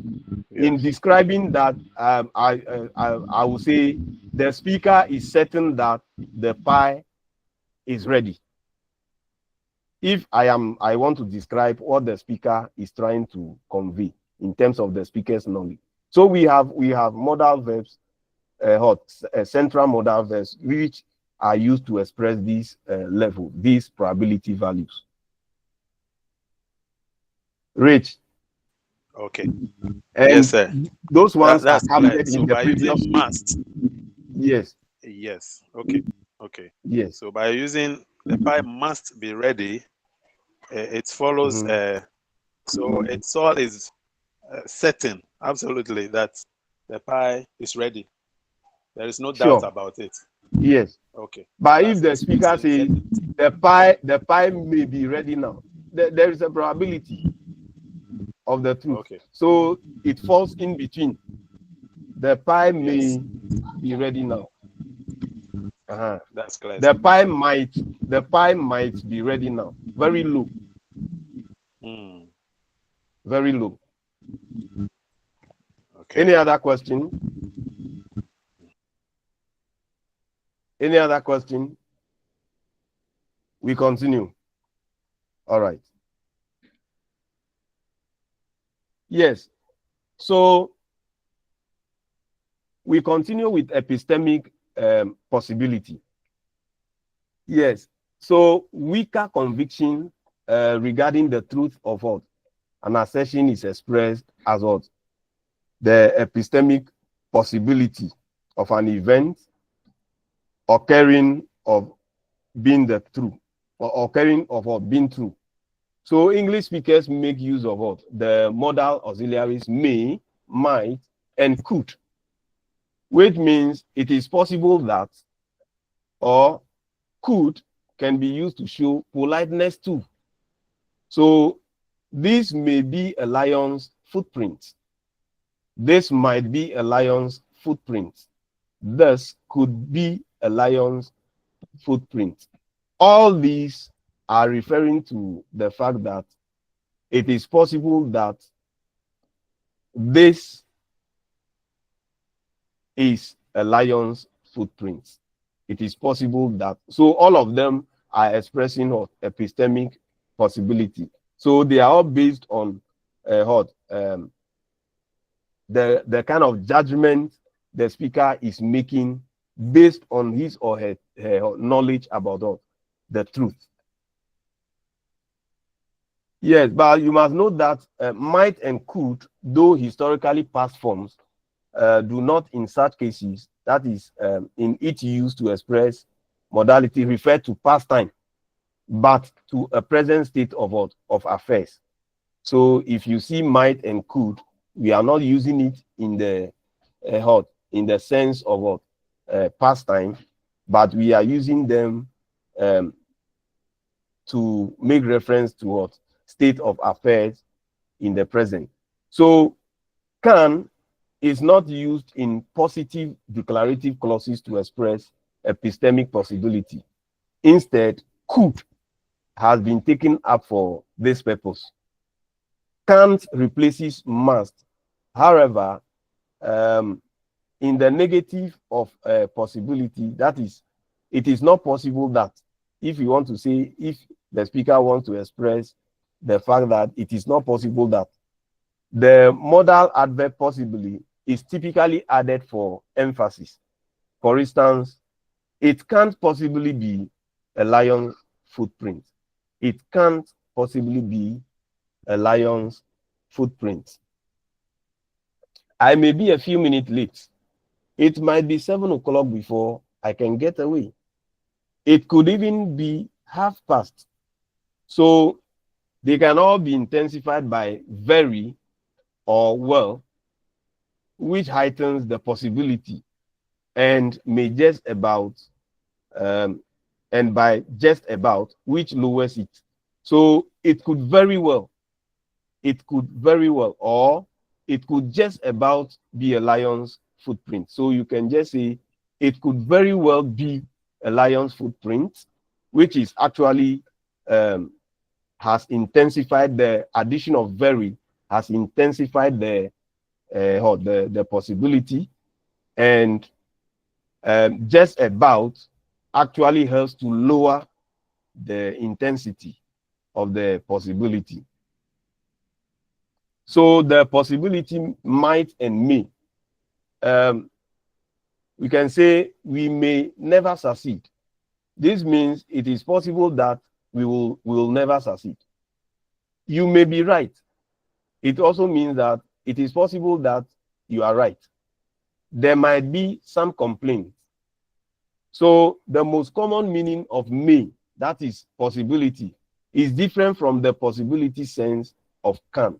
in describing that, I will say the speaker is certain that the pi is ready. If I want to describe what the speaker is trying to convey in terms of the speaker's knowledge. So we have modal verbs, central modal verbs, which are used to express these these probability values. Rich. Okay. And yes, sir. Those ones that's are captured so in the by previous. using must. Yes. Yes. Okay. Yes. So by using the pi must be ready, it follows. So it's all is certain, absolutely, that the pi is ready. There is no doubt about it. Yes. Okay. But if the speaker says the pi may be ready now, there is a probability of the truth. Okay. So it falls in between. The pi may be ready now. That's clear. The pi might be ready now. Very low. Very low. Okay. Any other question? Any other question? We continue. All right. Yes. So we continue with epistemic possibility. Yes. So weaker conviction regarding the truth of what an assertion is expressed as what the epistemic possibility of an event occurring of being the true or occurring of what being true. So English speakers make use of what the modal auxiliaries may, might, and could, which means it is possible that or could can be used to show politeness too. So this may be a lion's footprint. This might be a lion's footprint. This could be a lion's footprint. All these are referring to the fact that it is possible that this is a lion's footprint. It is possible that, so all of them are expressing of epistemic possibility. So they are all based on the kind of judgment the speaker is making based on his or her knowledge about the truth. Yes, but you must know that might and could, though historically past forms, do not in such cases, that is in its use to express modality, refer to past time, but to a present state of what? Of affairs. So if you see might and could, we are not using it in the in the sense of what past time, but we are using them to make reference to what state of affairs in the present. So can is not used in positive declarative clauses to express epistemic possibility. Instead, could has been taken up for this purpose. Can't replaces must. However, in the negative of possibility, that is, it is not possible that if you want to say, if the speaker wants to express the fact that it is not possible that the modal adverb possibly is typically added for emphasis. For instance, it can't possibly be a lion's footprint. It can't possibly be a lion's footprint. I may be a few minutes late. It might be 7 o'clock before I can get away. It could even be half past. So they can all be intensified by very or well, which heightens the possibility, and may just about, and by just about, which lowers it. So it could very well, or it could just about be a lion's footprint. So you can just say it could very well be a lion's footprint, which is actually has intensified, the addition of very has intensified the possibility, and just about actually helps to lower the intensity of the possibility. So the possibility might and may. We can say we may never succeed. This means it is possible that we will never succeed. You may be right. It also means that it is possible that you are right. There might be some complaints. So the most common meaning of may, that is possibility, is different from the possibility sense of can.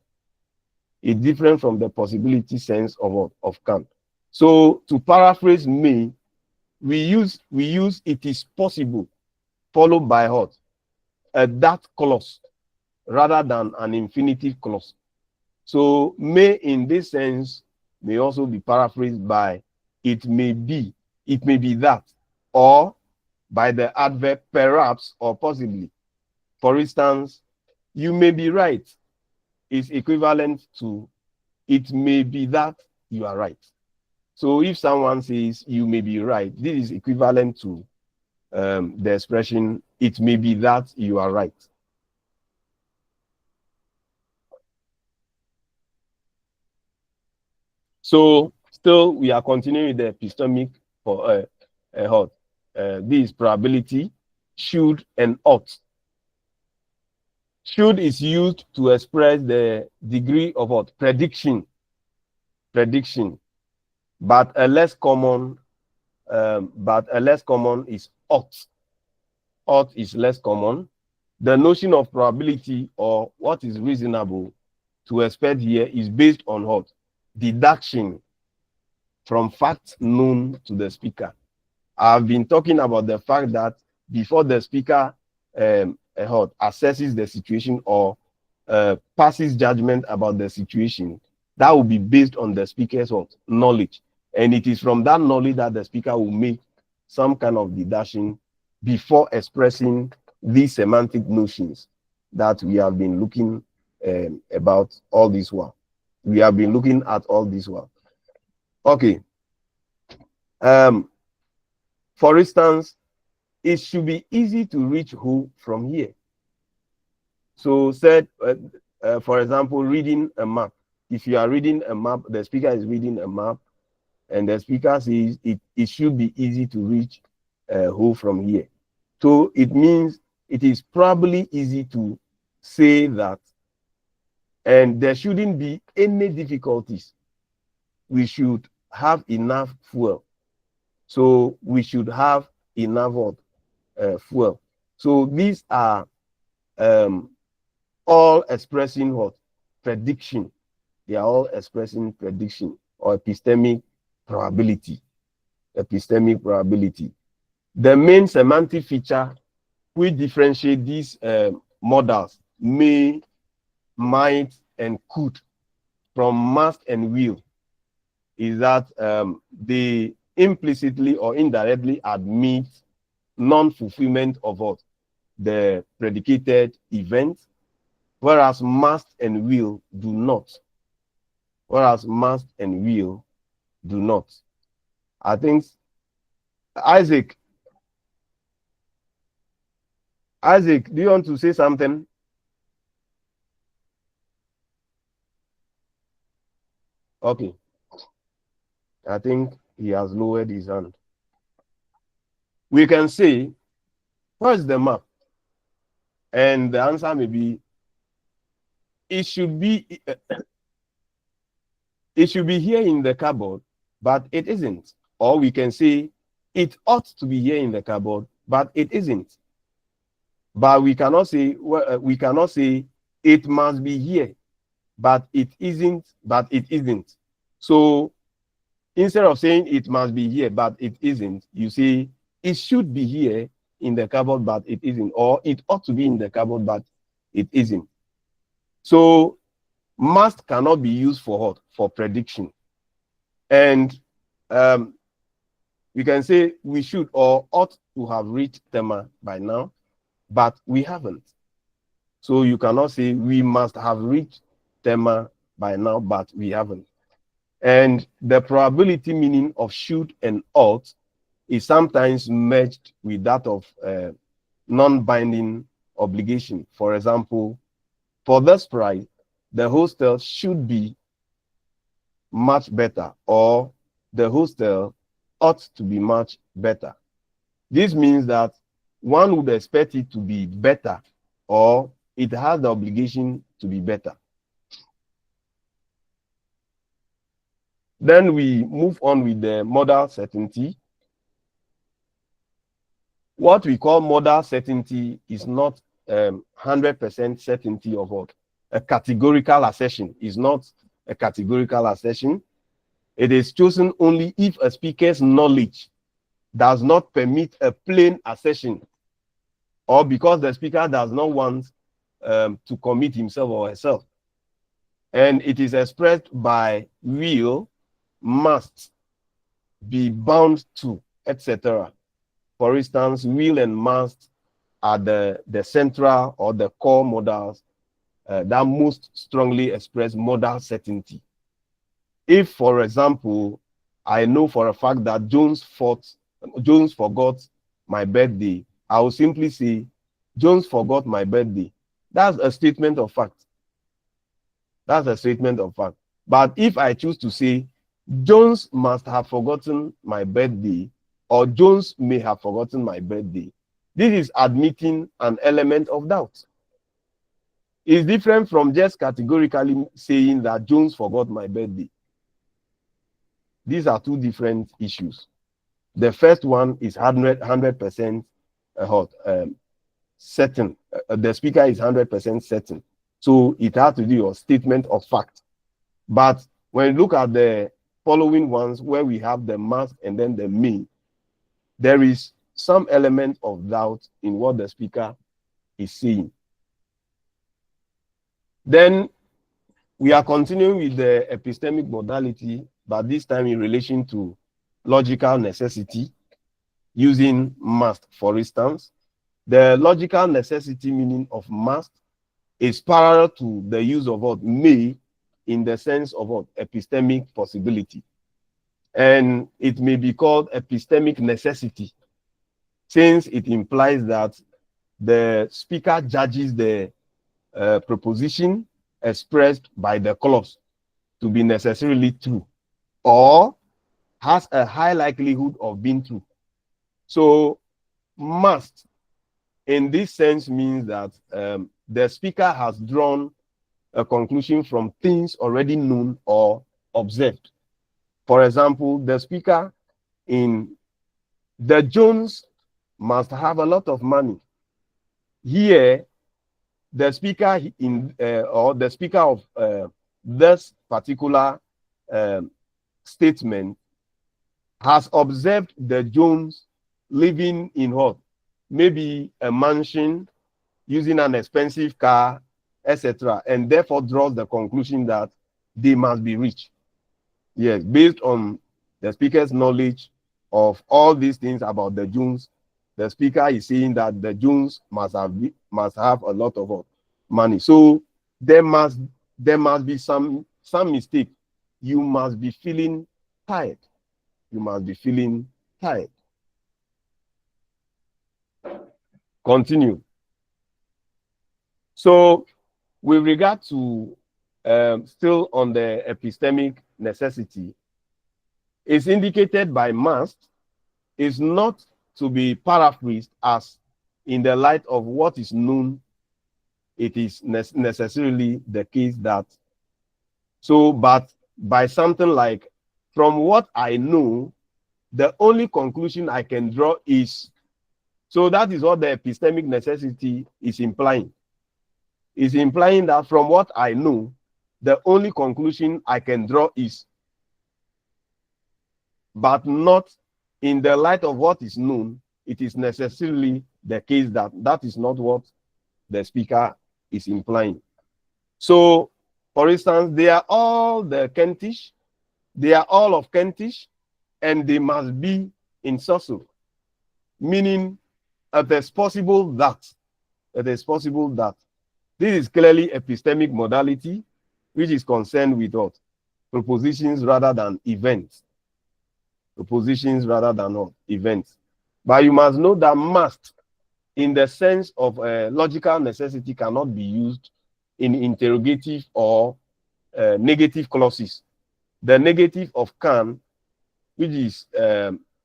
It's different from the possibility sense of can. So to paraphrase may, we use it is possible followed by what? A that clause rather than an infinitive clause. So may in this sense may also be paraphrased by it may be that, or by the adverb perhaps or possibly. For instance, you may be right is equivalent to it may be that you are right. So if someone says you may be right, this is equivalent to the expression, it may be that you are right. So still we are continuing with the epistemic for this probability, should and ought. Should is used to express the degree of what? Prediction. But a less common is ought. Ought is less common. The notion of probability or what is reasonable to expect here is based on what? Deduction from facts known to the speaker. I've been talking about the fact that before the speaker assesses the situation or passes judgment about the situation, that will be based on the speaker's knowledge. And it is from that knowledge that the speaker will make some kind of deduction before expressing these semantic notions that we have been looking about all this while. We have been looking at all this while. Okay. For instance, it should be easy to reach who from here. So said, for example, reading a map. If you are reading a map, the speaker is reading a map, and the speaker says it should be easy to reach who from here. So it means it is probably easy to say that, and there shouldn't be any difficulties. We should have enough fuel. So we should have enough fuel. So these are all expressing what? Prediction. They are all expressing prediction or epistemic probability. Epistemic probability. The main semantic feature which differentiate these models may, might, and could from must and will is that they implicitly or indirectly admit non-fulfillment of what? The predicated event, whereas must and will do not. Whereas must and will do not. I think Isaac, do you want to say something? Okay. I think he has lowered his hand. We can say, where's the map? And the answer may be, it should be here in the cupboard, but it isn't. Or we can say, it ought to be here in the cupboard, but it isn't. But we cannot say, it must be here, but it isn't, So instead of saying it must be here, but it isn't, you say it should be here in the cupboard, but it isn't. Or it ought to be in the cupboard, but it isn't. So must cannot be used for what? For prediction. And we can say we should or ought to have reached Tema by now, but we haven't. So you cannot say we must have reached Tema by now, but we haven't. And the probability meaning of should and ought is sometimes merged with that of non-binding obligation. For example, for this price, the hostel should be much better, or the hostel ought to be much better. This means that one would expect it to be better, or it has the obligation to be better. Then we move on with the modal certainty. What we call modal certainty is not 100% certainty of what? A categorical assertion is not a categorical assertion. It is chosen only if a speaker's knowledge does not permit a plain assertion, or because the speaker does not want to commit himself or herself. And it is expressed by will, must, be bound to, etc. For instance, will and must are the central or the core modals that most strongly express modal certainty. If, for example, I know for a fact that Jones forgot my birthday, I will simply say, Jones forgot my birthday. That's a statement of fact. That's a statement of fact. But if I choose to say, Jones must have forgotten my birthday, or Jones may have forgotten my birthday, this is admitting an element of doubt. It's different from just categorically saying that Jones forgot my birthday. These are two different issues. The first one is 100% certain. The speaker is 100% certain. So it has to do with a statement of fact. But when you look at the following ones where we have the must and then the may, there is some element of doubt in what the speaker is saying. Then we are continuing with the epistemic modality, but this time in relation to logical necessity, using must, for instance. The logical necessity meaning of must is parallel to the use of what may in the sense of what epistemic possibility. And it may be called epistemic necessity, since it implies that the speaker judges the proposition expressed by the clause to be necessarily true, or has a high likelihood of being true. So must in this sense means that the speaker has drawn a conclusion from things already known or observed. For example, the speaker in the Jones must have a lot of money. Here, the speaker in or the speaker of this particular statement has observed the Jones living in what? Maybe a mansion, using an expensive car, etc., and therefore draws the conclusion that they must be rich. Yes, based on the speaker's knowledge of all these things about the Jones, the speaker is saying that the Jones must have a lot of money. So there must be some mistake. You must be feeling tired. You must be feeling tired. Continue. So with regard to still on the epistemic necessity, is indicated by must is not to be paraphrased as in the light of what is known, it is necessarily the case that. So, but by something like, from what I know, the only conclusion I can draw is. So that is what the epistemic necessity is implying. It's implying that from what I know, the only conclusion I can draw is, but not in the light of what is known, it is necessarily the case that that is not what the speaker is implying. So, for instance, they are all the Kentish, they are all of Kentish, and they must be in Sussex, meaning it is possible that, this is clearly epistemic modality, which is concerned with what? Propositions rather than events. Propositions rather than what? Events. But you must know that must, in the sense of logical necessity, cannot be used in interrogative or negative clauses. The negative of can, which is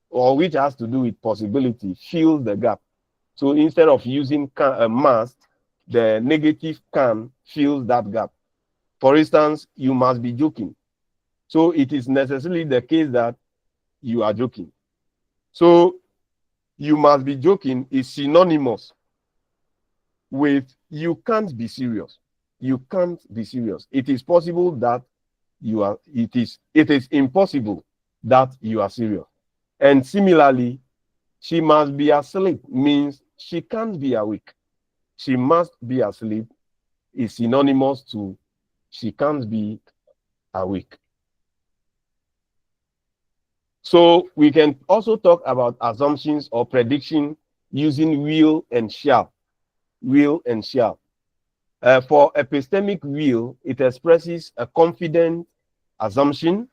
or which has to do with possibility, fills the gap. So instead of using can, must, the negative can fills that gap. For instance, you must be joking. So it is necessarily the case that you are joking. So you must be joking is synonymous with you can't be serious. You can't be serious. It is possible that you are, it is impossible that you are serious. And similarly, she must be asleep means she can't be awake. She must be asleep is synonymous to she can't be awake. So we can also talk about assumptions or prediction using will and shall. Will and shall. For epistemic will, it expresses a confident assumption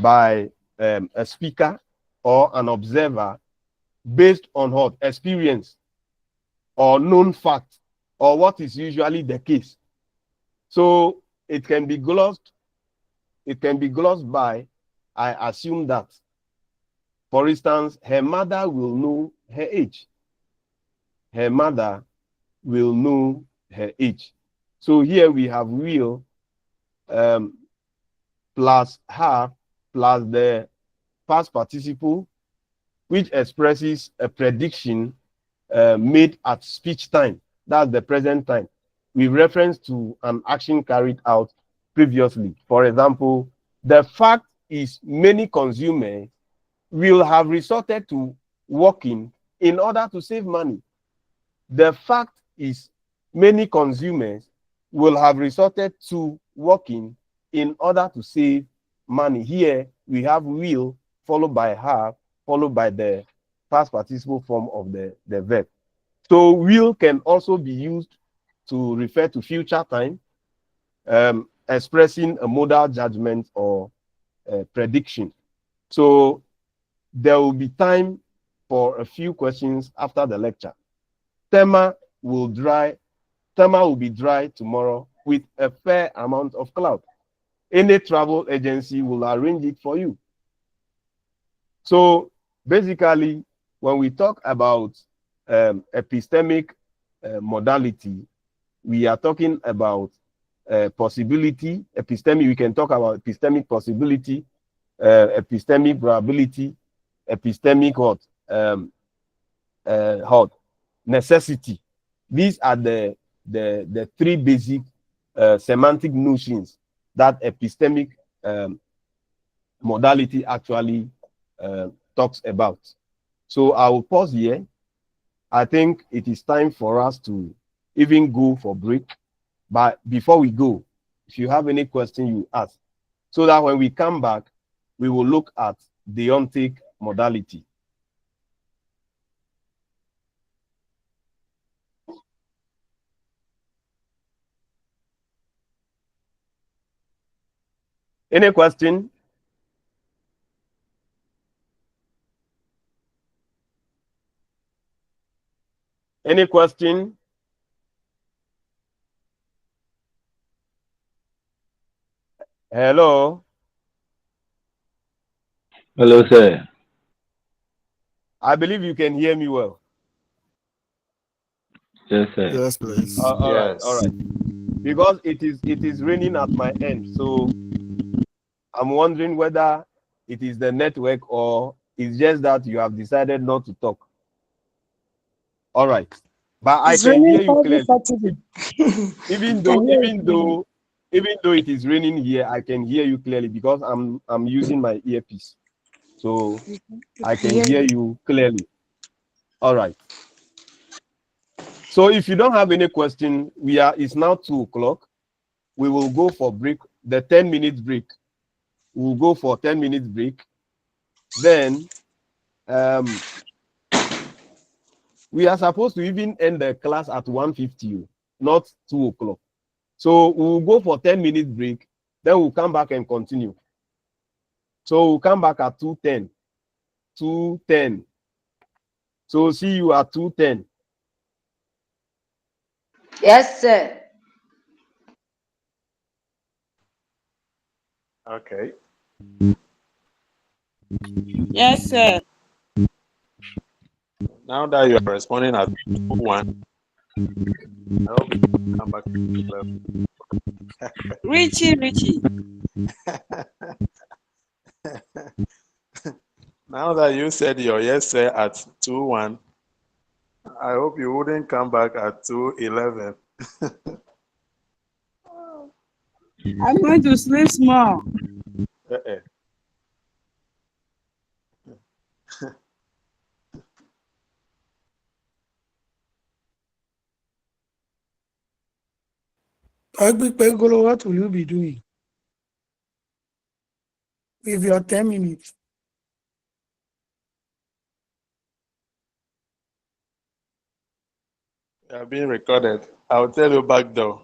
by a speaker or an observer based on what? Experience or known fact or what is usually the case. So it can be glossed. It can be glossed by, I assume that, for instance, her mother will know her age. Her mother will know her age. So here we have will plus have plus the past participle, which expresses a prediction made at speech time. That's the present time, with reference to an action carried out previously. For example, the fact is many consumers will have resorted to working in order to save money. The fact is many consumers will have resorted to working in order to save money. Here we have will followed by have followed by the past participle form of the verb. So will can also be used to refer to future time, expressing a modal judgment or prediction. So there will be time for a few questions after the lecture. Tema will be dry tomorrow with a fair amount of cloud. Any travel agency will arrange it for you. So basically, when we talk about epistemic modality, we are talking about possibility, epistemic. We can talk about epistemic possibility, epistemic probability, epistemic necessity. These are the three basic semantic notions that epistemic modality actually talks about. So I will pause here. I think it is time for us to even go for break. But before we go, if you have any question, you ask, so that when we come back, we will look at deontic modality. Any question? Any question? Hello? Hello, sir. I believe you can hear me well. Yes, sir. Yes, please. All right. Because it is raining at my end, so I'm wondering whether it is the network or it's just that you have decided not to talk. All right, but I It's can raining hear you every clearly. Saturday. Even Can hear it though it is raining here, I can hear you clearly because I'm using my earpiece, so clearly. I can hear you clearly. All right. So if you don't have any question, it's now 2:00. We will go for break, the 10-minute break. We'll go for 10-minute break. Then we are supposed to even end the class at 1:50, not 2:00. So we'll go for 10-minute break. Then we'll come back and continue. So we'll come back at 2:10. 2:10. So see you at 2:10. Yes, sir. Okay. Yes, sir. Now that you are responding at 1, I hope you can come back to Richie. Now that you said your yes, sir, at 2:1, I hope you wouldn't come back at 2:11. I'm going to sleep small. Uh-uh. Ogbekpegolo, what will you be doing with your 10 minutes? You are being recorded. I'll tell you back though.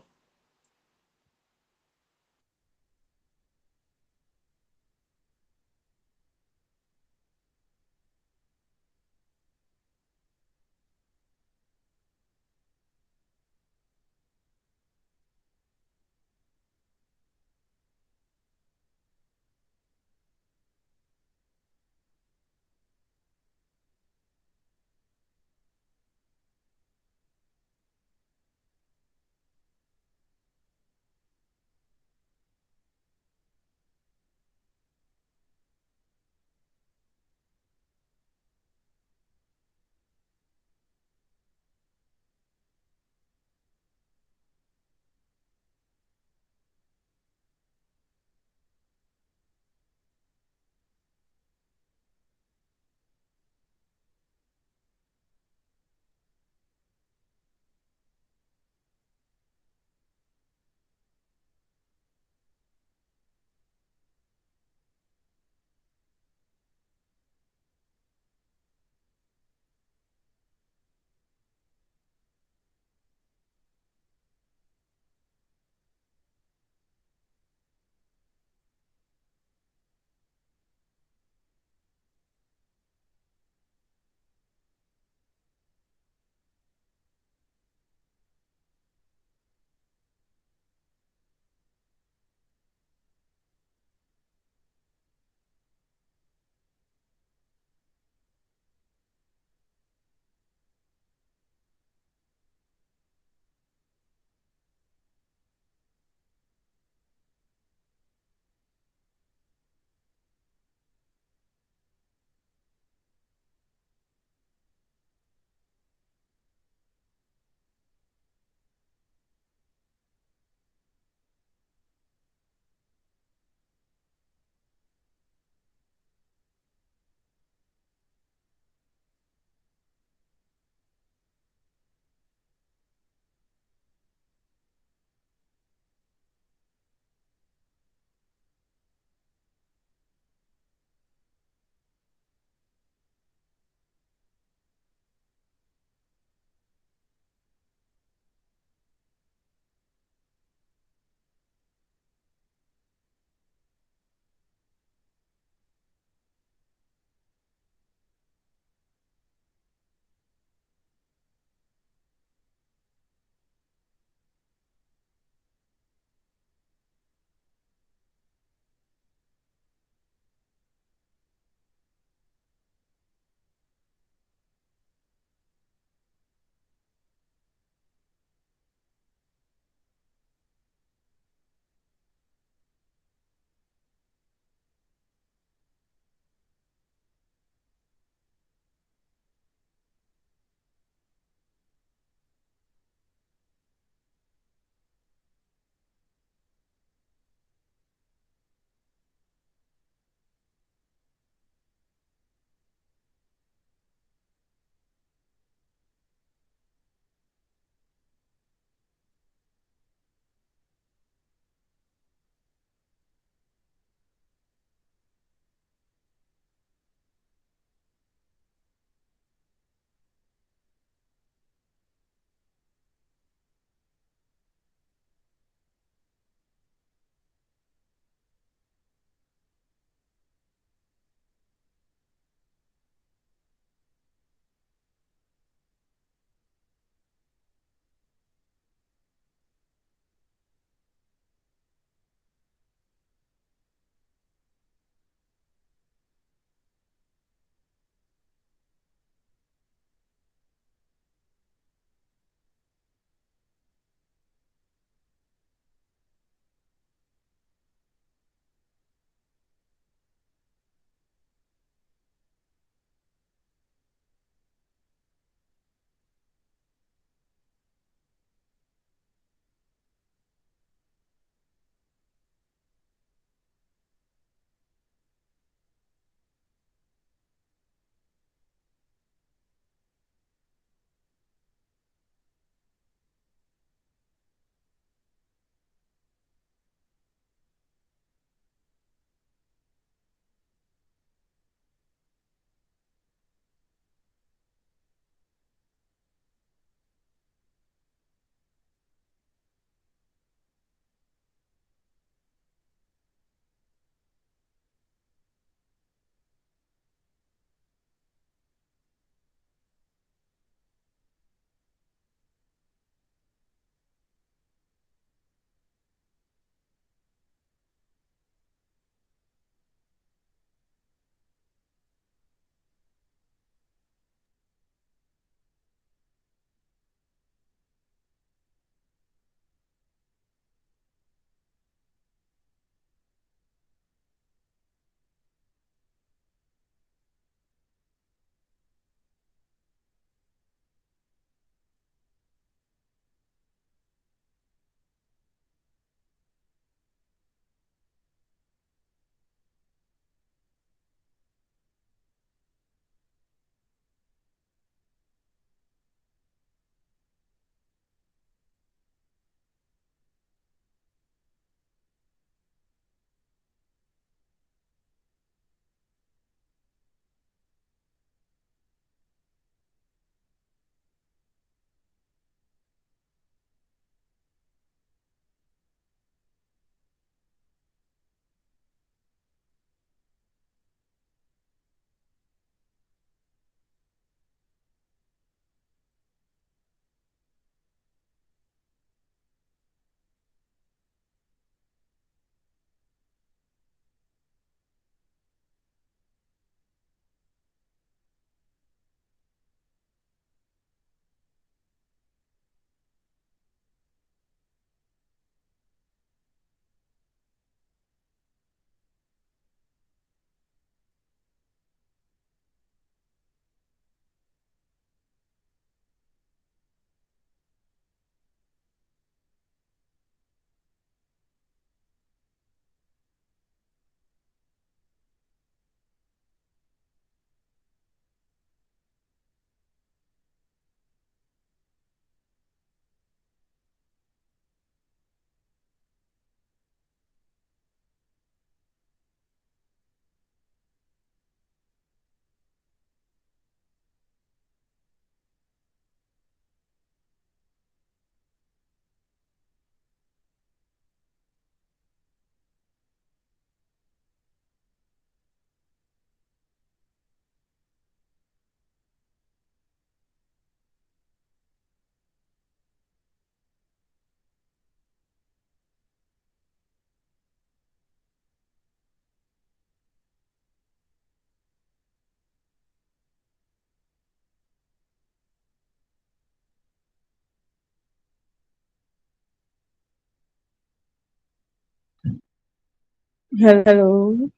Hello.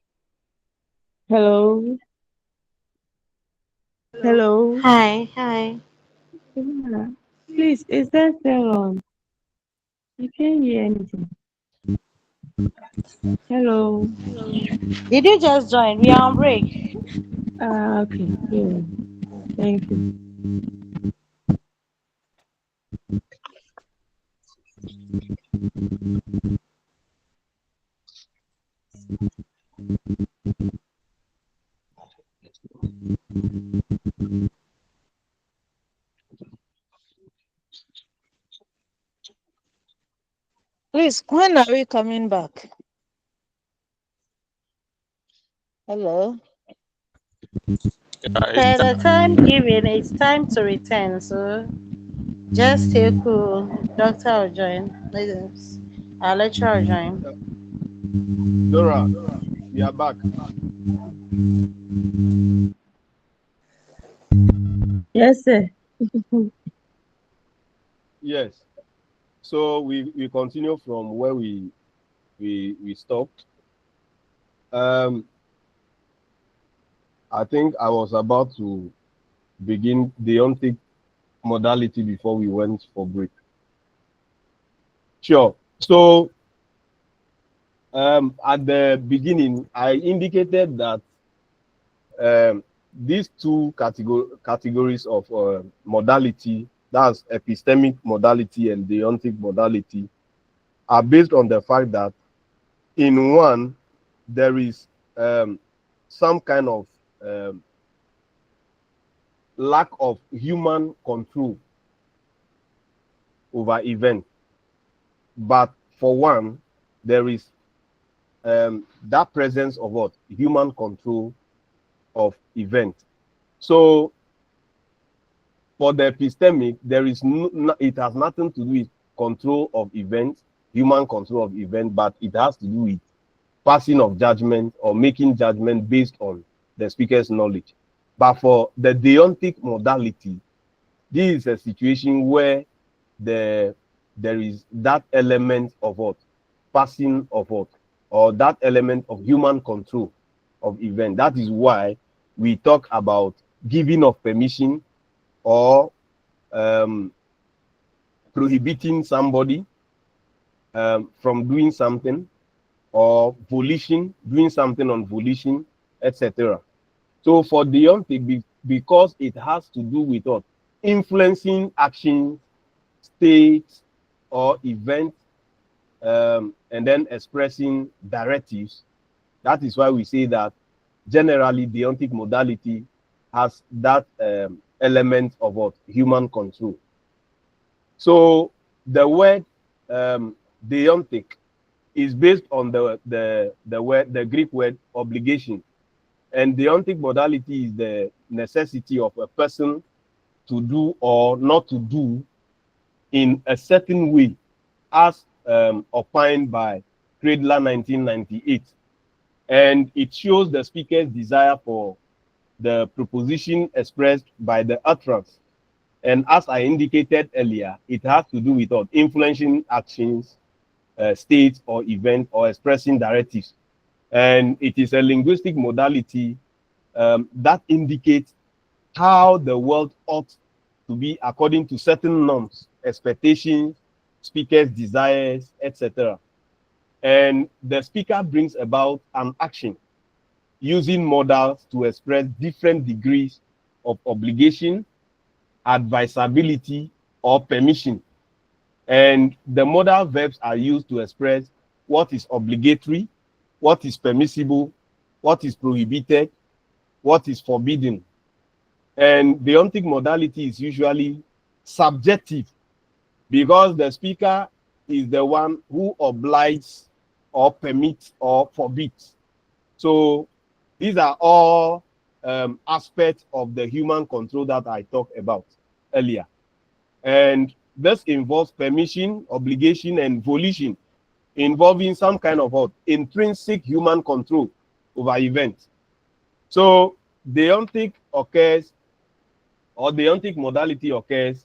Hello. Hello. Hi, hi. Yeah. Please, is that still on? I can't hear anything. Hello. Did you just join? We are on break. Okay. Yeah. Thank you. Please, when are we coming back? Hello. Per the time given, it's time to return. So just stay cool. Doctor will join. Our lecturer will join. Dora, we are back. Yes, sir. Yes. So we continue from where we stopped. I think I was about to begin the deontic modality before we went for break. Sure. So at the beginning, I indicated that these two categories of modality, that's epistemic modality and deontic modality, are based on the fact that in one, there is some kind of lack of human control over events. But for one, there is that presence of what? Human control of event. So for the epistemic, there is it has nothing to do with control of events, human control of event, but it has to do with passing of judgment or making judgment based on the speaker's knowledge. But for the deontic modality, this is a situation where there is that element of what? Passing of what? Or that element of human control of event. That is why we talk about giving of permission or prohibiting somebody from doing something, or volition, doing something on volition, etc. So for deontic, because it has to do with what? Influencing action, states, or events, and then expressing directives. That is why we say that generally deontic modality has that element of what? Human control. So the word deontic is based on the Greek word obligation, and deontic modality is the necessity of a person to do or not to do in a certain way, as opined by Cradler 1998, and it shows the speaker's desire for the proposition expressed by the utterance. And as I indicated earlier, it has to do with influencing actions, states or events, or expressing directives. And it is a linguistic modality that indicates how the world ought to be according to certain norms, expectations, speakers' desires, etc. And the speaker brings about an action using modals to express different degrees of obligation, advisability, or permission. And the modal verbs are used to express what is obligatory, what is permissible, what is prohibited, what is forbidden. And the deontic modality is usually subjective, because the speaker is the one who obliges or permits or forbids. So these are all aspects of the human control that I talked about earlier. And this involves permission, obligation, and volition, involving some kind of intrinsic human control over events. So deontic occurs, or deontic modality occurs,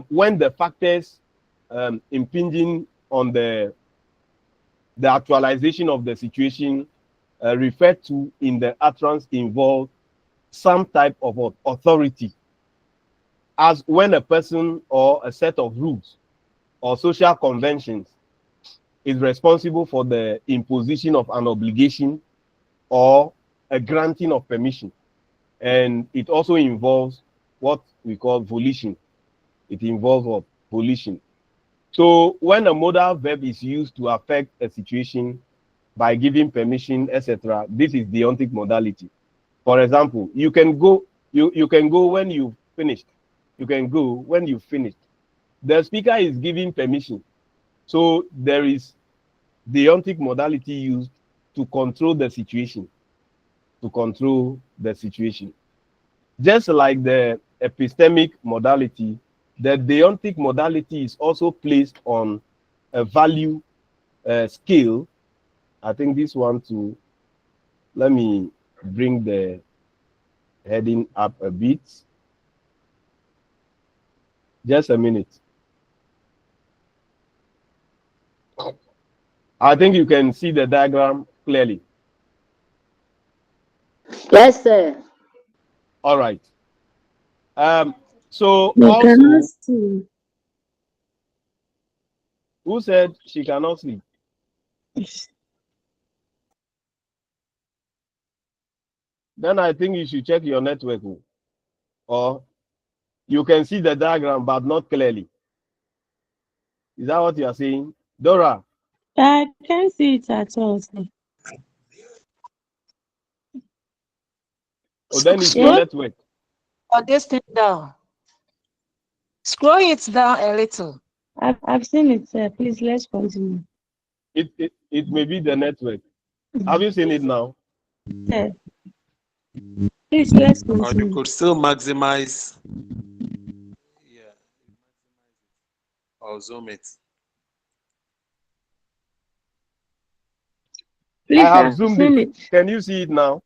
when the factors impinging on the the actualization of the situation referred to in the utterance involve some type of authority, as when a person or a set of rules or social conventions is responsible for the imposition of an obligation or a granting of permission. And it also involves what we call volition. It involves what? Volition. So when a modal verb is used to affect a situation by giving permission, etc., this is deontic modality. For example, you can go when you finished. You can go when you finished. The speaker is giving permission. So there is deontic modality used to control the situation. To control the situation. Just like the epistemic modality, the deontic modality is also placed on a value scale. I think this one too. Let me bring the heading up a bit. Just a minute. I think you can see the diagram clearly. Yes, sir. All right. So We cannot also, see. who said she cannot sleep? Then I think you should check your network, or you can see the diagram but not clearly. Is that what you are saying, Dora? I can't see it at all, sir. Oh, then it's your Yes, network. Or this thing down. Scroll it down a little. I've seen it, sir. Please, let's continue. It may be the network. Have you seen it now? Sir, please, let's Or you continue. could still maximize, yeah, or zoom it. I Please, have I've zoomed seen it. it. Can you see it now?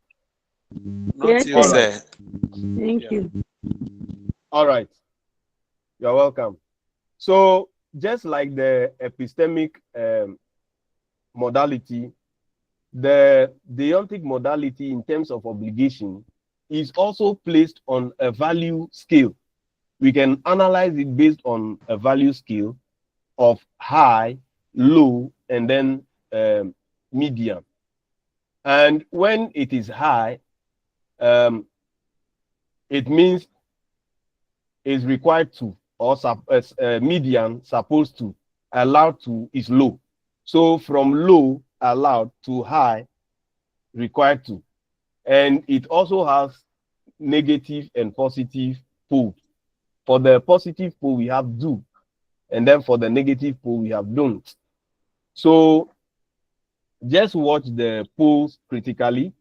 Not Yes, you, All sir. right. sir. Thank Yeah. you. All right. You're welcome. So just like the epistemic modality, the deontic modality in terms of obligation is also placed on a value scale. We can analyze it based on a value scale of high, low, and then medium. And when it is high, it means is required to, or median supposed to, allowed to is low. So from low allowed to high required to. And it also has negative and positive pole. For the positive pole, we have do. And then for the negative pole, we have don't. So just watch the poles critically.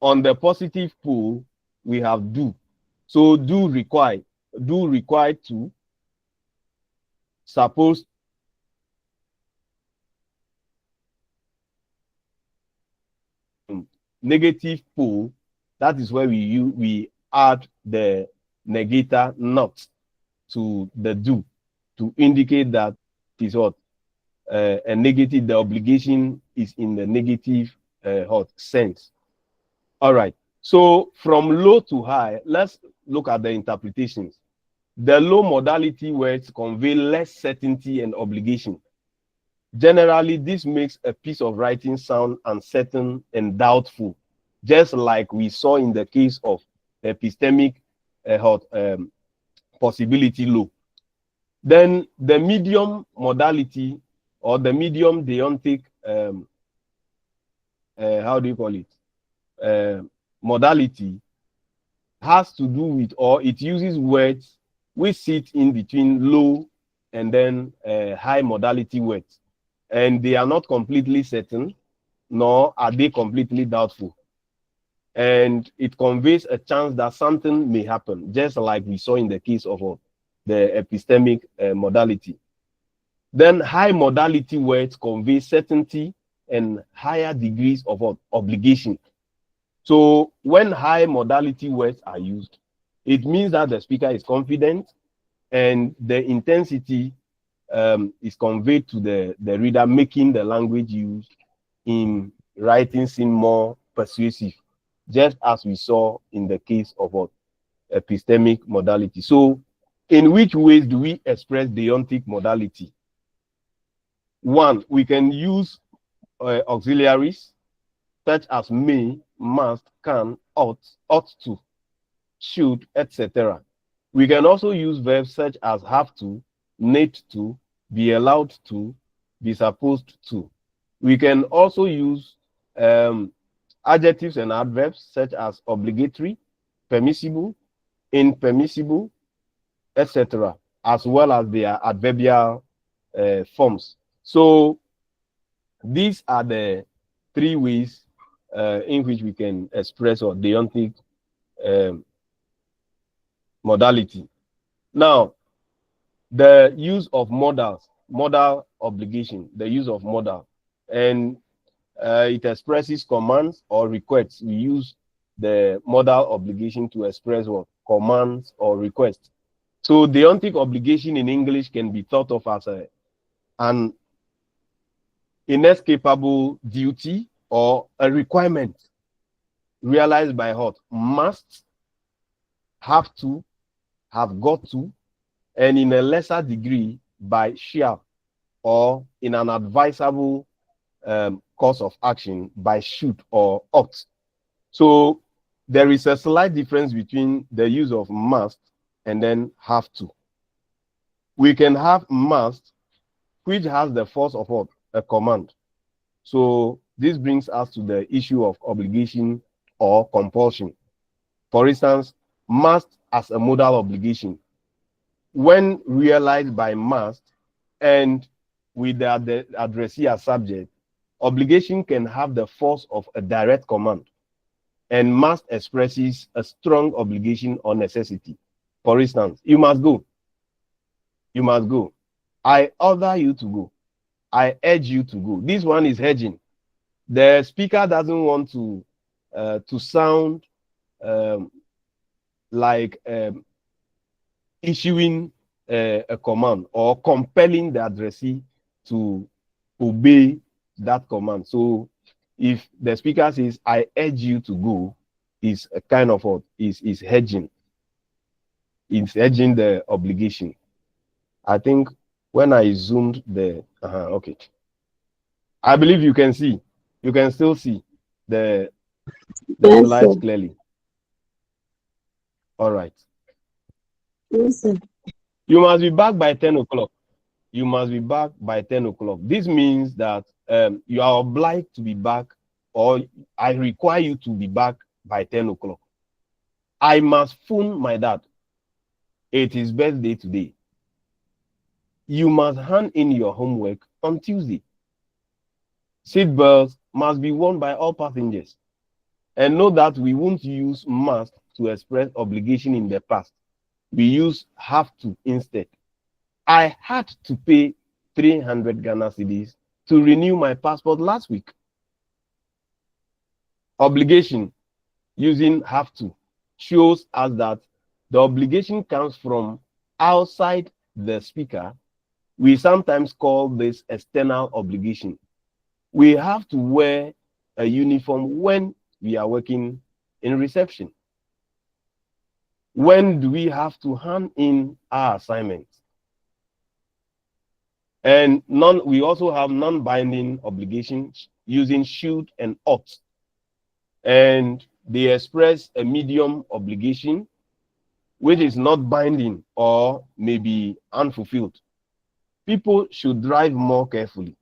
On the positive pole, we have do. So do required to, supposed negative pole, that is where we add the negator not to the do to indicate that it is what a negative, the obligation is in the negative sense. All right. So from low to high, let's look at the interpretations. The low modality words convey less certainty and obligation. Generally, this makes a piece of writing sound uncertain and doubtful, just like we saw in the case of epistemic possibility low. Then the medium modality or the medium deontic, how do you call it, modality has to do with, or it uses words which sit in between low and then high modality words. And they are not completely certain, nor are they completely doubtful. And it conveys a chance that something may happen, just like we saw in the case of the epistemic modality. Then high modality words convey certainty and higher degrees of obligation. So when high modality words are used, it means that the speaker is confident and the intensity is conveyed to the reader, making the language used in writing seem more persuasive, just as we saw in the case of what epistemic modality. So, in which ways do we express deontic modality? One, we can use auxiliaries such as may, must, can, ought to, should, etc. We can also use verbs such as have to, need to, be allowed to, be supposed to. We can also use adjectives and adverbs such as obligatory, permissible, impermissible, etc., as well as their adverbial forms. So these are the three ways in which we can express our deontic modality. Now, the use of modal obligation, the use of modal, and it expresses commands or requests. We use the modal obligation to express what? Commands or requests. So deontic obligation in English can be thought of as an inescapable duty or a requirement realized by what? Must, have to, have got to, and in a lesser degree by shall, or in an advisable course of action by should or ought. So there is a slight difference between the use of must and then have to. We can have must, which has the force of what? A command. So this brings us to the issue of obligation or compulsion. For instance, must as a modal obligation. When realized by must and with the addressee as subject, obligation can have the force of a direct command, and must expresses a strong obligation or necessity. For instance, you must go. You must go. I order you to go. I urge you to go. This one is hedging. The speaker doesn't want to sound like issuing a command or compelling the addressee to obey that command. So if the speaker says, I urge you to go, is a kind of what is hedging. It's hedging the obligation. I think when I zoomed the okay. I believe you can see, you can still see the Yes, slides sir. clearly. All right. Yes, sir. You must be back by 10 o'clock. You must be back by 10 o'clock. This means that you are obliged to be back, or I require you to be back by 10 o'clock. I must phone my dad. It's his birthday today. You must hand in your homework on Tuesday. Seatbelts must be worn by all passengers. And know that we won't use must to express obligation in the past. We use have to instead. I had to pay 300 Ghana cedis to renew my passport last week. Obligation using have to shows us that the obligation comes from outside the speaker. We sometimes call this external obligation. We have to wear a uniform when we are working in reception. When do we have to hand in our assignments? And we also have non-binding obligations using should and ought. And they express a medium obligation which is not binding or may be unfulfilled. People should drive more carefully.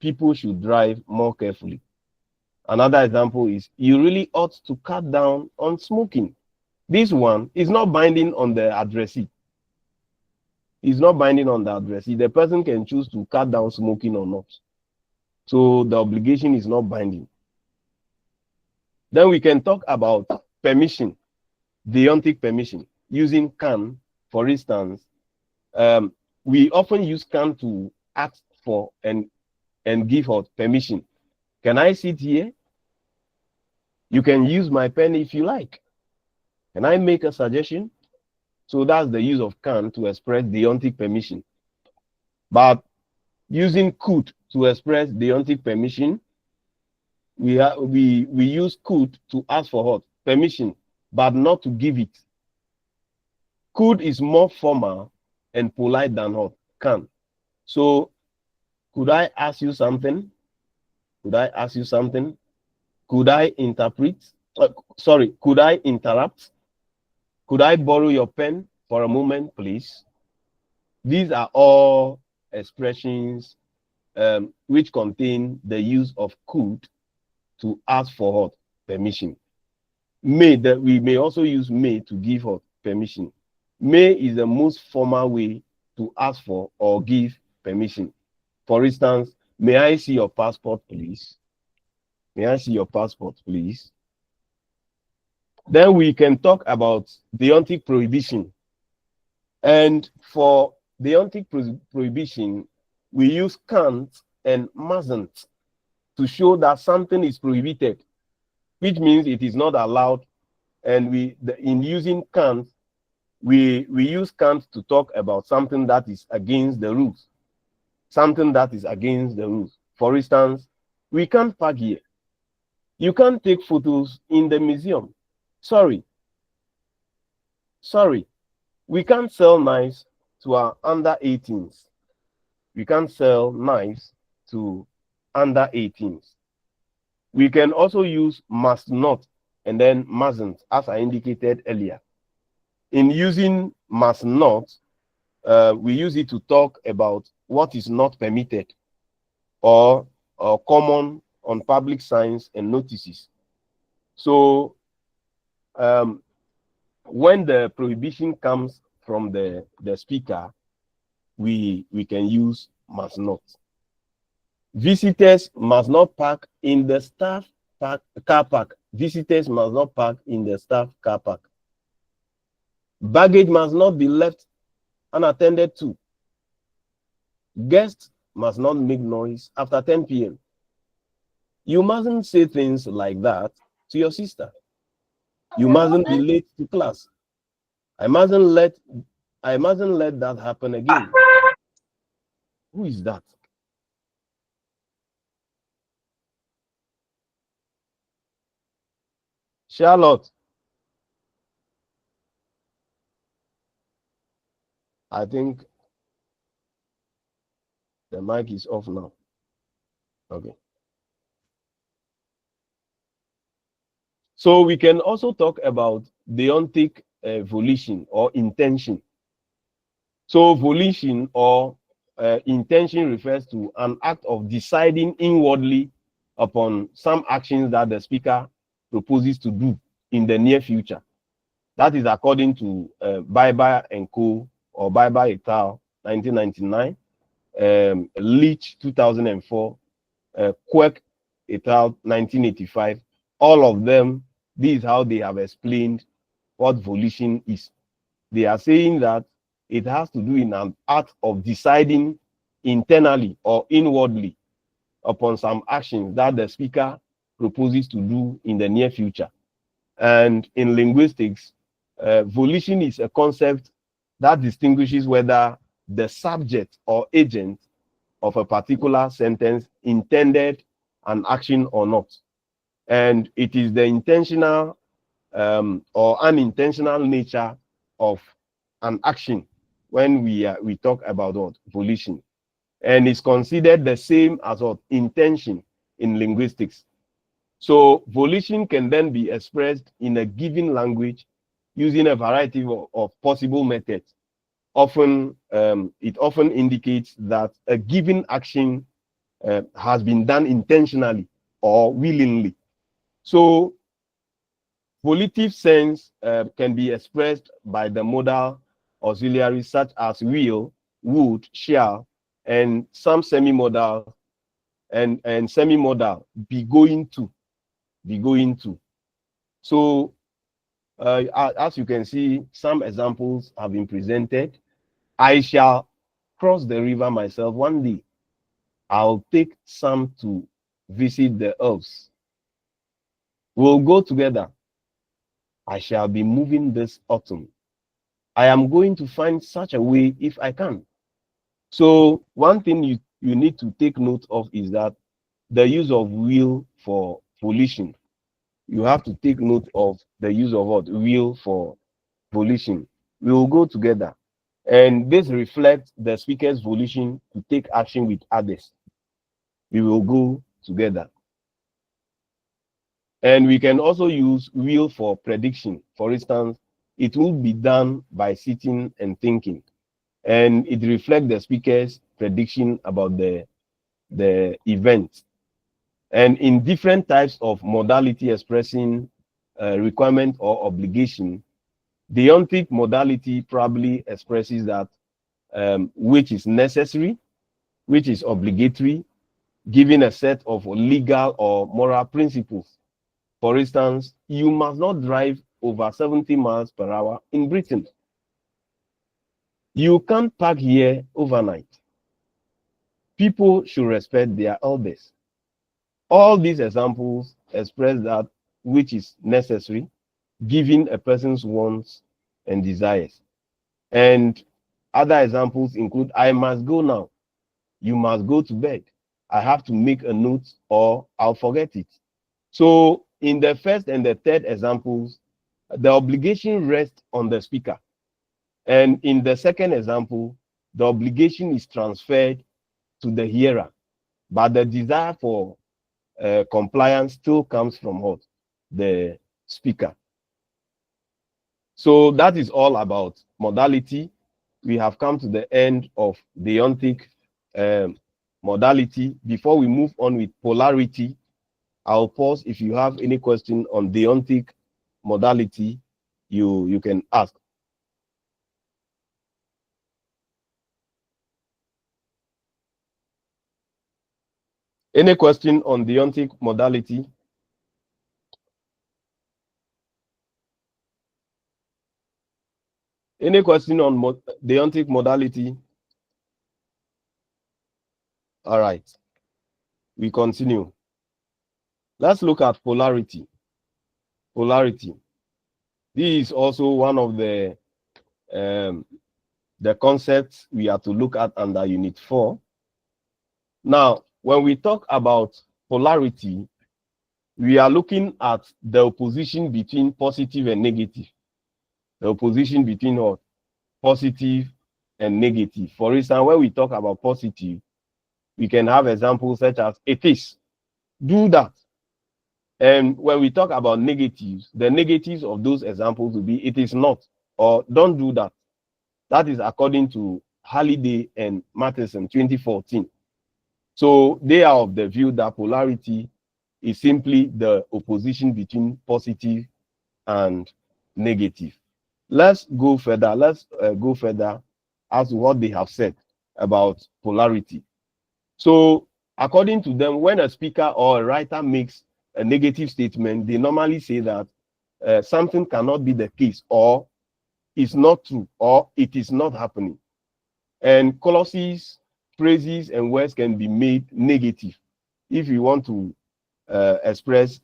People should drive more carefully. Another example is you really ought to cut down on smoking. This one is not binding on the addressee. It's not binding on the addressee. The person can choose to cut down smoking or not. So the obligation is not binding. Then we can talk about permission, deontic permission, using can. For instance, we often use can to ask for and give out permission. Can I sit here? You can use my pen if you like. Can I make a suggestion? So that's the use of can to express deontic permission. But using could to express deontic permission, we use could to ask for what? Permission, but not to give it. Could is more formal and polite than what? Can. So, could I ask you something? Could I ask you something? Could I interpret? Could I interrupt? Could I borrow your pen for a moment, please? These are all expressions which contain the use of could to ask for what? Permission. May, that we may also use may to give what? Permission. May is the most formal way to ask for or give permission. For instance, may I see your passport, please? May I see your passport, please? Then we can talk about deontic prohibition. And for deontic prohibition, we use can't and mustn't to show that something is prohibited, which means it is not allowed. And in using can't, we use can't to talk about something that is against the rules. Something that is against the rules. For instance, we can't park here. You can't take photos in the museum. Sorry. We can't sell knives to our under 18s. We can't sell knives to under 18s. We can also use must not and then mustn't, as I indicated earlier. In using must not, we use it to talk about what is not permitted or common on public signs and notices. So when the prohibition comes from the speaker, we can use must not. Visitors must not park in the staff car park. Visitors must not park in the staff car park. Baggage must not be left unattended to. Guests must not make noise after 10 p.m. You mustn't say things like that to your sister. You mustn't be late to class. I mustn't let that happen again. Who is that? Charlotte. I think the mic is off now. Okay. So we can also talk about deontic volition or intention. So volition or intention refers to an act of deciding inwardly upon some actions that the speaker proposes to do in the near future. That is according to Biber and Co. or Biber et al. 1999, Leach 2004, Quirk et al. 1985. All of them, this is how they have explained what volition is. They are saying that it has to do in an act of deciding internally or inwardly upon some actions that the speaker proposes to do in the near future. And in linguistics, volition is a concept that distinguishes whether the subject or agent of a particular sentence intended an action or not. And it is the intentional or unintentional nature of an action when we talk about what? Volition. And it's considered the same as what? Intention in linguistics. So volition can then be expressed in a given language using a variety of possible methods. It often indicates that a given action has been done intentionally or willingly. So volitive sense can be expressed by the modal auxiliaries such as will, would, shall, and some semi-modal and semi-modal be going to. So as you can see, some examples have been presented. I shall cross the river myself one day. I'll take Sam to visit the elves. We'll go together. I shall be moving this autumn. I am going to find such a way if I can. So one thing you need to take note of is that the use of will for volition. You have to take note of the use of what? Will for volition. We will go together. And this reflects the speaker's volition to take action with others. We will go together. And we can also use will for prediction. For instance, it will be done by sitting and thinking. And it reflects the speaker's prediction about the event. And in different types of modality expressing requirement or obligation, the deontic modality probably expresses that which is necessary, which is obligatory, given a set of legal or moral principles. For instance, you must not drive over 70 miles per hour in Britain. You can't park here overnight. People should respect their elders. All these examples express that which is necessary, given a person's wants and desires. And other examples include, I must go now. You must go to bed. I have to make a note or I'll forget it. So in the first and the third examples, the obligation rests on the speaker. And in the second example, the obligation is transferred to the hearer. But the desire for compliance still comes from what? The speaker. So that is all about modality. We have come to the end of the deontic modality. Before we move on with polarity, I'll pause. If you have any question on the deontic modality, you can ask. Any question on the deontic modality? Any question on the deontic modality? All right. We continue. Let's look at polarity. Polarity. This is also one of the concepts we have to look at under Unit 4. Now, when we talk about polarity, we are looking at the opposition between positive and negative. The opposition between what? Positive and negative. For instance, when we talk about positive, we can have examples such as it is, do that. And when we talk about negatives, the negatives of those examples will be it is not or don't do that. That is according to Halliday and Matheson 2014. So they are of the view that polarity is simply the opposition between positive and negative. Let's go further. Let's go further as to what they have said about polarity. So according to them, when a speaker or a writer makes a negative statement, they normally say that something cannot be the case, or is not true, or it is not happening. And clauses, phrases, and words can be made negative. If you want to express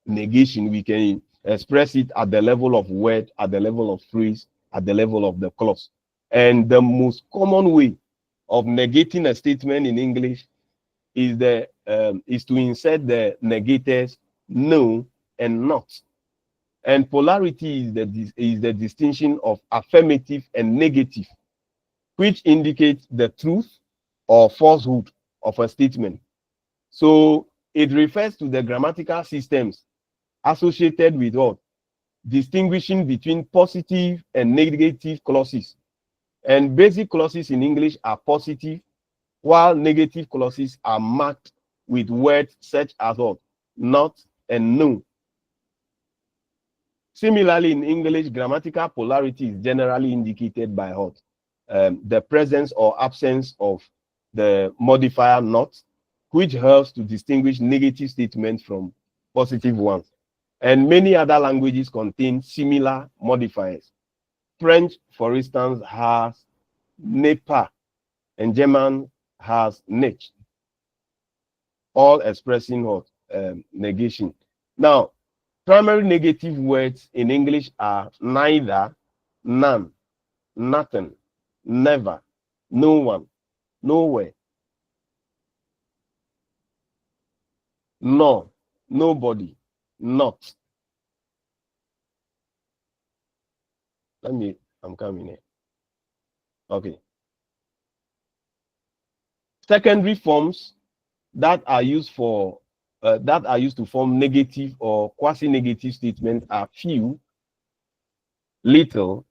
negation, we can express it at the level of word, at the level of phrase, at the level of the clause. And the most common way of negating a statement in English is to insert the negators no and not. And polarity is the distinction of affirmative and negative, which indicates the truth or falsehood of a statement. So it refers to the grammatical systems associated with what? Distinguishing between positive and negative clauses. And basic clauses in English are positive, while negative clauses are marked with words such as what? Not and no. Similarly, in English, grammatical polarity is generally indicated by what? The presence or absence of the modifier not, which helps to distinguish negative statements from positive ones. And many other languages contain similar modifiers. French, for instance, has ne pas, and German has nicht, all expressing what? Negation. Now, primary negative words in English are neither, none, nothing, never, No one. Nowhere. No. Nobody. Not. I'm coming here. Okay. Secondary forms that are used to form negative or quasi-negative statements are few, little,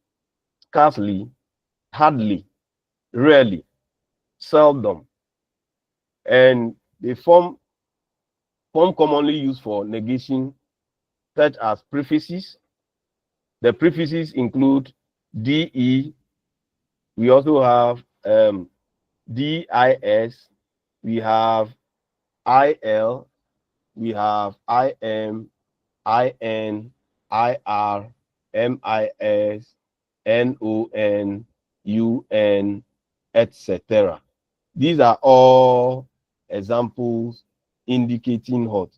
scarcely, hardly, rarely, seldom, and they form commonly used for negation, such as prefixes. The prefixes include de. We also have dis. We have il. We have im, in, ir, mis, non, un, etc. These are all examples indicating what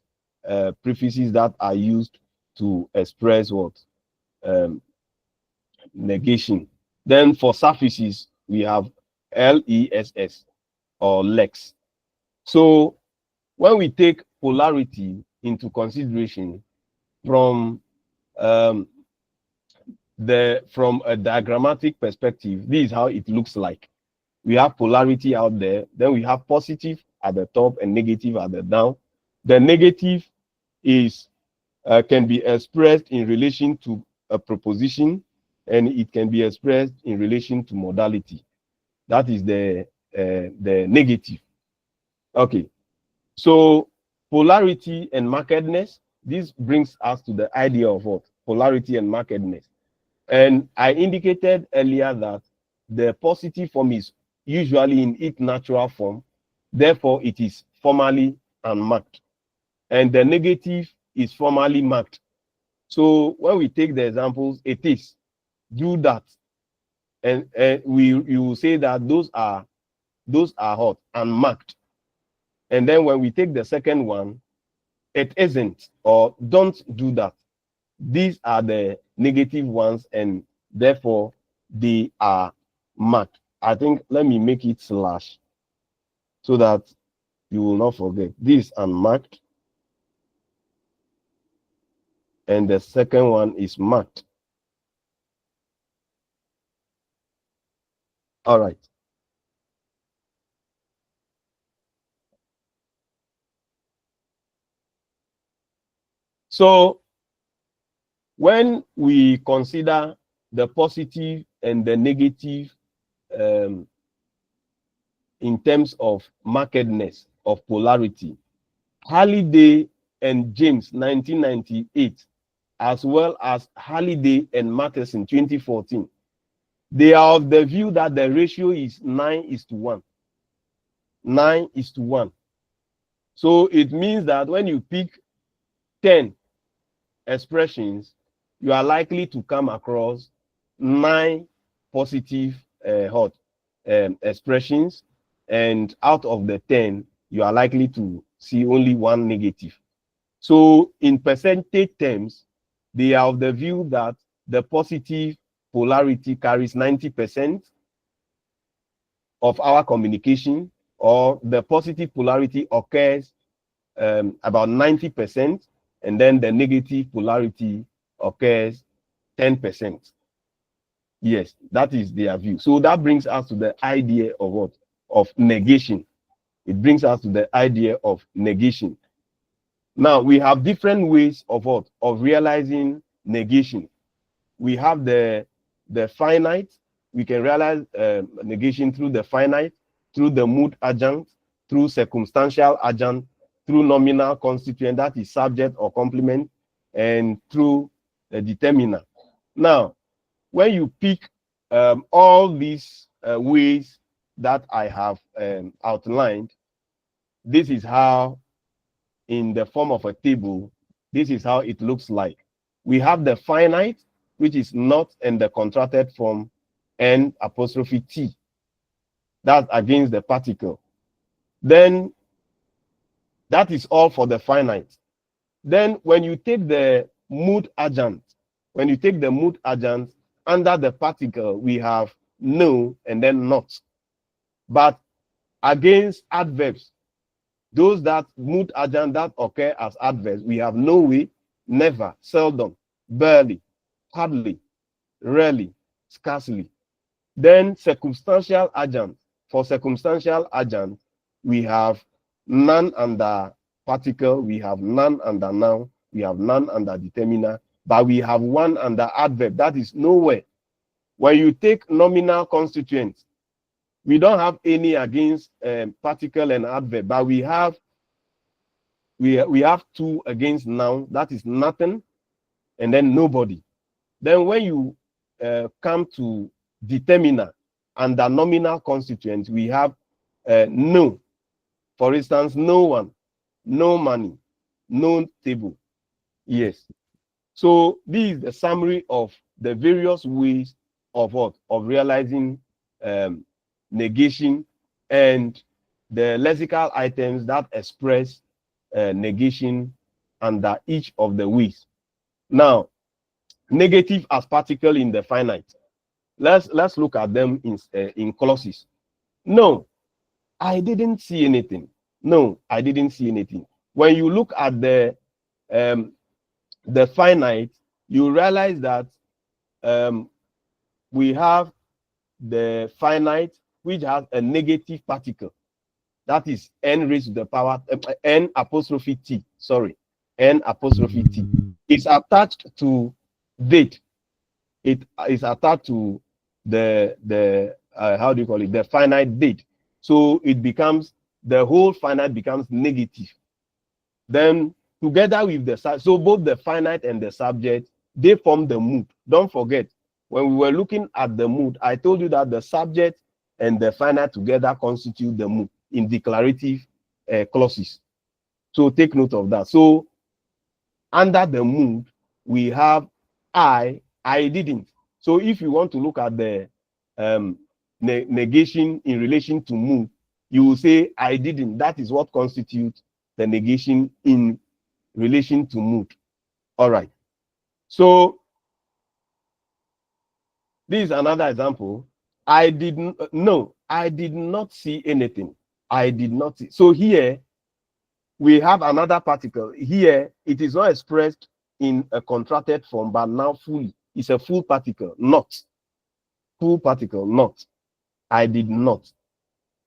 prefixes that are used to express what negation. Then for suffixes, we have less or lex. So when we take polarity into consideration from a diagrammatic perspective, this is how it looks like. We have polarity out there, then we have positive at the top and negative at the down. The negative is can be expressed in relation to a proposition, and it can be expressed in relation to modality. That is the negative. Okay, so polarity and markedness. This brings us to the idea of what polarity and markedness. And I indicated earlier that the positive form is usually in its natural form, therefore it is formally unmarked, and the negative is formally marked. So when we take the examples, it is do that, and you will say that those are hot and marked. And then when we take the second one, it isn't, or don't do that. These are the negative ones, and therefore they are marked. I think let me make it slash so that you will not forget. This is unmarked, and the second one is marked. All right. So when we consider the positive and the negative in terms of markedness of polarity, Halliday and James 1998, as well as Halliday and Matheson 2014, they are of the view that the ratio is 9:1. 9:1. So it means that when you pick 10 expressions, you are likely to come across 9 positive expressions, and out of the 10, you are likely to see only 1 negative. So in percentage terms, they are of the view that the positive polarity carries 90% of our communication, or the positive polarity occurs about 90%, and then the negative polarity occurs 10%. Yes, that is their view. So that brings us to the idea of what? Of negation. It brings us to the idea of negation. Now, we have different ways of what? Of realizing negation. We have the finite. We can realize negation through the finite, through the mood adjunct, through circumstantial adjunct, through nominal constituent, that is subject or complement, and through the determiner. Now, when you pick all these ways that I have outlined, this is how, in the form of a table, this is how it looks like. We have the finite, which is not in the contracted form N'(T). That's against the particle. Then that is all for the finite. Then when you take the mood adjunct, under the particle, we have no and then not. But against adverbs, those that mood agent that occur as adverbs, we have no way, never, seldom, barely, hardly, rarely, scarcely. Then circumstantial agent. For circumstantial agent, we have none under particle, we have none under noun, we have none under determiner, but we have one under adverb. That is nowhere. When you take nominal constituents, we don't have any against particle and adverb, but we have two against noun. That is nothing, and then nobody. Then when you come to determiner under nominal constituents, we have no. For instance, no one, no money, no table. Yes. So this is the summary of the various ways of what? Of realizing negation and the lexical items that express negation under each of the ways. Now, negative as particle in the finite. Let's look at them in clauses. No, I didn't see anything. No, I didn't see anything. When you look at the finite, you realize that we have the finite which has a negative particle. That is n raised to the power n apostrophe t. Sorry, n apostrophe t. It's attached to date. It is attached to the how do you call it? The finite date. So it becomes, the whole finite becomes negative. Then together with the, so both the finite and the subject, they form the mood. Don't forget, when we were looking at the mood, I told you that the subject and the finite together constitute the mood in declarative clauses. So take note of that. So under the mood, we have I didn't. So if you want to look at the negation in relation to mood, you will say I didn't. That is what constitutes the negation in relation to mood. All right. So this is another example. I didn't, no, I did not see anything. I did not see. So here we have another particle. Here it is not expressed in a contracted form, but now fully. It's a full particle, not. Full particle, not. I did not.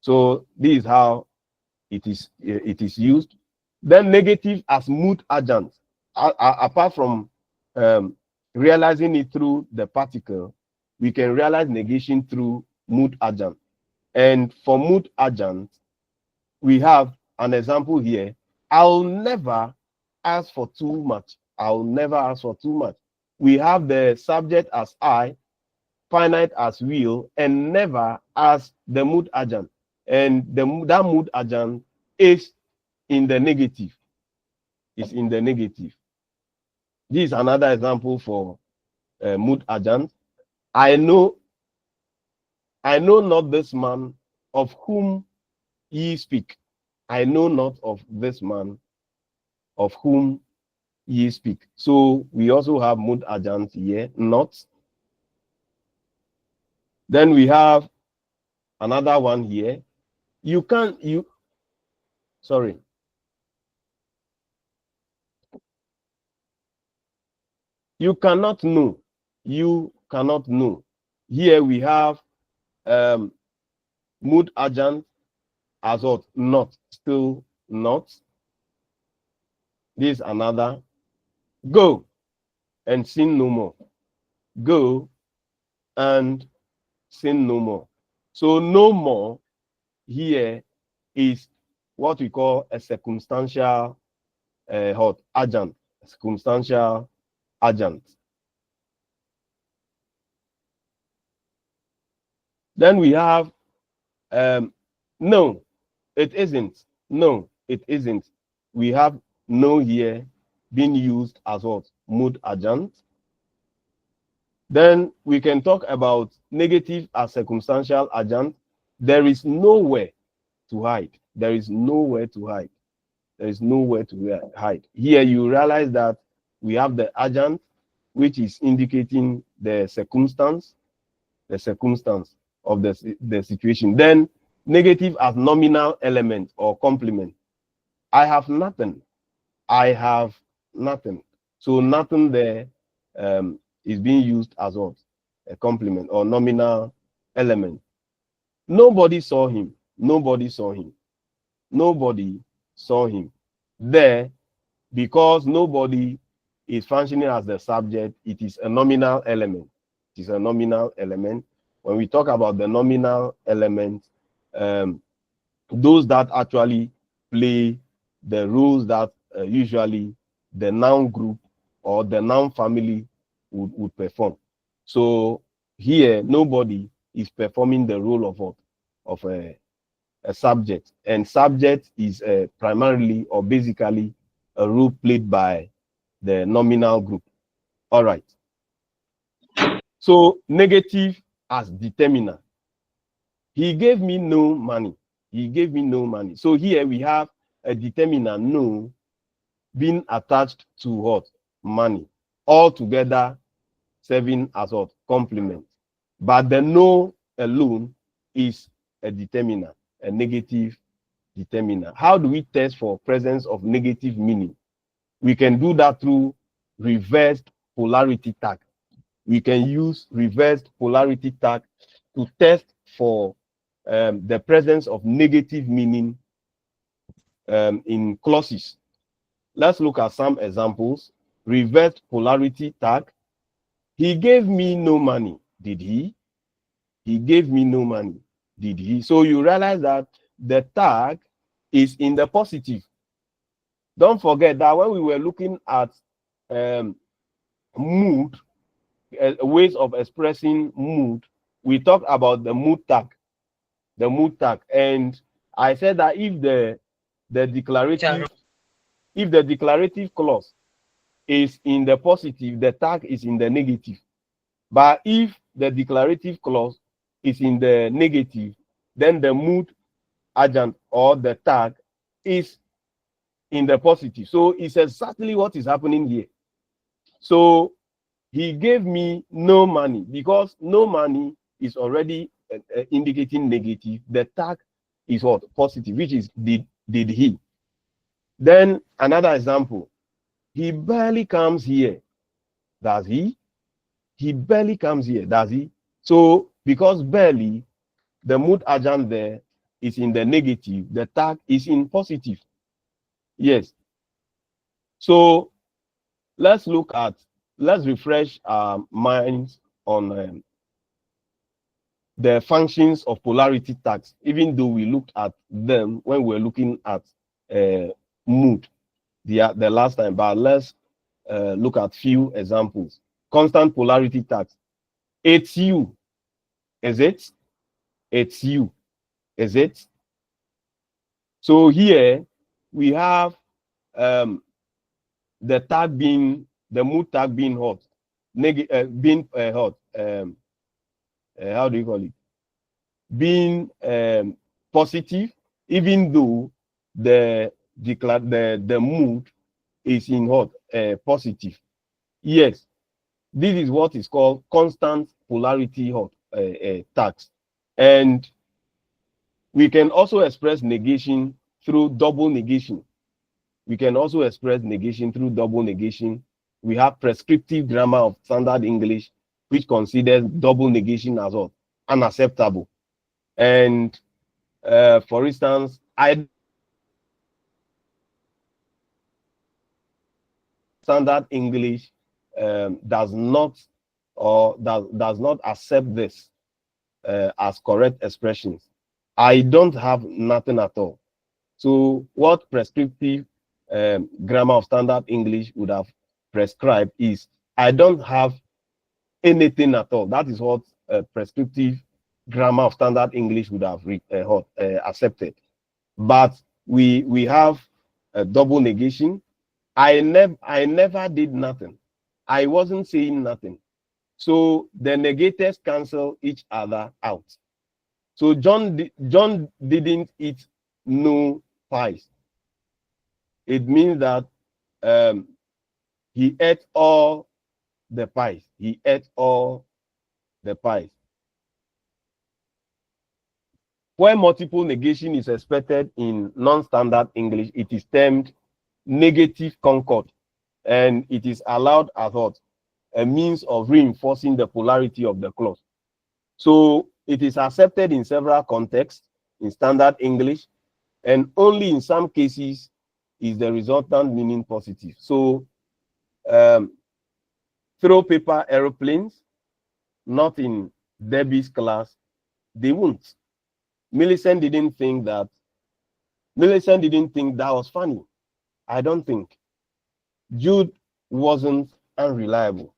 So this is how it is used. Then negative as mood agent. Apart from realizing it through the particle, we can realize negation through mood agent. And for mood agent, we have an example here. I'll never ask for too much. I'll never ask for too much. We have the subject as I, finite as will, and never as the mood agent. And that mood agent is in the negative. Is in the negative. This is another example for mood agent. I know not this man of whom ye speak. I know not of this man of whom ye speak. So we also have mood agent here, not. Then we have another one here. You cannot know. You cannot know. Here we have mood agent as what? Not. Still not. This is another. Go and sin no more. Go and sin no more. So no more here is what we call a circumstantial agent. Circumstantial agent. Then we have no, it isn't. No, it isn't. We have no here being used as what? Mood agent. Then we can talk about negative as circumstantial agent. There is nowhere to hide. There is nowhere to hide. There is nowhere to hide. Here you realize that we have the agent, which is indicating the circumstance of the situation. Then Negative as nominal element or complement. I have nothing. I have nothing. So nothing there is being used as what? A complement or nominal element. Nobody saw him. Nobody saw him. Nobody saw him. There, because nobody is functioning as the subject, it is a nominal element. It is a nominal element. When we talk about the nominal element, those that actually play the roles that usually the noun group or the noun family would perform. So here, nobody is performing the role of what? Of a subject, and subject is primarily or basically a role played by the nominal group. All right. So negative as determiner. He gave me no money. He gave me no money. So here we have a determiner no being attached to what? Money. All together serving as what? Complement. But the no alone is a determiner, a negative determiner. How do we test for presence of negative meaning? We can do that through reversed polarity tag. We can use reversed polarity tag to test for the presence of negative meaning in clauses. Let's look at some examples. Reversed polarity tag. He gave me no money. Did he? He gave me no money. Did he? So you realize that the tag is in the positive. Don't forget that when we were looking at mood, ways of expressing mood, we talked about the mood tag. The mood tag. And I said that if the declarative clause is in the positive, the tag is in the negative. But if the declarative clause is in the negative, then the mood agent or the tag is in the positive. So it's exactly what is happening here. So he gave me no money because no money is already indicating negative. The tag is what? Positive, which is did he. Then another example, he barely comes here. Does he? He barely comes here. Does he? So because barely, the mood agent there is in the negative, the tag is in positive. Yes. So let's refresh our minds on the functions of polarity tags, even though we looked at them when we were looking at mood the last time. But let's look at few examples. Constant polarity tags. It's you. Is it? It's you. Is it? So here we have the tag being the mood tag being hot, being hot. How do you call it? Being positive, even though the mood is in hot positive. Yes, this is what is called constant polarity hot tags, and we can also express negation through double negation. We can also express negation through double negation. We have prescriptive grammar of standard English, which considers double negation as well unacceptable. And for instance, standard English does not accept this as correct expressions. I don't have nothing at all. So what prescriptive grammar of standard English would have prescribed is I don't have anything at all. That is what prescriptive grammar of standard English would have accepted. But we have a double negation. I never did nothing. I wasn't saying nothing. So the negators cancel each other out. So John didn't eat no pies. It means that he ate all the pies. He ate all the pies. When multiple negation is expected in non-standard English, it is termed negative concord, and it is allowed as what? A means of reinforcing the polarity of the clause. So it is accepted in several contexts in standard English, and only in some cases is the resultant meaning positive. So throw paper aeroplanes, not in Debbie's class, they won't. Millicent didn't think that was funny. I don't think. Jude wasn't unreliable.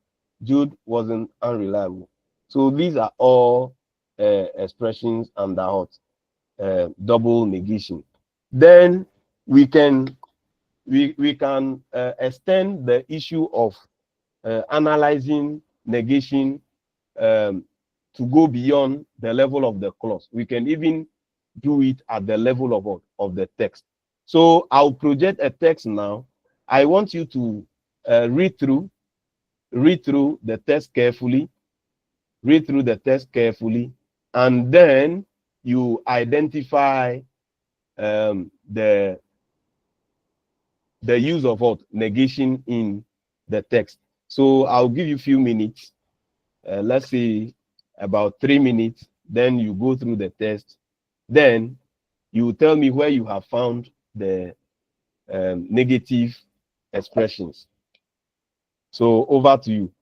So these are all expressions under what? Double negation. Then we can extend the issue of analyzing negation to go beyond the level of the clause. We can even do it at the level of the text. So I'll project a text now. I want you to read through the text carefully, and then you identify the use of what? Negation in the text. So I'll give you a few minutes, let's say about 3 minutes, then you go through the text, then you tell me where you have found the negative expressions. So over to you.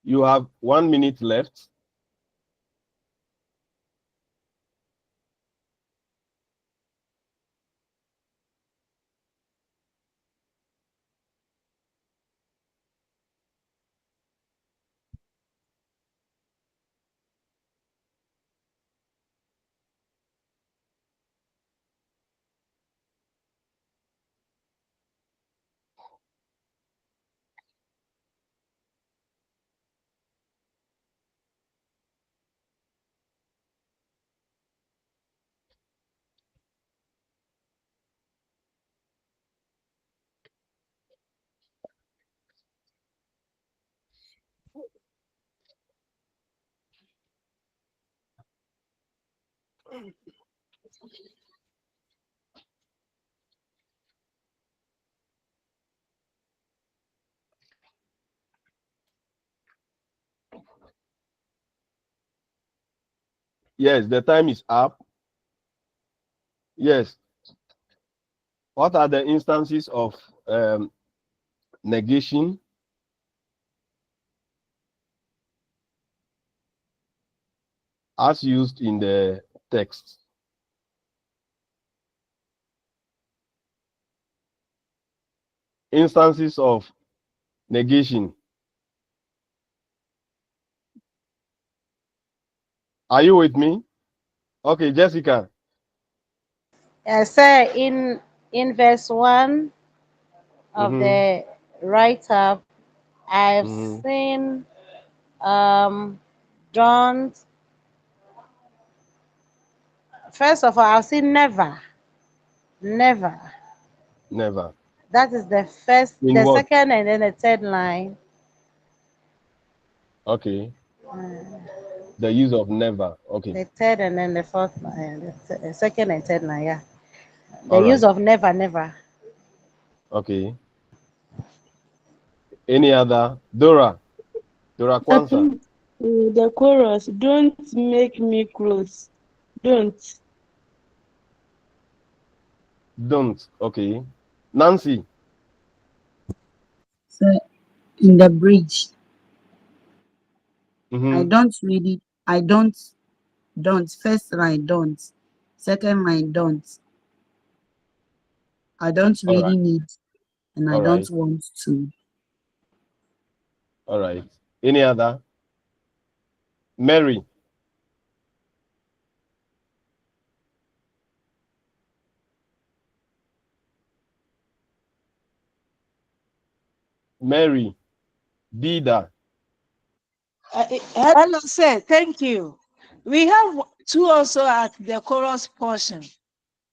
You have 1 minute left. Yes, the time is up. Yes. What are the instances of negation? As used in the text? Instances of negation. Are you with me? Okay, Jessica. Sir, in verse 1, of the write-up, I've Mm-hmm. seen don't. First of all, I've seen never, never. Never. That is the first, In the what? second, and then the third line. Okay. Uh, The use of never. Okay. the third and then the fourth line, the second and third line. Yeah, the All use right. of never, never. Okay. Any other? Dora. Dora I Kwanzaa. think the chorus, don't make me close. Don't. Don't. Okay. Nancy. So in the bridge, I Mm-hmm. don't really, don't. First line, don't. Second line, don't. I don't All really right. need, and I All don't right. want to. All right. Any other? Mary. Mary. Dida. Hello, sir. Thank you. We have two also at the chorus portion.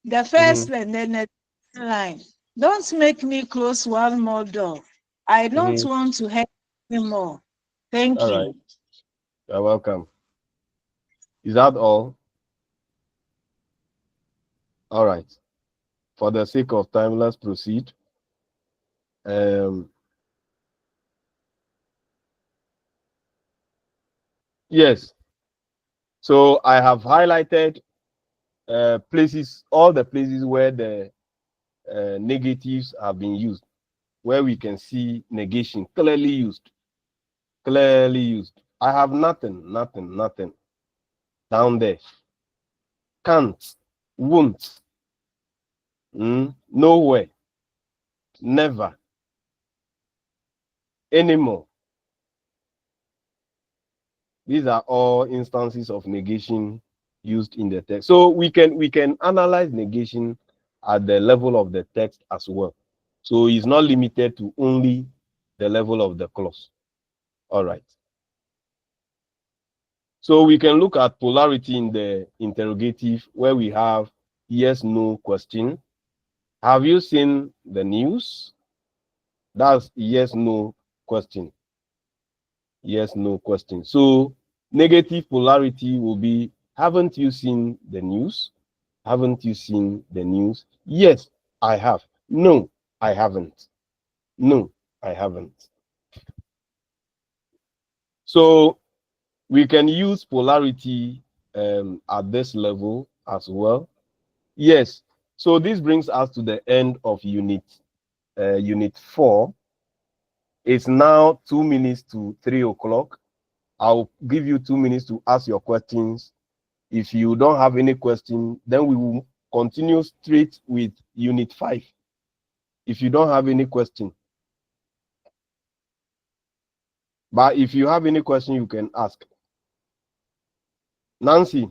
The Mm-hmm. first and then the second line. Don't make me close one more door. I don't Mm-hmm. want to hurt anymore. Thank All right. you. You're welcome. Is that all? All right. For the sake of time, let's proceed. Um, yes. So I have highlighted places, all the places where the negatives have been used, where we can see negation clearly used. Clearly used. I have nothing down there. Can't, won't, nowhere, never, anymore. These are all instances of negation used in the text. So we can analyze negation at the level of the text as well. So it's not limited to only the level of the clause. All right. So we can look at polarity in the interrogative where we have yes, no question. Have you seen the news? That's yes, no question. Yes, no question. So negative polarity will be, haven't you seen the news? Haven't you seen the news? Yes, I have. No, I haven't. No, I haven't. So we can use polarity at this level as well. Yes. So this brings us to the end of unit 4. It's now 2 minutes to 3 o'clock. I'll give you 2 minutes to ask your questions. If you don't have any question, then we will continue straight with unit 5. If you don't have any question, but if you have any question, you can ask. Nancy,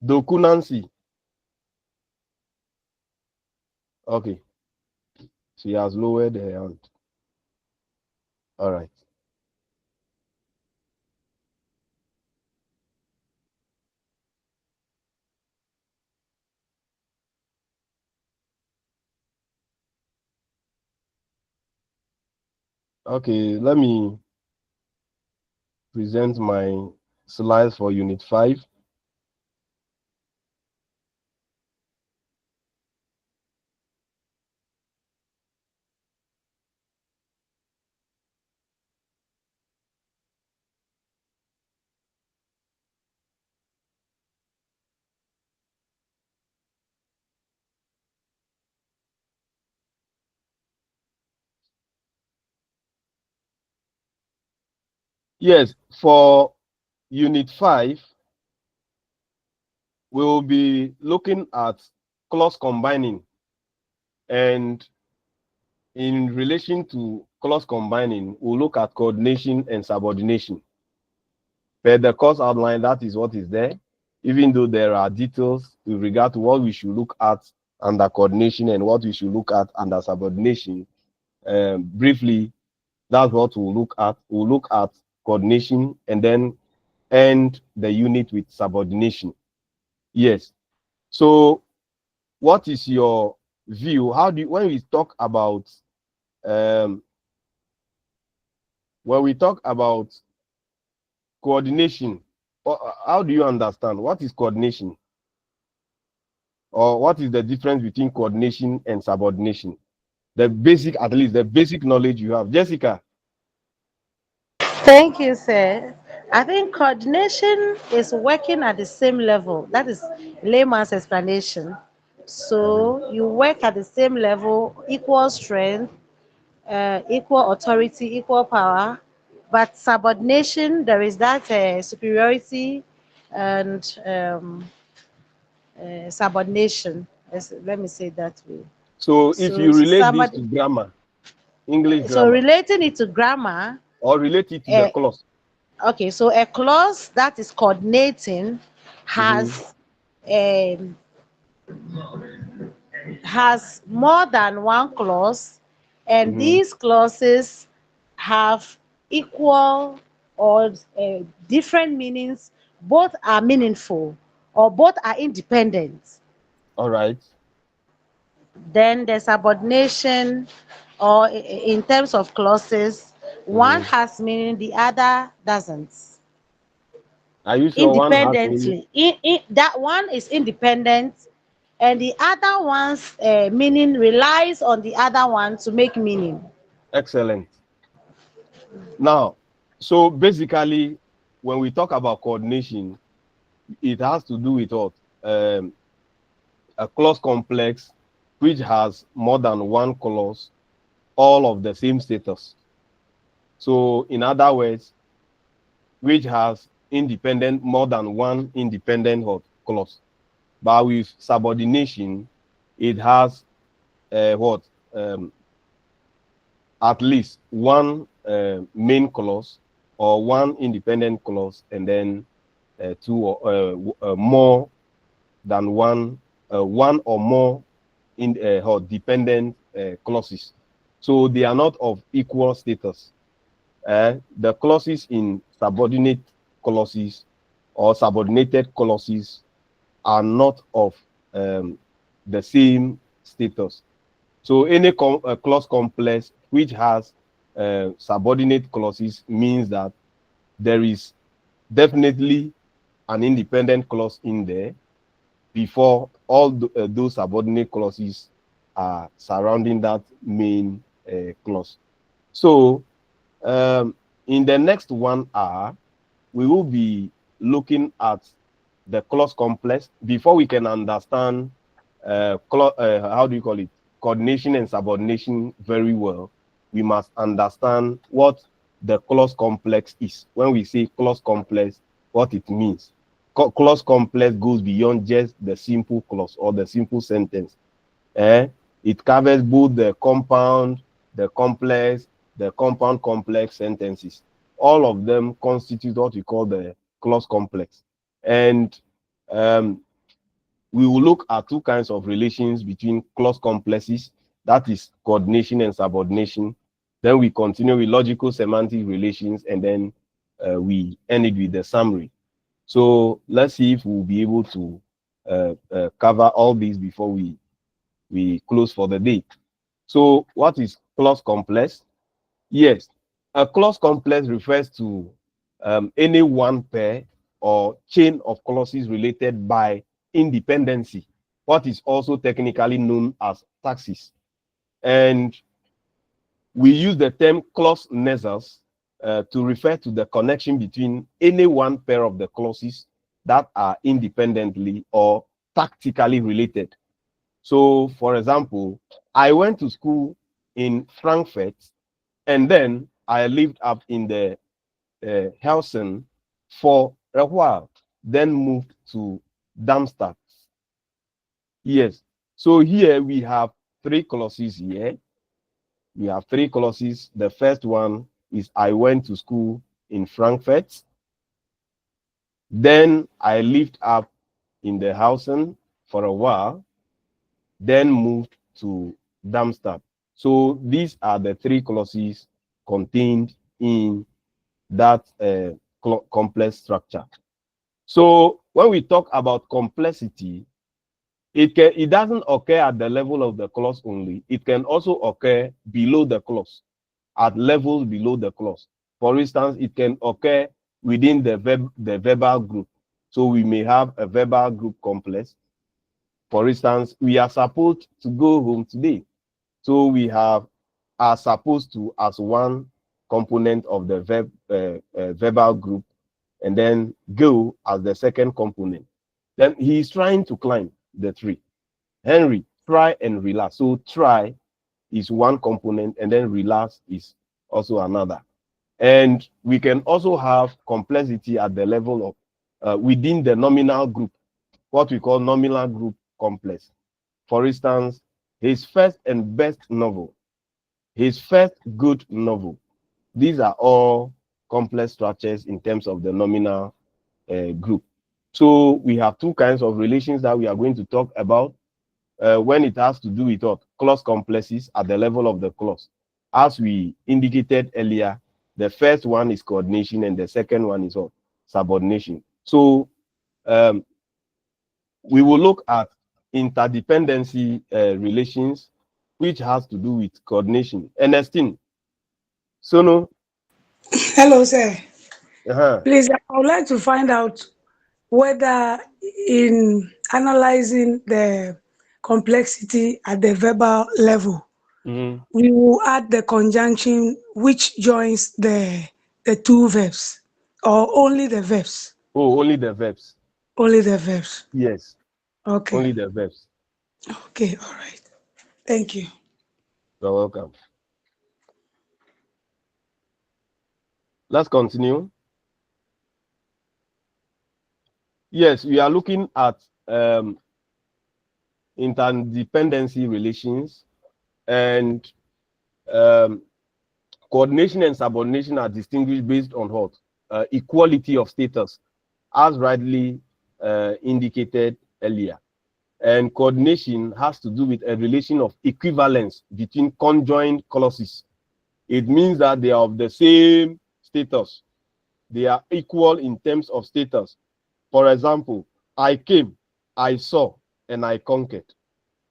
Doku Nancy. Okay, she has lowered her hand. All right. Okay, let me present my slides for unit 5. Yes, for unit 5, we will be looking at clause combining, and in relation to clause combining, we'll look at coordination and subordination. But the course outline, that is what is there, even though there are details with regard to what we should look at under coordination and what we should look at under subordination. Briefly, that's what we'll look at. We'll look at coordination and then end the unit with subordination. Yes. So what is your view? How do you, when we talk about coordination, how do you understand what is coordination, or what is the difference between coordination and subordination? The basic, at least the basic knowledge you have. Jessica. Thank you, sir. I think coordination is working at the same level. That is layman's explanation. So you work at the same level, equal strength, equal authority, equal power. But subordination, there is that superiority and subordination. Let me say it that way. So if So you relate this to somebody, grammar, English so grammar, relating it to grammar, or relate it to the uh, clause. okay, so a clause that is coordinating Mm-hmm. um, has more than one clause, and Mm-hmm. these clauses have equal or different meanings. Both are meaningful or both are independent. All right. Then the subordination, or in terms of clauses, one Mm-hmm. has meaning, the other doesn't. Are you sure one has meaning? Independently, that one is independent, and the other one's meaning relies on the other one to make meaning. Excellent. Now, so basically, when we talk about coordination, it has to do with what? A clause complex which has more than one clause, all of the same status. So, in other words, which has independent, more than one independent clause. But with subordination, it has what? At least one main clause or one independent clause, and then two or more than one or more in or dependent clauses. So they are not of equal status. The clauses in subordinate clauses or subordinated clauses are not of the same status. So any clause complex which has subordinate clauses means that there is definitely an independent clause in there before all those subordinate clauses are surrounding that main clause. So in the next 1 hour, we will be looking at the clause complex before we can understand how do you call it, coordination and subordination very well. We must understand what the clause complex is. When we say clause complex, what it means. Clause complex goes beyond just the simple clause or the simple sentence. It covers both the compound, the complex, the compound complex sentences. All of them constitute what we call the clause complex. And we will look at two kinds of relations between clause complexes, that is coordination and subordination. Then we continue with logical semantic relations, and then we end it with the summary. So let's see if we'll be able to cover all these before we close for the day. So what is clause complex? Yes, a clause complex refers to any one pair or chain of clauses related by independency, what is also technically known as taxes. And we use the term clause nexus to refer to the connection between any one pair of the clauses that are independently or tactically related. So, for example, I went to school in Frankfurt, and then I lived up in the Helsen for a while, then moved to Darmstadt. Yes. So here we have three clauses here. We have three clauses. The first one is I went to school in Frankfurt. Then I lived up in the Hausen for a while. then moved to Darmstadt. So these are the three clauses contained in that complex structure. So when we talk about complexity, it doesn't occur at the level of the clause only. It can also occur below the clause, at levels below the clause. For instance, it can occur within the verbal group. So we may have a verbal group complex. For instance, we are supposed to go home today. So we have are supposed to as one component of the verbal group, and then go as the second component. Then he is trying to climb the tree. Henry, try and relax. So try is one component, and then relax is also another. And we can also have complexity at the level of within the nominal group, what we call nominal group complex. For instance, his first and best novel, his first good novel. These are all complex structures in terms of the nominal group. So we have two kinds of relations that we are going to talk about when it has to do with what? Clause complexes at the level of the clause. As we indicated earlier, the first one is coordination and the second one is what? Subordination. So we will look at interdependency relations, which has to do with coordination. Ernestine, Sono. Hello, sir. Uh-huh. Please, I would like to find out whether in analyzing the complexity at the verbal level, we will add the conjunction which joins the two verbs, or only the verbs. Oh, only the verbs. Only the verbs. Yes. Okay. Only the verbs. Okay, all right. Thank you. You're welcome. Let's continue. Yes, we are looking at interdependency relations, and coordination and subordination are distinguished based on what? Equality of status, as rightly indicated earlier. And coordination has to do with a relation of equivalence between conjoined clauses. It means that they are of the same status. They are equal in terms of status. For example, I came, I saw, and I conquered.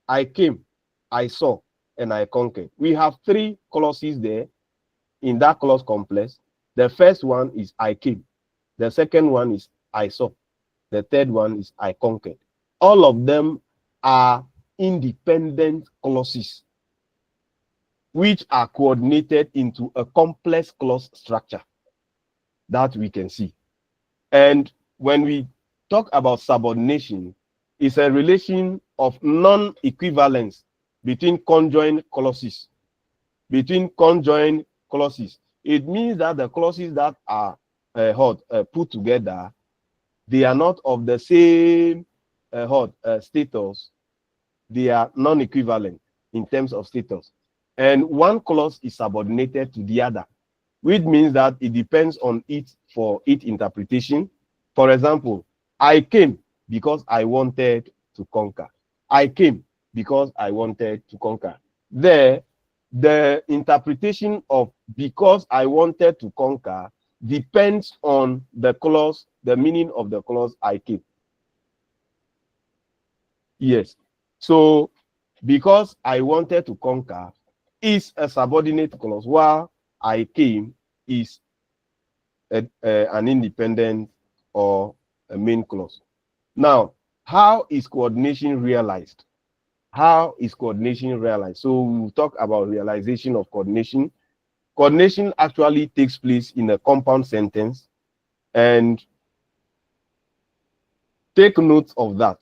I came, I saw, and I conquered. We have three clauses there in that clause complex. The first one is I came. The second one is I saw. The third one is I conquered. All of them are independent clauses which are coordinated into a complex clause structure that we can see. And when we talk about subordination, it's a relation of non-equivalence between conjoined clauses. Between conjoined clauses, it means that the clauses that are put together, they are not of the same status. They are non-equivalent in terms of status. And one clause is subordinated to the other, which means that it depends on it for its interpretation. For example, I came because I wanted to conquer. I came because I wanted to conquer. There, the interpretation of because I wanted to conquer depends on the clause, the meaning of the clause I came. Yes. So because I wanted to conquer is a subordinate clause, while I came is an independent or a main clause. Now, how is coordination realized? How is coordination realized? So we'll talk about realization of coordination. Coordination actually takes place in a compound sentence, and take note of that.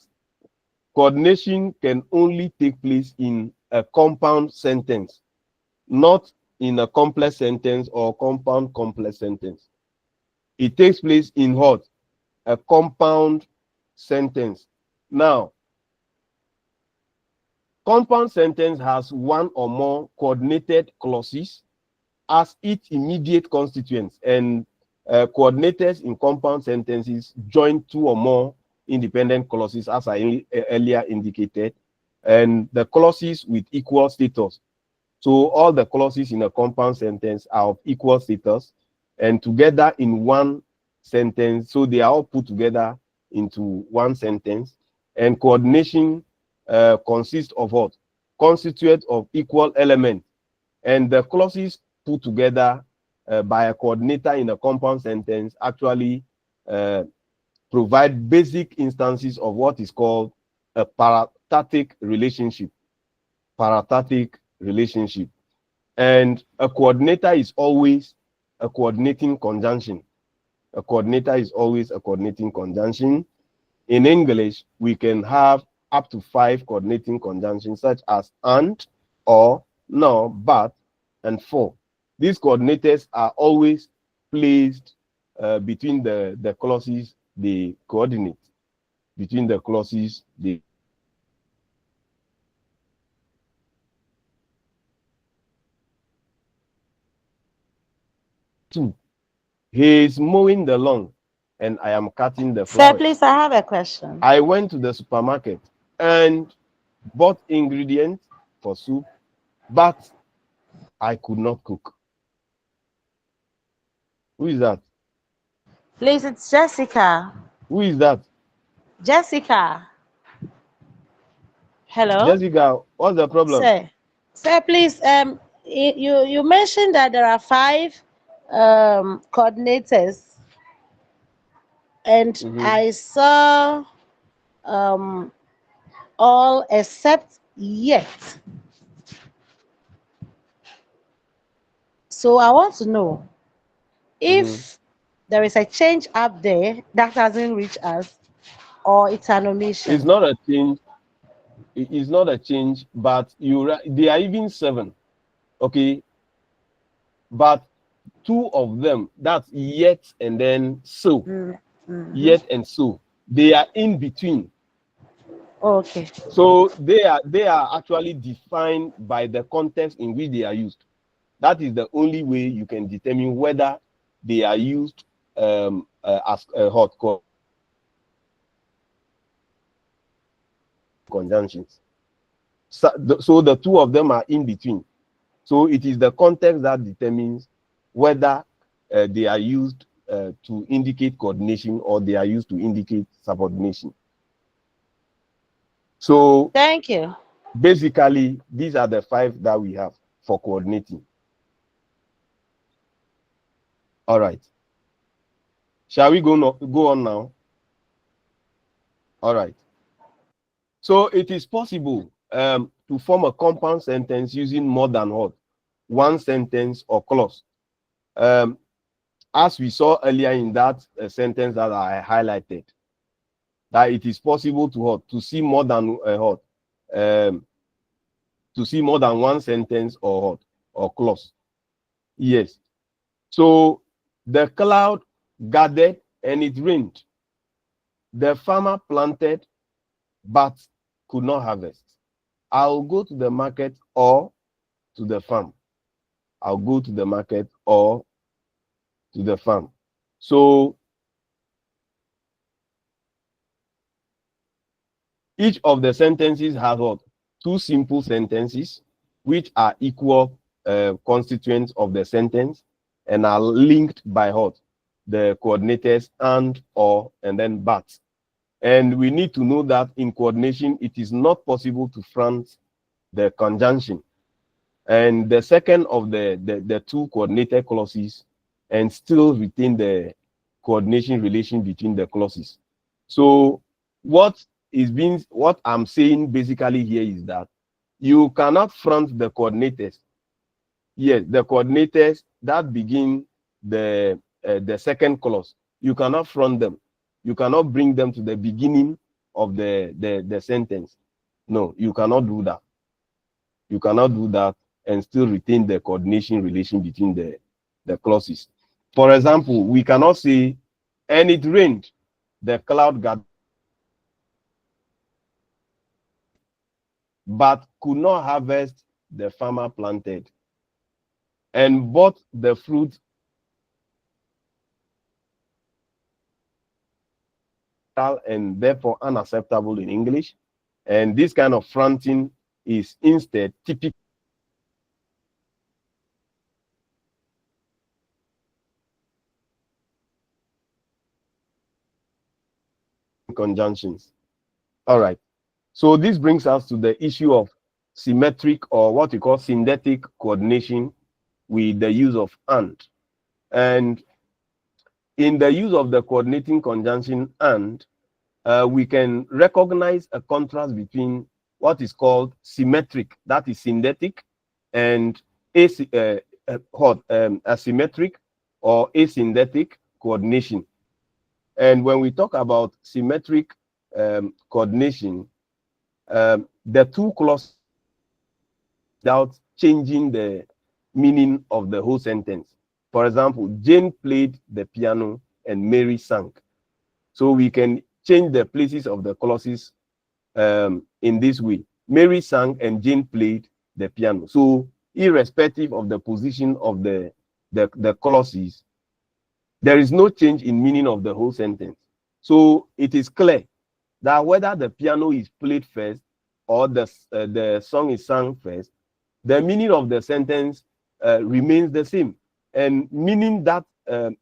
Coordination can only take place in a compound sentence, not in a complex sentence or compound complex sentence. It takes place in what? A compound sentence. Now, compound sentence has one or more coordinated clauses as its immediate constituents, and coordinators in compound sentences join two or more independent clauses, as I earlier indicated. and the clauses with equal status. So all the clauses in a compound sentence are of equal status and together in one sentence. So they are all put together into one sentence. And coordination consists of what? Constitute of equal elements. And the clauses put together by a coordinator in a compound sentence actually provide basic instances of what is called a paratatic relationship. Paratatic relationship. And a coordinator is always a coordinating conjunction. A coordinator is always a coordinating conjunction. In English, we can have up to 5 coordinating conjunctions, such as and, or, no, but, and for. These coordinators are always placed between the clauses they coordinate. Between the clauses they two. He is mowing the lawn and I am cutting the Sir, flowers. please, I have a question. I went to the supermarket and bought ingredients for soup, but I could not cook. Who is that? Please, it's Jessica. Who is that? Jessica. Hello? Jessica, what's the problem? Sir, please, you mentioned that there are 5 coordinators, and I saw all except yet. So I want to know if there is a change up there that hasn't reached us, or it's an omission. It's not a change. It is not a change, but they are even 7. Okay. But 2 of them, that's yet and then so. Yet and so. They are in between. Okay. So they are actually defined by the context in which they are used. That is the only way you can determine whether they are used as a hot conjunctions. So the 2 of them are in between. So it is the context that determines whether they are used to indicate coordination or they are used to indicate subordination. So thank you. Basically, these are the 5 that we have for coordinating. All right. Shall we go on now? All right. So it is possible to form a compound sentence using more than what? One sentence or clause. As we saw earlier in that sentence that I highlighted, that it is possible to see more than to see more than one sentence or clause. Yes. So the cloud gathered and it rained. The farmer planted but could not harvest. I'll go to the market or to the farm. I'll go to the market or to the farm. So each of the sentences has what? 2 simple sentences which are equal constituents of the sentence and are linked by what? The coordinators and, or, and then but. And we need to know that in coordination, it is not possible to front the conjunction. And the second of the 2 coordinator clauses and still retain the coordination relation between the clauses. So what I'm saying basically here is that you cannot front the coordinators. Yes, the coordinators that begin the second clause, you cannot front them. You cannot bring them to the beginning of the sentence. No, you cannot do that. You cannot do that and still retain the coordination relation between the clauses. For example, we cannot say, and it rained, the cloud gathered, but could not harvest, the farmer planted, and bought the fruit and therefore unacceptable in English. And this kind of fronting is instead typical conjunctions. All right. So this brings us to the issue of symmetric, or what we call synthetic coordination with the use of and. And in the use of the coordinating conjunction and, we can recognize a contrast between what is called symmetric, that is synthetic, and asymmetric or asynthetic coordination. And when we talk about symmetric coordination, the two clauses without changing the meaning of the whole sentence. For example, Jane played the piano and Mary sang. So we can change the places of the clauses in this way. Mary sang and Jane played the piano. So irrespective of the position of the clauses, there is no change in meaning of the whole sentence. So it is clear that whether the piano is played first or the song is sung first, the meaning of the sentence remains the same, and meaning that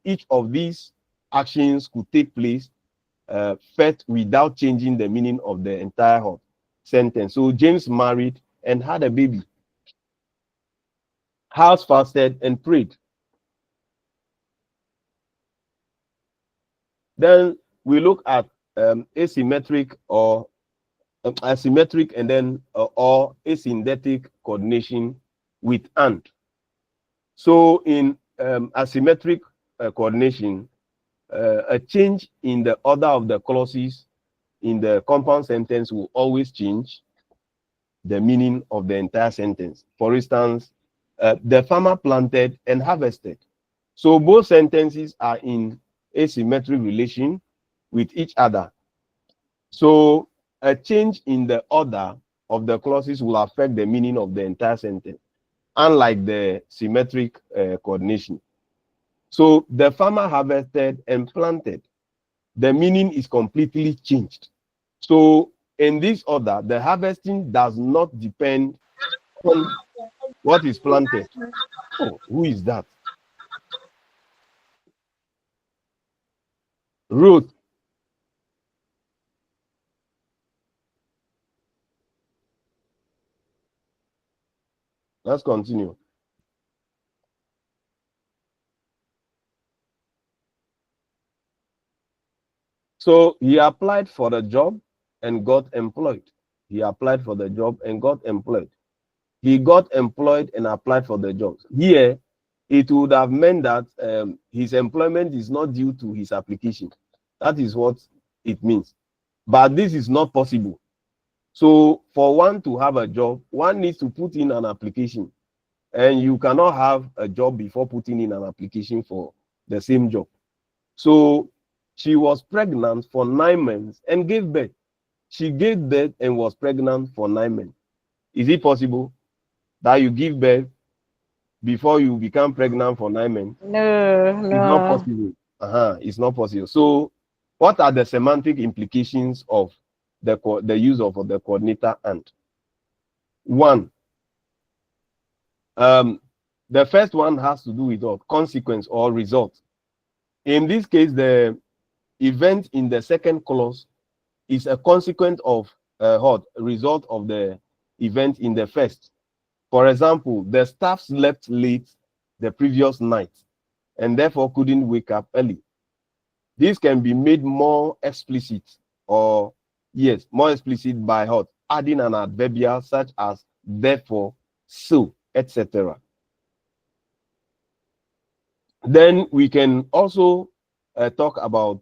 each of these actions could take place first without changing the meaning of the entire sentence. So James married and had a baby. House fasted and prayed. Then we look at asymmetric or asymmetric and then or asynthetic coordination with and. So in asymmetric coordination, a change in the order of the clauses in the compound sentence will always change the meaning of the entire sentence. For instance, the farmer planted and harvested. So both sentences are in asymmetric relation with each other. So a change in the order of the clauses will affect the meaning of the entire sentence, unlike the symmetric coordination. So the farmer harvested and planted. The meaning is completely changed. So in this order, the harvesting does not depend on what is planted. Oh, who is that? Ruth. Let's continue. So he applied for the job and got employed. He applied for the job and got employed. He got employed and applied for the job. Here, it would have meant that his employment is not due to his application. That is what it means. But this is not possible. So for one to have a job, one needs to put in an application. And you cannot have a job before putting in an application for the same job. So she was pregnant for 9 months and gave birth. She gave birth and was pregnant for 9 months. Is it possible that you give birth before you become pregnant for 9 months? No, It's not no. possible. It's not possible. So what are the semantic implications of the use of the coordinator and? One, the first one has to do with consequence or result. In this case, the event in the second clause is a consequence of result of the event in the first. For example, the staff slept late the previous night and therefore couldn't wake up early. This can be made more explicit, or yes, more explicit by adding an adverbial such as therefore, so, etc. Then we can also talk about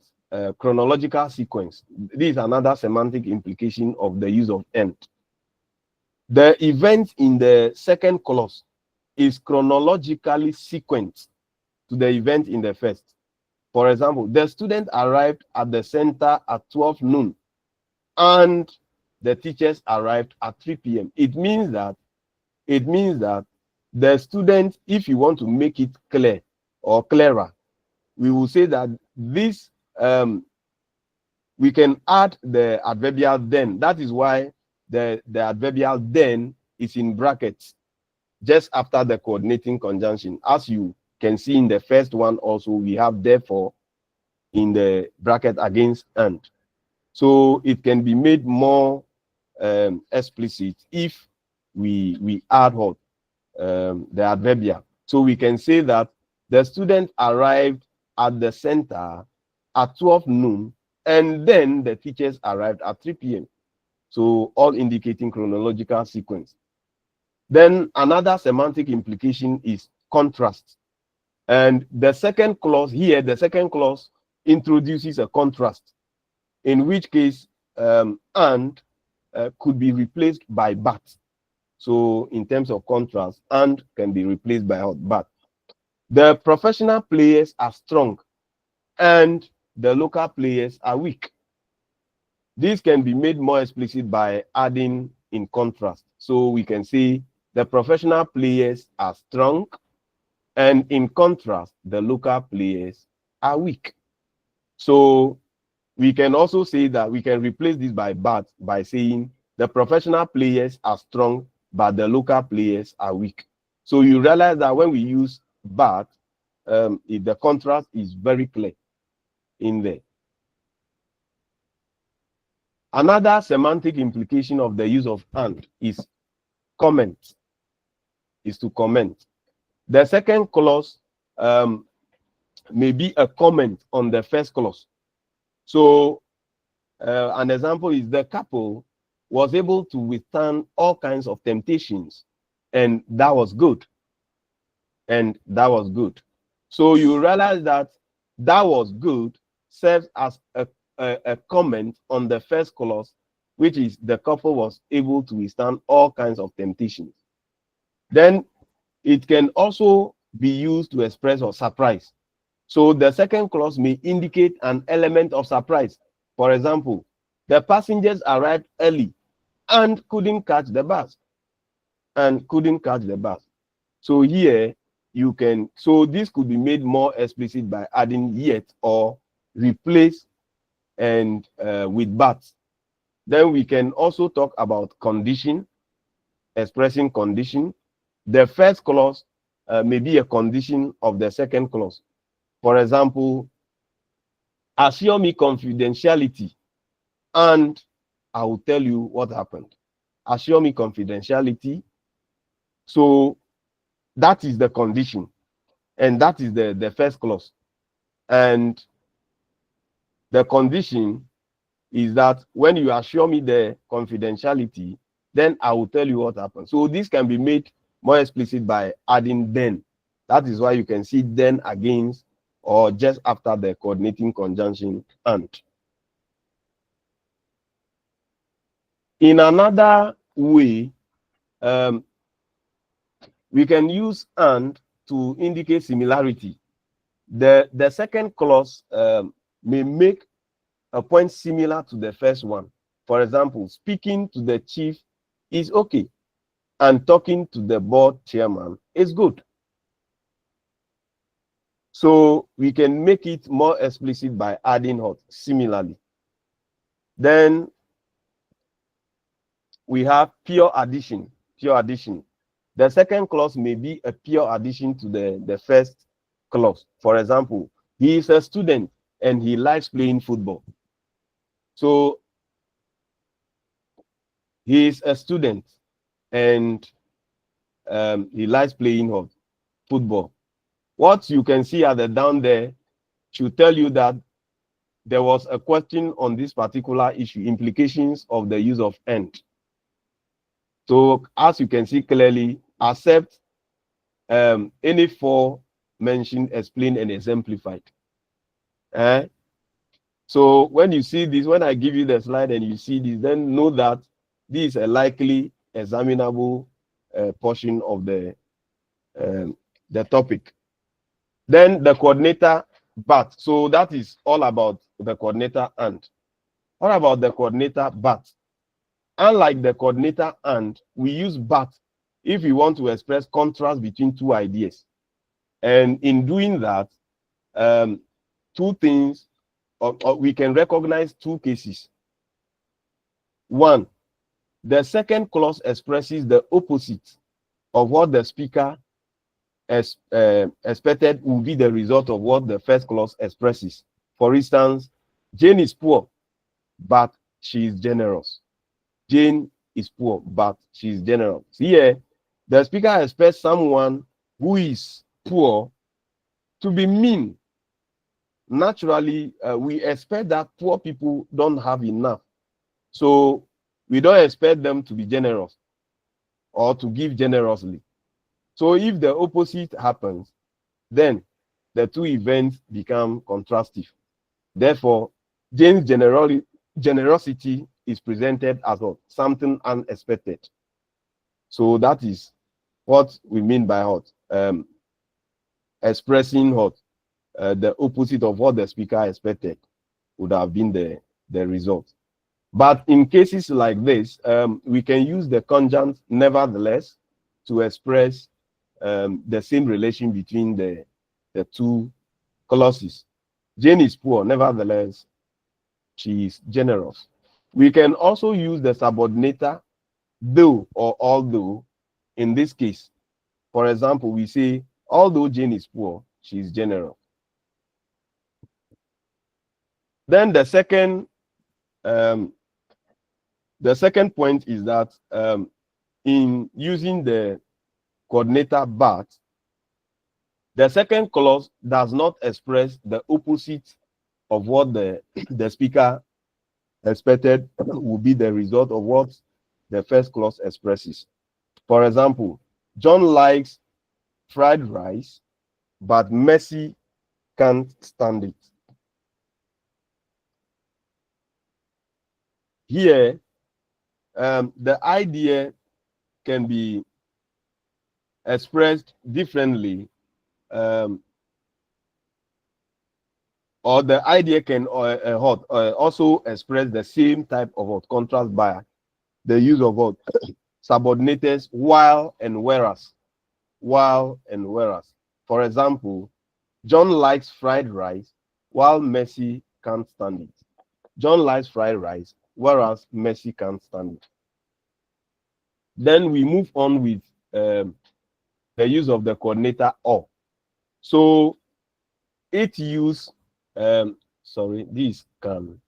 chronological sequence. This is another semantic implication of the use of and. The event in the second clause is chronologically sequenced to the event in the first. For example, the student arrived at the center at 12 noon and the teachers arrived at 3 p.m. It means that the student, if you want to make it clear or clearer, we will say that this we can add the adverbial then. That is why the adverbial then is in brackets just after the coordinating conjunction. As you can see in the first one also, we have therefore in the bracket against and. So it can be made more explicit if we add what the adverbial. So we can say that the student arrived at the center at 12 noon, and then the teachers arrived at 3 p.m. So all indicating chronological sequence. Then another semantic implication is contrast. And the second clause here, the second clause introduces a contrast, in which case and could be replaced by but. So in terms of contrast, and can be replaced by but. The professional players are strong and the local players are weak. This can be made more explicit by adding in contrast. So we can say the professional players are strong and in contrast, the local players are weak. So we can also say that we can replace this by but by saying the professional players are strong, but the local players are weak. So you realize that when we use but, the contrast is very clear in there. Another semantic implication of the use of and is comment, is to comment. The second clause may be a comment on the first clause. So an example is the couple was able to withstand all kinds of temptations, and that was good. And that was good. So you realize that that was good serves as a comment on the first clause, which is the couple was able to withstand all kinds of temptations. Then it can also be used to express or surprise. So the second clause may indicate an element of surprise. For example, the passengers arrived early and couldn't catch the bus. So here you can, so this could be made more explicit by adding yet or replace and with but. Then we can also talk about condition, expressing condition. The first clause may be a condition of the second clause. For example, assure me confidentiality and I will tell you what happened. Assure me confidentiality. So that is the condition, and that is the first clause. And the condition is that when you assure me the confidentiality, then I will tell you what happened. So this can be made more explicit by adding then. That is why you can see then against or just after the coordinating conjunction and. In another way, we can use and to indicate similarity. The second clause may make a point similar to the first one. For example, speaking to the chief is okay, and talking to the board chairman is good. So we can make it more explicit by adding what similarly. Then we have pure addition. Pure addition. The second clause may be a pure addition to the first clause. For example, he is a student and he likes playing football. So he is a student and he likes playing football. What you can see at the down there should tell you that there was a question on this particular issue, implications of the use of and. So as you can see clearly, accept any four mentioned, explained, and exemplified. So when you see this, when I give you the slide and you see this, then know that this is a likely examinable portion of the topic. Then the coordinator but. So that is all about the coordinator and. What about the coordinator but? Unlike the coordinator and, we use but if we want to express contrast between two ideas. And in doing that, two things, or we can recognize two cases. One, The second clause expresses the opposite of what the speaker expected will be the result of what the first clause expresses. For instance, Jane is poor, but she is generous. Jane is poor, but she is generous. Here, the speaker expects someone who is poor to be mean. Naturally, we expect that poor people don't have enough. So we don't expect them to be generous or to give generously. So if the opposite happens, then the two events become contrastive. Therefore, Jane's generosity is presented as something unexpected. So that is what we mean by what? Expressing what? The opposite of what the speaker expected would have been the result. But in cases like this, we can use the conjunct nevertheless to express the same relation between the two clauses. Jane is poor, nevertheless, she is generous. We can also use the subordinator though or although in this case. For example, we say, although Jane is poor, she is generous. Then the second point is that in using the coordinator but, the second clause does not express the opposite of what the speaker expected will be the result of what the first clause expresses. For example, John likes fried rice, but Mercy can't stand it. Here, the idea can be expressed differently, or the idea can also express the same type of contrast by the use of subordinators while and whereas. While and whereas. For example, John likes fried rice while Mercy can't stand it. John likes fried rice, whereas Mercy can't stand it. Then we move on with the use of the coordinator or. So it use this can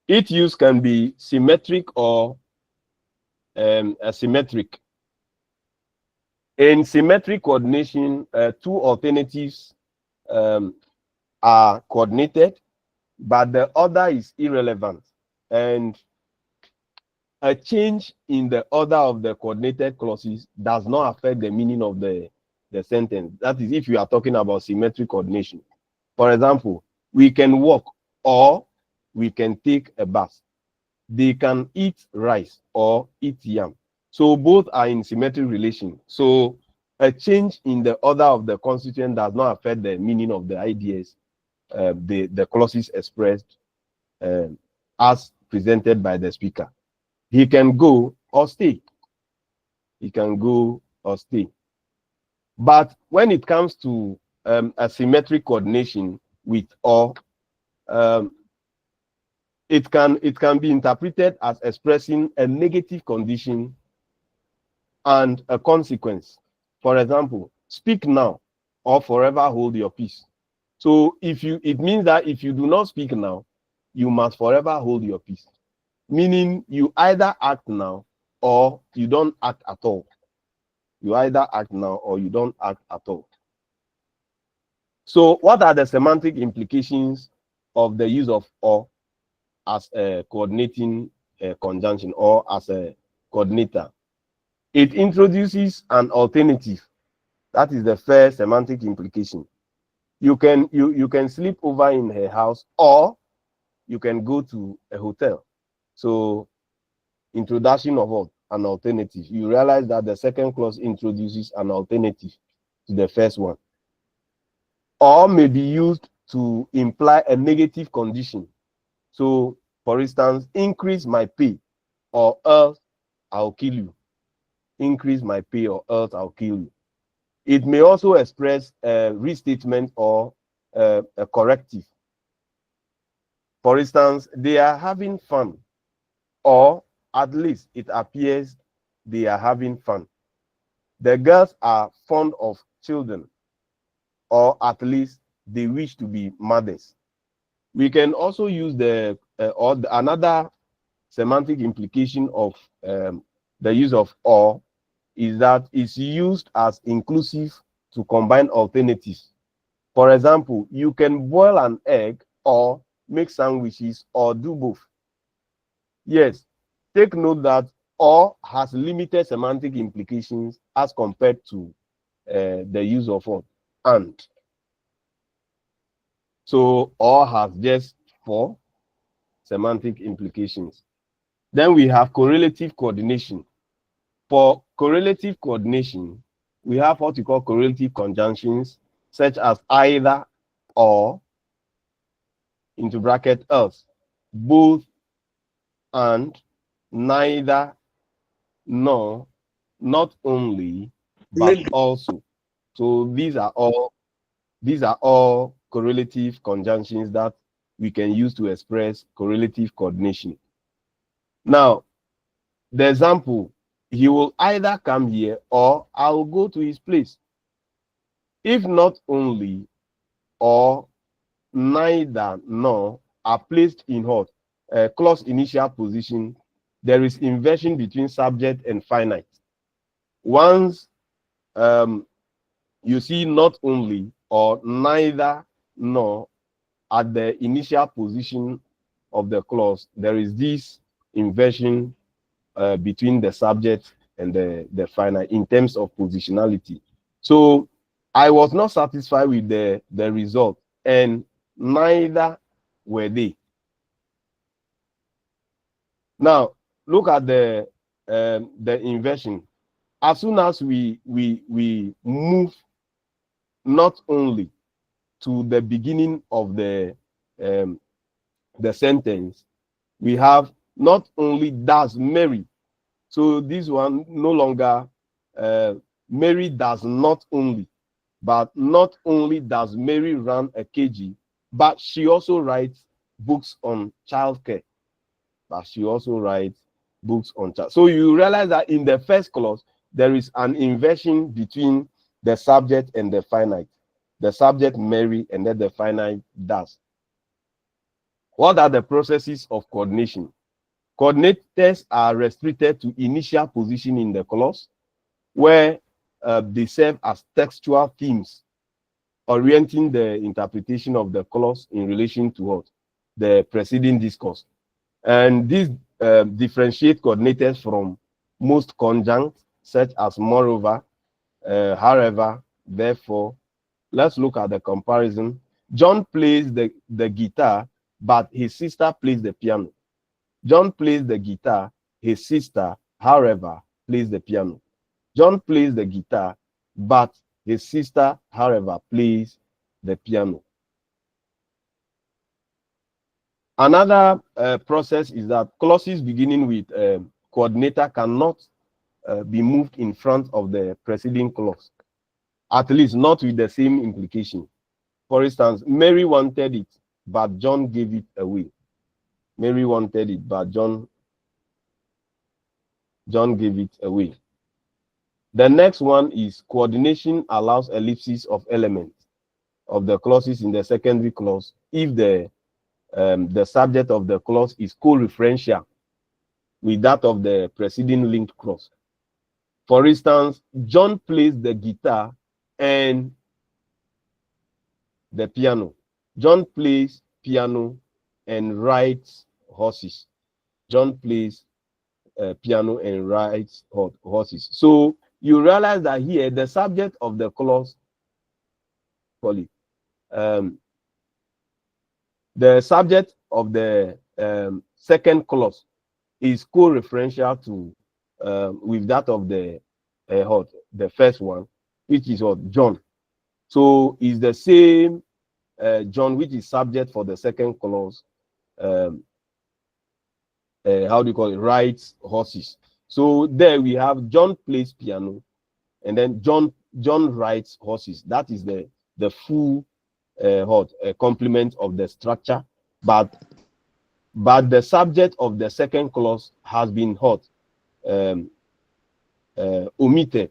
its use can be symmetric or asymmetric. In symmetric coordination, two alternatives are coordinated, but the order is irrelevant, and a change in the order of the coordinated clauses does not affect the meaning of the sentence. That is, if you are talking about symmetric coordination. For example, we can walk or we can take a bus. They can eat rice or eat yam. So both are in symmetric relation. So a change in the order of the constituent does not affect the meaning of the ideas, the clauses expressed as presented by the speaker. He can go or stay. He can go or stay. But when it comes to asymmetric coordination with or, it can be interpreted as expressing a negative condition and a consequence. For example, speak now or forever hold your peace. So it means that if you do not speak now, you must forever hold your peace. Meaning you either act now or you don't act at all. You either act now or you don't act at all. So what are the semantic implications of the use of or as a coordinating conjunction or as a coordinator? It introduces an alternative. That is the first semantic implication. You can sleep over in her house or you can go to a hotel. So introduction of what? An alternative. You realize that the second clause introduces an alternative to the first one. Or may be used to imply a negative condition. So, for instance, increase my pay or else I'll kill you. Increase my pay or else I'll kill you. It may also express a restatement or a corrective. For instance, they are having fun or at least it appears they are having fun. The girls are fond of children, or at least they wish to be mothers. We can also use another semantic implication of the use of or is that it's used as inclusive to combine alternatives. For example, you can boil an egg or make sandwiches or do both. Yes, take note that or has limited semantic implications as compared to the use of what? And. So or has just 4 semantic implications. Then we have correlative coordination. For correlative coordination, we have what we call correlative conjunctions, such as either, or, into bracket else, both, and, neither, nor, not only, but also. So these are all correlative conjunctions that we can use to express correlative coordination. Now, the example, he will either come here or I will go to his place. If not only or neither nor are placed in what? Clause initial position, there is inversion between subject and finite. Once you see not only or neither nor at the initial position of the clause, there is this inversion between the subject and the finite in terms of positionality. So I was not satisfied with the result, and neither were they. Now look at the inversion. As soon as we move not only to the beginning of the sentence, we have not only does Mary. So this one no longer Mary does not only, but not only does Mary run a KG, but she also writes books on childcare. But she also writes books on child. So you realize that in the first clause there is an inversion between the subject and the finite. The subject Mary, and then the finite does. What are the processes of coordination? Coordinators are restricted to initial position in the clause, where they serve as textual themes, orienting the interpretation of the clause in relation to what? The preceding discourse. And these differentiate coordinators from most conjuncts, such as moreover, however, therefore. Let's look at the comparison. John plays the guitar, but his sister plays the piano. John plays the guitar, his sister, however, plays the piano. John plays the guitar, but his sister, however, plays the piano. Another process is that clauses beginning with coordinator cannot be moved in front of the preceding clause, at least not with the same implication. For instance, Mary wanted it, but John gave it away. Mary wanted it, but John gave it away. The next one is coordination allows ellipsis of elements of the clauses in the secondary clause if the subject of the clause is co-referential with that of the preceding linked clause. For instance, John plays the guitar and the piano. John plays piano and rides horses. John plays piano and rides horses. So you realize that here the subject of the clause, the subject of the second clause is co-referential to with that of the first one, which is what? John. So is the same John, which is subject for the second clause. How do you call it? Rides horses. So there we have John plays piano, and then John rides horses. That is the full complement of the structure. But but the subject of the second clause has been omitted.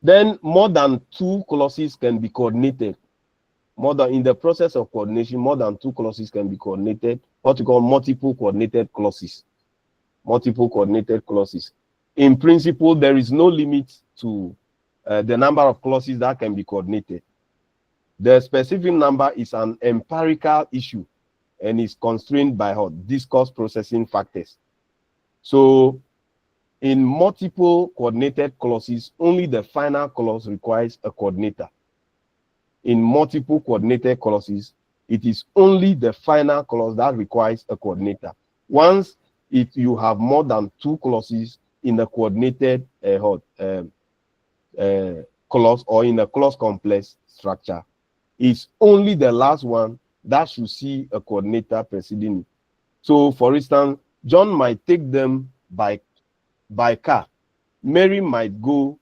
Then more than two clauses can be coordinated. In the process of coordination, more than two clauses can be coordinated, what we call multiple coordinated clauses. Multiple coordinated clauses. In principle, there is no limit to the number of clauses that can be coordinated. The specific number is an empirical issue and is constrained by discourse processing factors. So in multiple coordinated clauses, only the final clause requires a coordinator. In multiple coordinated clauses, it is only the final clause that requires a coordinator. Once you have more than two clauses in a coordinated clause or in a clause complex structure, it's only the last one that should see a coordinator preceding it. So, for instance, John might take them by car. Mary might go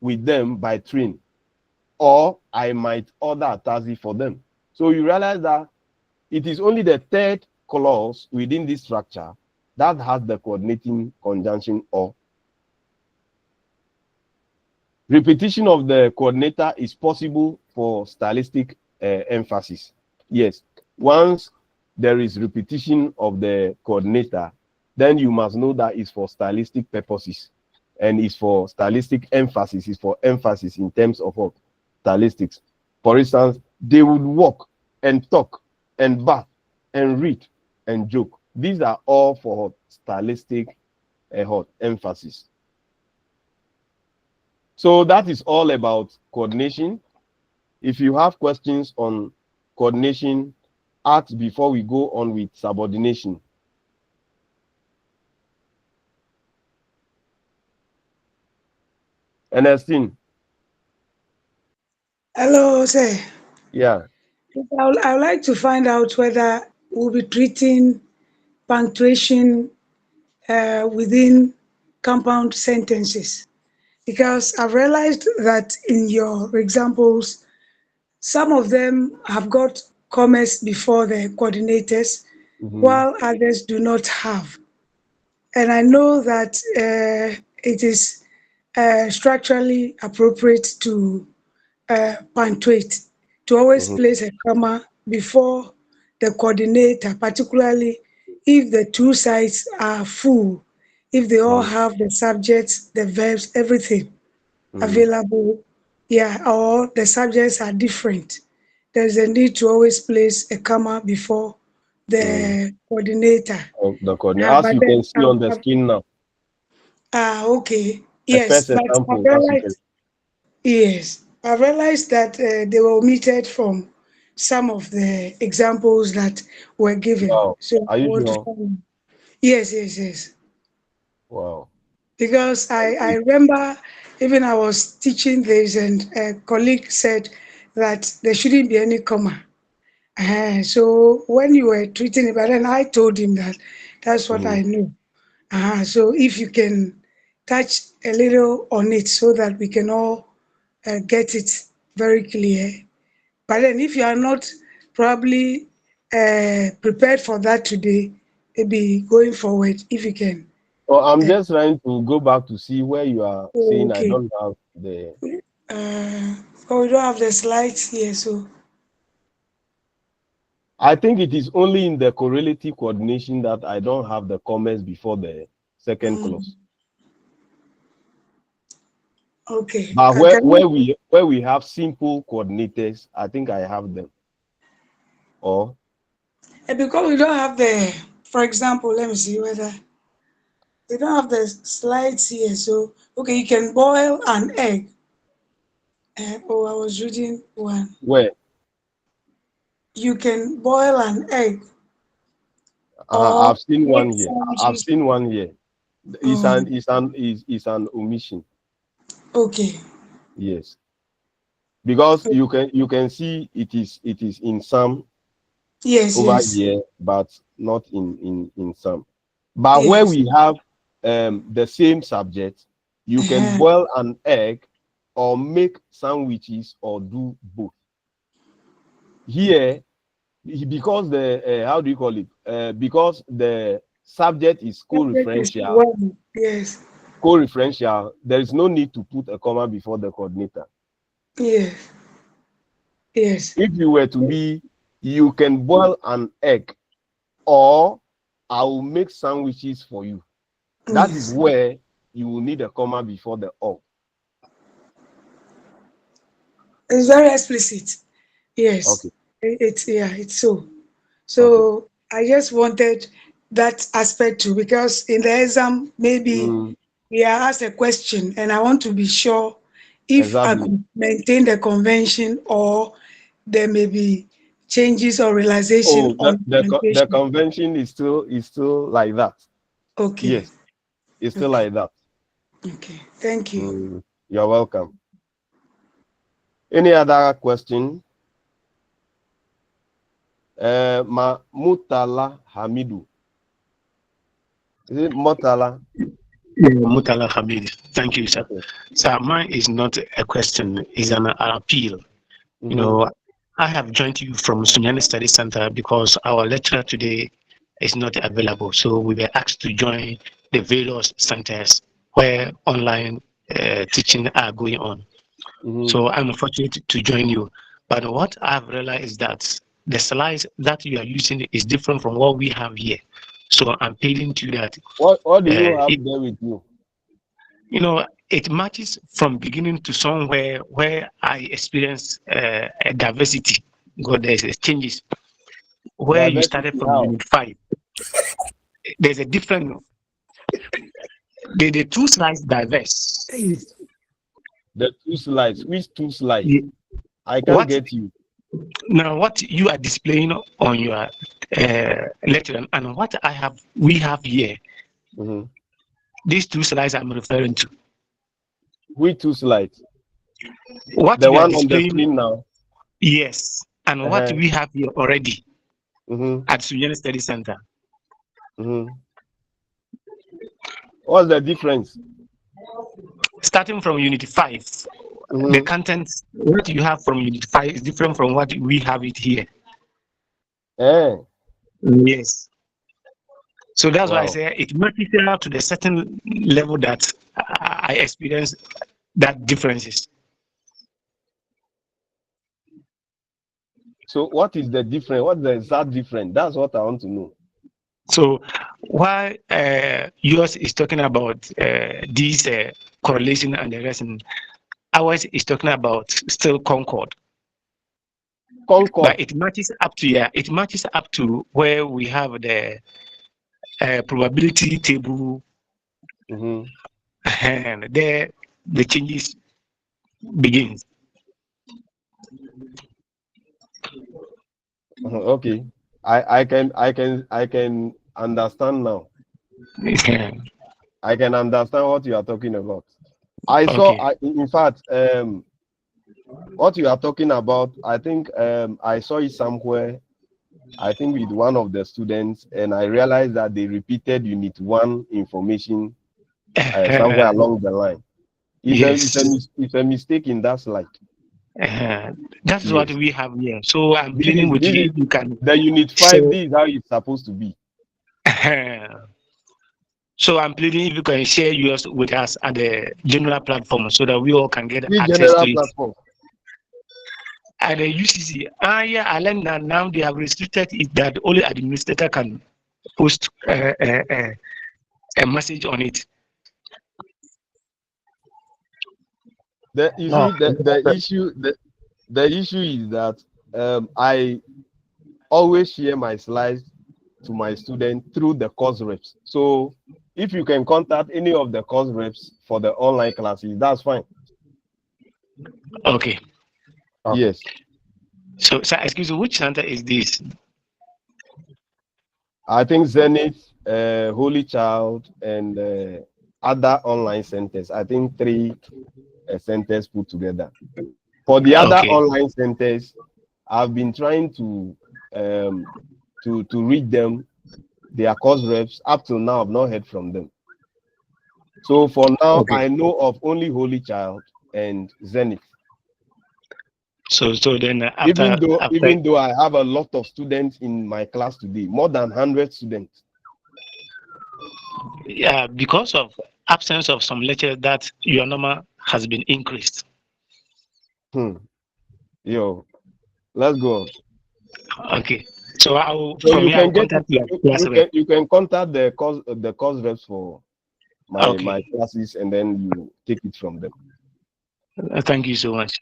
with them by train, or I might order a taxi for them. So you realize that it is only the third clause within this structure that has the coordinating conjunction or. Repetition of the coordinator is possible for stylistic emphasis. Yes, once there is repetition of the coordinator, then you must know that it's for stylistic purposes, and it's for stylistic emphasis. It's for emphasis in terms of what? Stylistics. For instance, they would walk and talk and bath and read and joke. These are all for stylistic emphasis. So that is all about coordination. If you have questions on coordination, ask before we go on with subordination. Ernestine. Hello, sir. Yeah. I would like to find out whether we'll be treating punctuation within compound sentences, because I've realized that in your examples, some of them have got commas before the coordinators, while others do not have. And I know that it is structurally appropriate to punctuate, to always place a comma before the coordinator, particularly if the two sides are full, if they all have the subjects, the verbs, everything available, yeah, or the subjects are different. There's a need to always place a comma before the coordinator. The coordinator, as But you then, can see on the screen now. Okay, The yes, first but I example, as you can. realized, yes, I realized that they were omitted from some of the examples that were given. Wow. So Are I you want to sure? find. Yes. Wow. Because I remember even I was teaching this, and a colleague said that there shouldn't be any comma. So when you were treating it, but then I told him that that's what I knew. So if you can touch a little on it so that we can all get it very clear. But then if you are not probably prepared for that today, maybe going forward, if you can. Oh, I'm just trying to go back to see where you are saying I Okay. don't have the. We don't have the slides here, so. I think it is only in the correlative coordination that I don't have the comments before the second clause. Okay. But where we have simple coordinators, I think I have them. Or because we don't have the, for example, let me see whether we don't have the slides here. So okay, you can boil an egg. I was reading one. where? You can boil an egg. I've seen Make one here. I've sandwiches. seen one here. It's an omission. Okay. Yes. Because you can see it is in some over here, but not in some. But where we have the same subject, you can boil an egg or make sandwiches or do both. Here, because the how do you call it? Because the subject is Subject is co-referential. one. Yes. Co-referential. There is no need to put a comma before the coordinator. Yes. Yes. If you were to be, you can boil an egg, or I will make sandwiches for you. That is Yes. where you will need a comma before the or. It's very explicit. Yes. Okay. It's yeah, it's so. Okay. So I just wanted that aspect too, because in the exam, maybe we are asked a question and I want to be sure if I Exactly. could maintain the convention or there may be changes or realization Oh, on the implementation. convention is still like that. Okay. Yes, it's still like that. Okay. Thank you. You're welcome. Any other question? Mutala Hamidu. Is it Mutala? Mutala Hamid. Thank you, sir. Okay. Sir, mine is not a question, it's an appeal. You know, I have joined you from Sunyani Study Center because our lecturer today is not available. So we were asked to join the various centers where online teaching are going on. So I'm fortunate to join you. But what I've realized is that the slides that you are using is different from what we have here. So I'm appealing to that. What do you have there with you? You know, it matches from beginning to somewhere where I experience a diversity. God, there's changes. Where you started Diversity, from how? unit 5, there's a different. The two slides diverse. The two slides. Which two slides? I can't What get you. now? What you are displaying on your lecture and what we have here. These two slides I'm referring to. Which two slides? What the you are one on the displaying, screen now. yes, and what we have here already at Sunyani Study Center. What's the difference? Starting from Unit 5, the content, what you have from Unit 5 is different from what we have it here. Yes. So that's why I say it matches up to the certain level that I experience that differences. So what is the difference? What's the exact difference? That's what I want to know. So while yours is talking about these correlation and the rest, and ours is talking about still Concord. But it matches up to it matches up to where we have the probability table, and there the changes begins. Okay, I can understand now. I can understand what you are talking about. I saw, in fact, what you are talking about, I think I saw it somewhere, I think with one of the students, and I realized that they repeated Unit 1 information somewhere along the line. It's a mistake in that slide. That's what we have here. So I'm pleading with you. You can the Unit 5. This is how it's supposed to be. So I'm pleading if you can share yours with us at the general platform so that we all can get Which access general to it. platform? At the UCC, I learned that now they have restricted it that only administrator can post a message on it. The issue is that I always share my slides to my students through the course reps. So if you can contact any of the course reps for the online classes, that's fine. Okay. Yes. So excuse me, which center is this? I think Zenith, Holy Child, and other online centers. I think 3 centers put together. For the other online centers, I've been trying to reach them, their course reps. Up till now, I've not heard from them. So for now, I know of only Holy Child and Zenith. So then after even though I have a lot of students in my class today, more than 100 students. Yeah, because of absence of some lecture, that your number has been increased. Yo, let's go on. Okay. So So from you here I'll can get contact your class rep. you can contact the course reps for my Okay. classes, and then you take it from them. Thank you so much.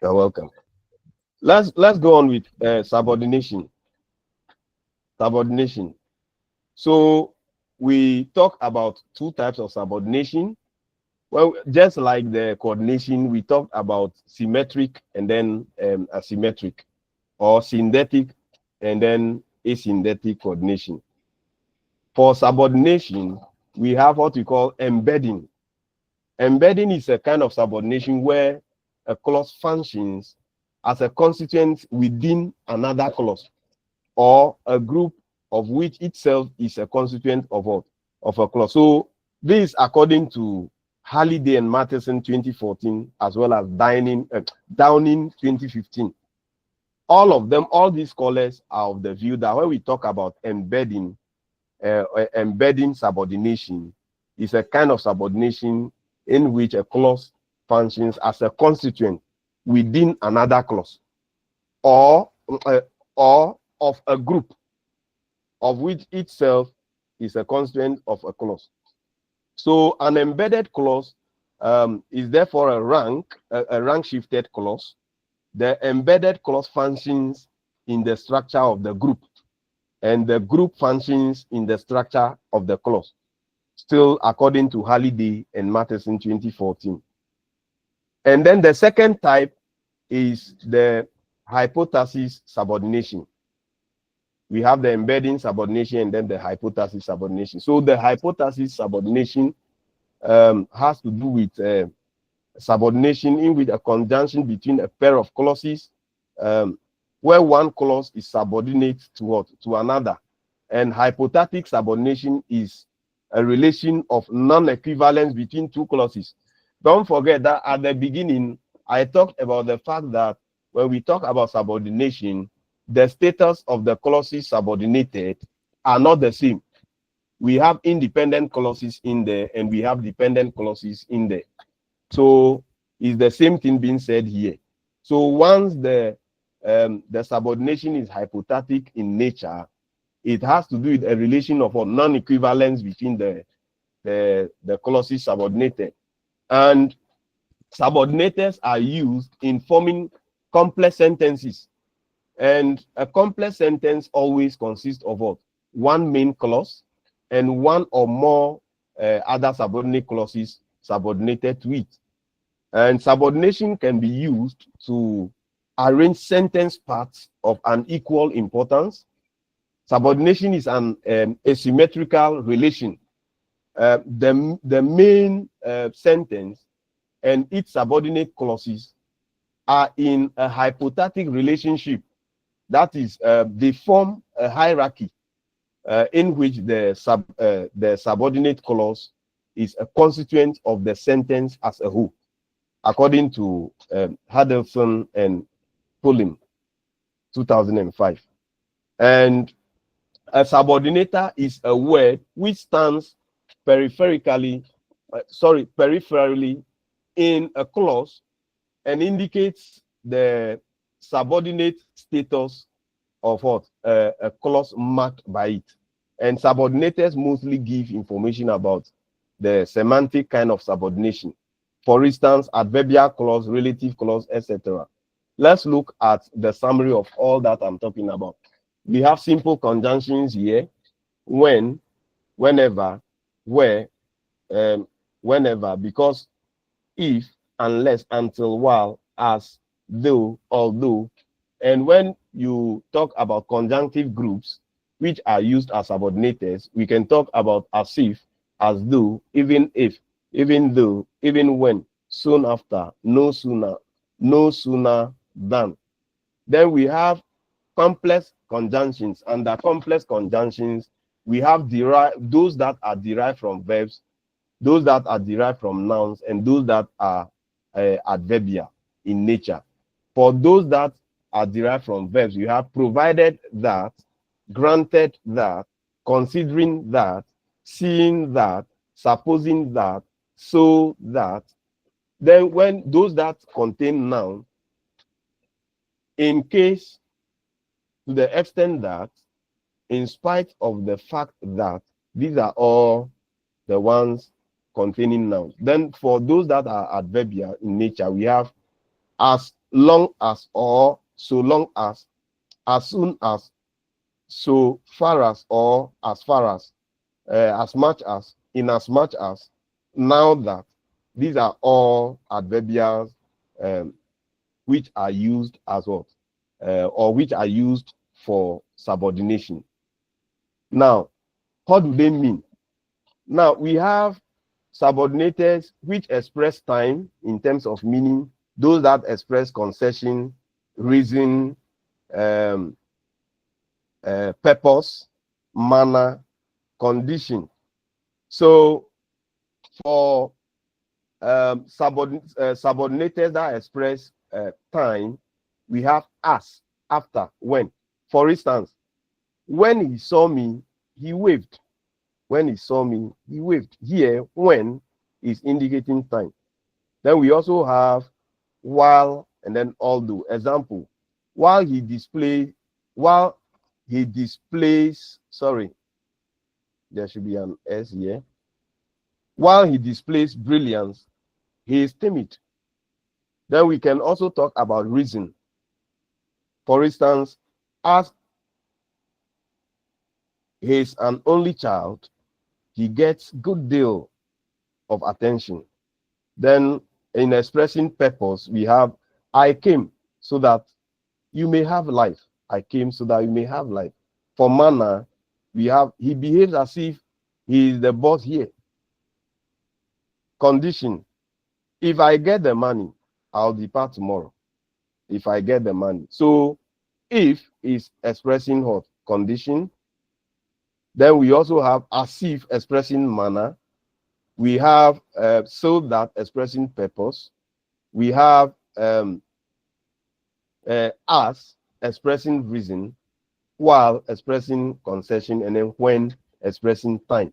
You're welcome. Let's go on with subordination. Subordination. So we talk about two types of subordination. Well, just like the coordination, we talked about symmetric and then asymmetric, or synthetic and then asynthetic coordination. For subordination, we have what we call embedding. Embedding is a kind of subordination where a clause functions as a constituent within another clause, or a group of which itself is a constituent of a clause. So this, according to Halliday and Matheson 2014, as well as Downing 2015. All these scholars are of the view that when we talk about embedding subordination, is a kind of subordination in which a clause functions as a constituent within another clause, or of a group of which itself is a constituent of a clause. So an embedded clause is therefore a rank shifted clause. The embedded clause functions in the structure of the group, and the group functions in the structure of the clause, still according to Halliday and Matheson 2014. And then the second type is the hypothesis subordination. We have the embedding subordination and then the hypothesis subordination. So the hypothesis subordination has to do with subordination in which a conjunction between a pair of clauses, where one clause is subordinate to another. And hypothetic subordination is a relation of non-equivalence between two clauses. Don't forget that at the beginning, I talked about the fact that when we talk about subordination, the status of the clauses subordinated are not the same. We have independent clauses in there, and we have dependent clauses in there. So it's the same thing being said here. So once the subordination is hypothetic in nature, it has to do with a relation of non-equivalence between the clauses subordinated. And subordinators are used in forming complex sentences. And a complex sentence always consists of what? One main clause and one or more other subordinate clauses subordinated to it. And subordination can be used to arrange sentence parts of an equal importance. Subordination is an asymmetrical relation. The main sentence and its subordinate clauses are in a hypothetic relationship. That is, they form a hierarchy in which the subordinate clause is a constituent of the sentence as a whole, according to Huddleston and Pullum, 2005. And a subordinator is a word which stands peripherally in a clause and indicates the subordinate status of what? A clause marked by it. And subordinators mostly give information about the semantic kind of subordination. For instance, adverbial clause, relative clause, etc. Let's look at the summary of all that I'm talking about. We have simple conjunctions here: when, whenever, where, whenever, because, if, unless, until, while, as, though, although. And when you talk about conjunctive groups, which are used as subordinators, we can talk about as if, as though, even if, even though, even when, soon after, no sooner than. Then we have complex conjunctions. Under complex conjunctions, we have those that are derived from verbs, those that are derived from nouns, and those that are adverbial in nature. For those that are derived from verbs, you have provided that, granted that, considering that, seeing that, supposing that, so that. Then when those that contain noun, in case, to the extent that, in spite of the fact that, these are all the ones containing nouns. Then for those that are adverbial in nature, we have as long as, or so long as soon as, so far as, or as far as much as, in as much as, now that. These are all adverbials which are used as what? Or which are used for subordination. Now, what do they mean? Now, we have subordinators which express time in terms of meaning, those that express concession, reason, purpose, manner, condition. So for subordinators that express time, we have as, after, when. For instance, when he saw me, he waved. When he saw me, he waved. Here, when is indicating time. Then we also have while and then although. Example, while he displays, sorry, there should be an S here. While he displays brilliance, he is timid. Then we can also talk about reason. For instance, as he is an only child, he gets good deal of attention. Then in expressing purpose, we have I came so that you may have life. I came so that you may have life. For manner, we have he behaves as if he is the boss here. Condition, if I get the money, I'll depart tomorrow. If I get the money. So if is expressing what? Condition. Then we also have as if expressing manner. We have so that expressing purpose. We have as expressing reason, while expressing concession, and then when expressing time.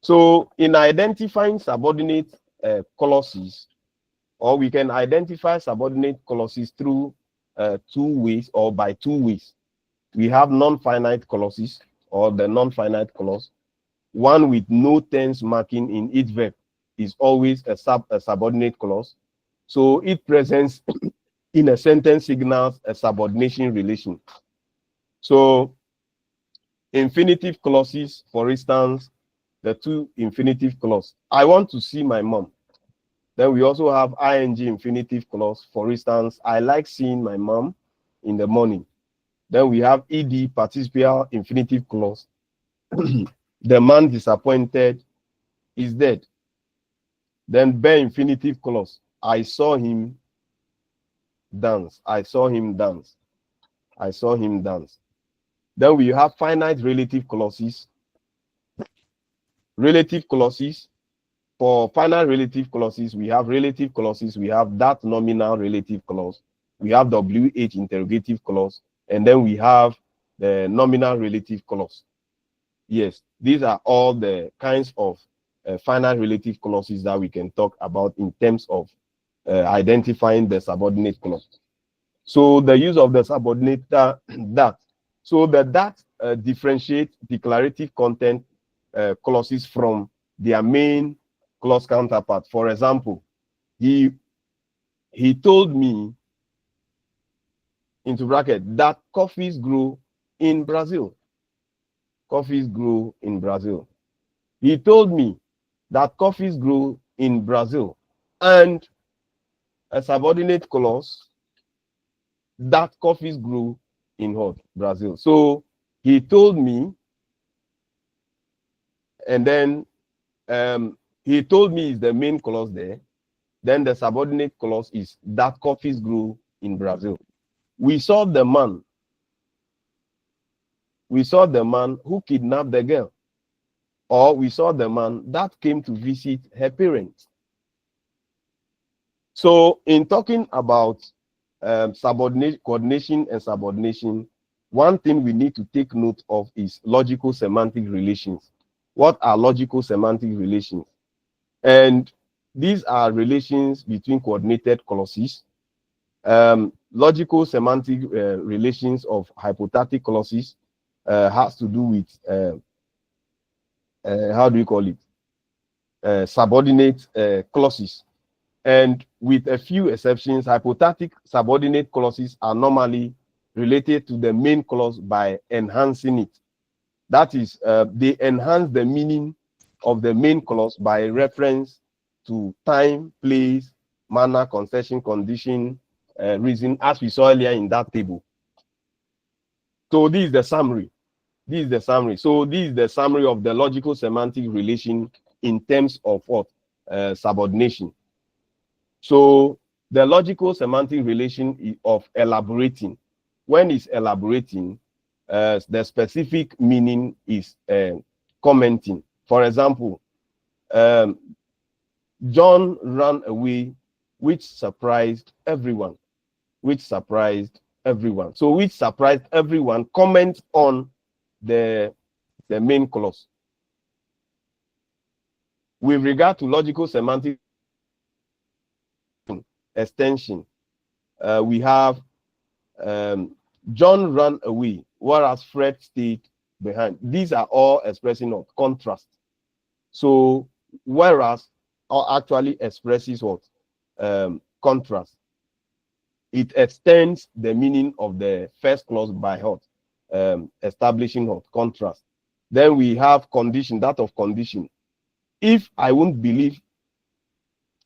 So in identifying subordinate clauses, or we can identify subordinate clauses through two ways or by two ways. We have non-finite clauses or the non-finite clause. One with no tense marking in each verb is always a subordinate clause. So it presents in a sentence signals a subordination relation. So infinitive clauses, for instance, the two infinitive clause. I want to see my mom. Then we also have ing infinitive clause. For instance, I like seeing my mom in the morning. Then we have ed participial infinitive clause. The man disappointed is dead. Then be infinitive clause. I saw him dance. I saw him dance. I saw him dance. Then we have finite relative clauses. Relative clauses. For finite relative clauses, we have relative clauses. We have that nominal relative clause. We have WH interrogative clause. And then we have the nominal relative clause. Yes, these are all the kinds of finite relative clauses that we can talk about in terms of identifying the subordinate clause. So the use of the subordinate that. So that differentiate declarative content clauses from their main clause counterpart. For example, he told me, into bracket, that coffees grow in Brazil. Coffees grow in Brazil. He told me that coffees grow in Brazil. And a subordinate clause, that coffees grow in what? Brazil. So he told me, and then he told me is the main clause there. Then the subordinate clause is that coffees grow in Brazil. We saw the man. We saw the man who kidnapped the girl. Or we saw the man that came to visit her parents. So in talking about coordination and subordination, one thing we need to take note of is logical semantic relations. What are logical semantic relations? And these are relations between coordinated clauses, logical semantic relations of hypothetic clauses has to do with how do you call it? Subordinate clauses. And with a few exceptions, hypothetic subordinate clauses are normally related to the main clause by enhancing it. That is, they enhance the meaning of the main clause by reference to time, place, manner, concession, condition, reason, as we saw earlier in that table. So this is the summary. This is the summary. So this is the summary of the logical semantic relation in terms of what? Subordination. So the logical semantic relation of elaborating. When it's elaborating, the specific meaning is commenting. For example, John ran away, which surprised everyone. Which surprised everyone. So which surprised everyone comments on the main clause. With regard to logical semantic extension, we have John ran away, whereas Fred stayed behind. These are all expressing of contrast. So whereas actually expresses what? Contrast. It extends the meaning of the first clause by what? Establishing what? Contrast. Then we have condition, that of condition. If I won't believe,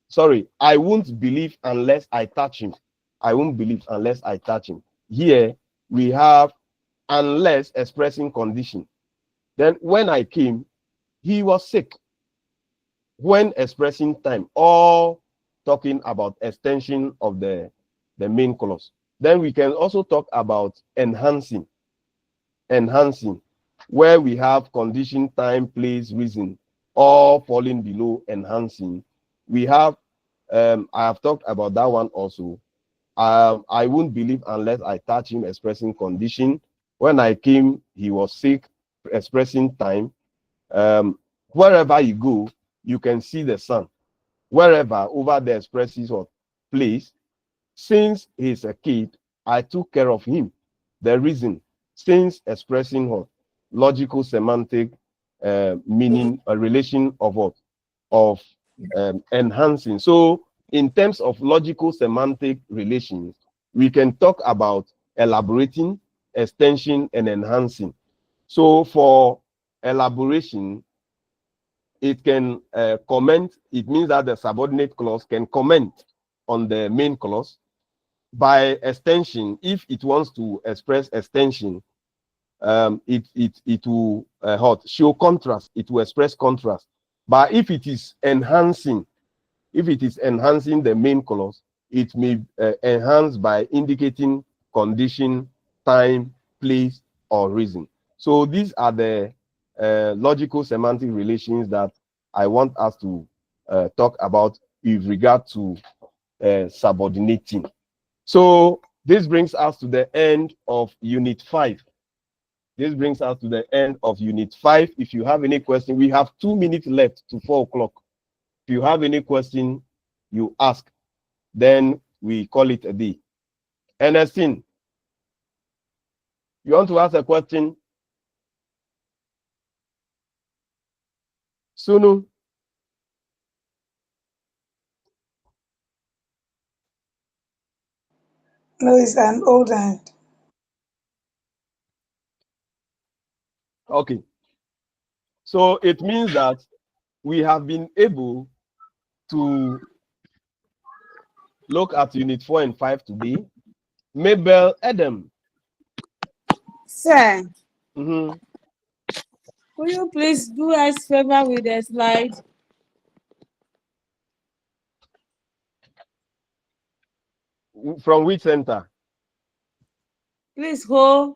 sorry, I won't believe unless I touch him. I won't believe unless I touch him. Here we have unless expressing condition. Then when I came, he was sick. When expressing time, all talking about extension of the main clause. Then we can also talk about enhancing. Enhancing, where we have condition, time, place, reason, all falling below enhancing. We have, I have talked about that one also. I won't believe unless I touch him, expressing condition. When I came, he was sick, expressing time. Wherever you go, you can see the sun. Wherever, over there expresses what? Place. Since he's a kid, I took care of him. The reason, since expressing what? Logical semantic meaning, a relation of what? Of enhancing. So in terms of logical semantic relations, we can talk about elaborating, extension, and enhancing. So for elaboration, it can comment. It means that the subordinate clause can comment on the main clause. By extension, if it wants to express extension, it will show contrast. It will express contrast. But if it is enhancing, the main clause, it may enhance by indicating condition, time, place, or reason. So these are the logical semantic relations that I want us to talk about with regard to subordinating. So this brings us to the end of Unit 5. This brings us to the end of Unit 5. If you have any question, we have 2 minutes left to 4 o'clock. If you have any question, you ask. Then we call it a day. Ernestine, you want to ask a question? Sunu? No, it's an old hand. Okay. So it means that we have been able to look at Unit 4 and 5 today. Mabel Adam. Sir, Mm-hmm. will you please do us favor with the slide? From which center? Please hold.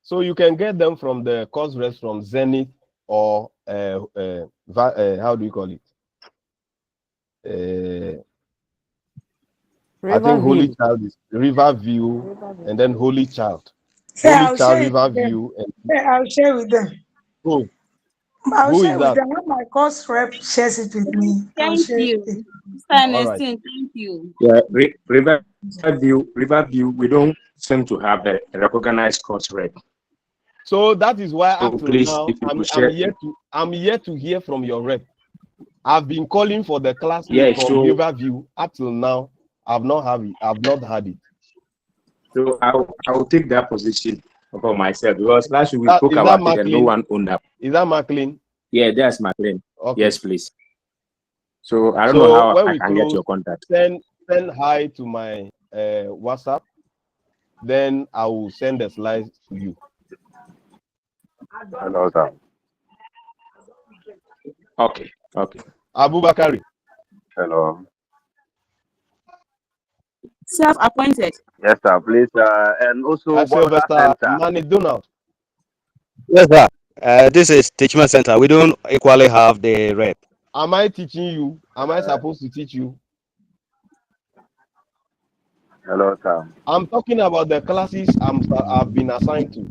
So you can get them from the course rest from Zenith or how do you call it? I think Holy Riverview. Child is River View, and then Holy Child. Say, Holy I'll Child, share it River with them. View, and Say, I'll share with them. who? I'll Who is share with that? them. When my course rep shares it with me, I'll Thank share you. it. Mr. All right. Ernestine, thank you. Yeah, Riverview, we don't seem to have a recognized course rep. So that is why So up till please, now if you could I'm share. yet to hear from your rep. I've been calling for the class list Yeah, from Riverview up till now. I've not had it. So I'll take that position for myself, because last week we spoke Is that about it and no McLean? one owned up. Is that McLean? Yeah, that's my claim. Okay. Yes, please. So I don't know So how when I we can get close, your contact. send hi to my WhatsApp. Then I will send the slides to you. Hello, sir. Okay. Abubakari. Hello. Self-appointed. Yes, sir. Please, and also Bolga Sylvester Center. Manny Donald. Yes, sir. This is Teachment Center. We don't equally have the rep. Am I teaching you? Am I supposed to teach you? Hello, sir. I'm talking about the classes I've been assigned to.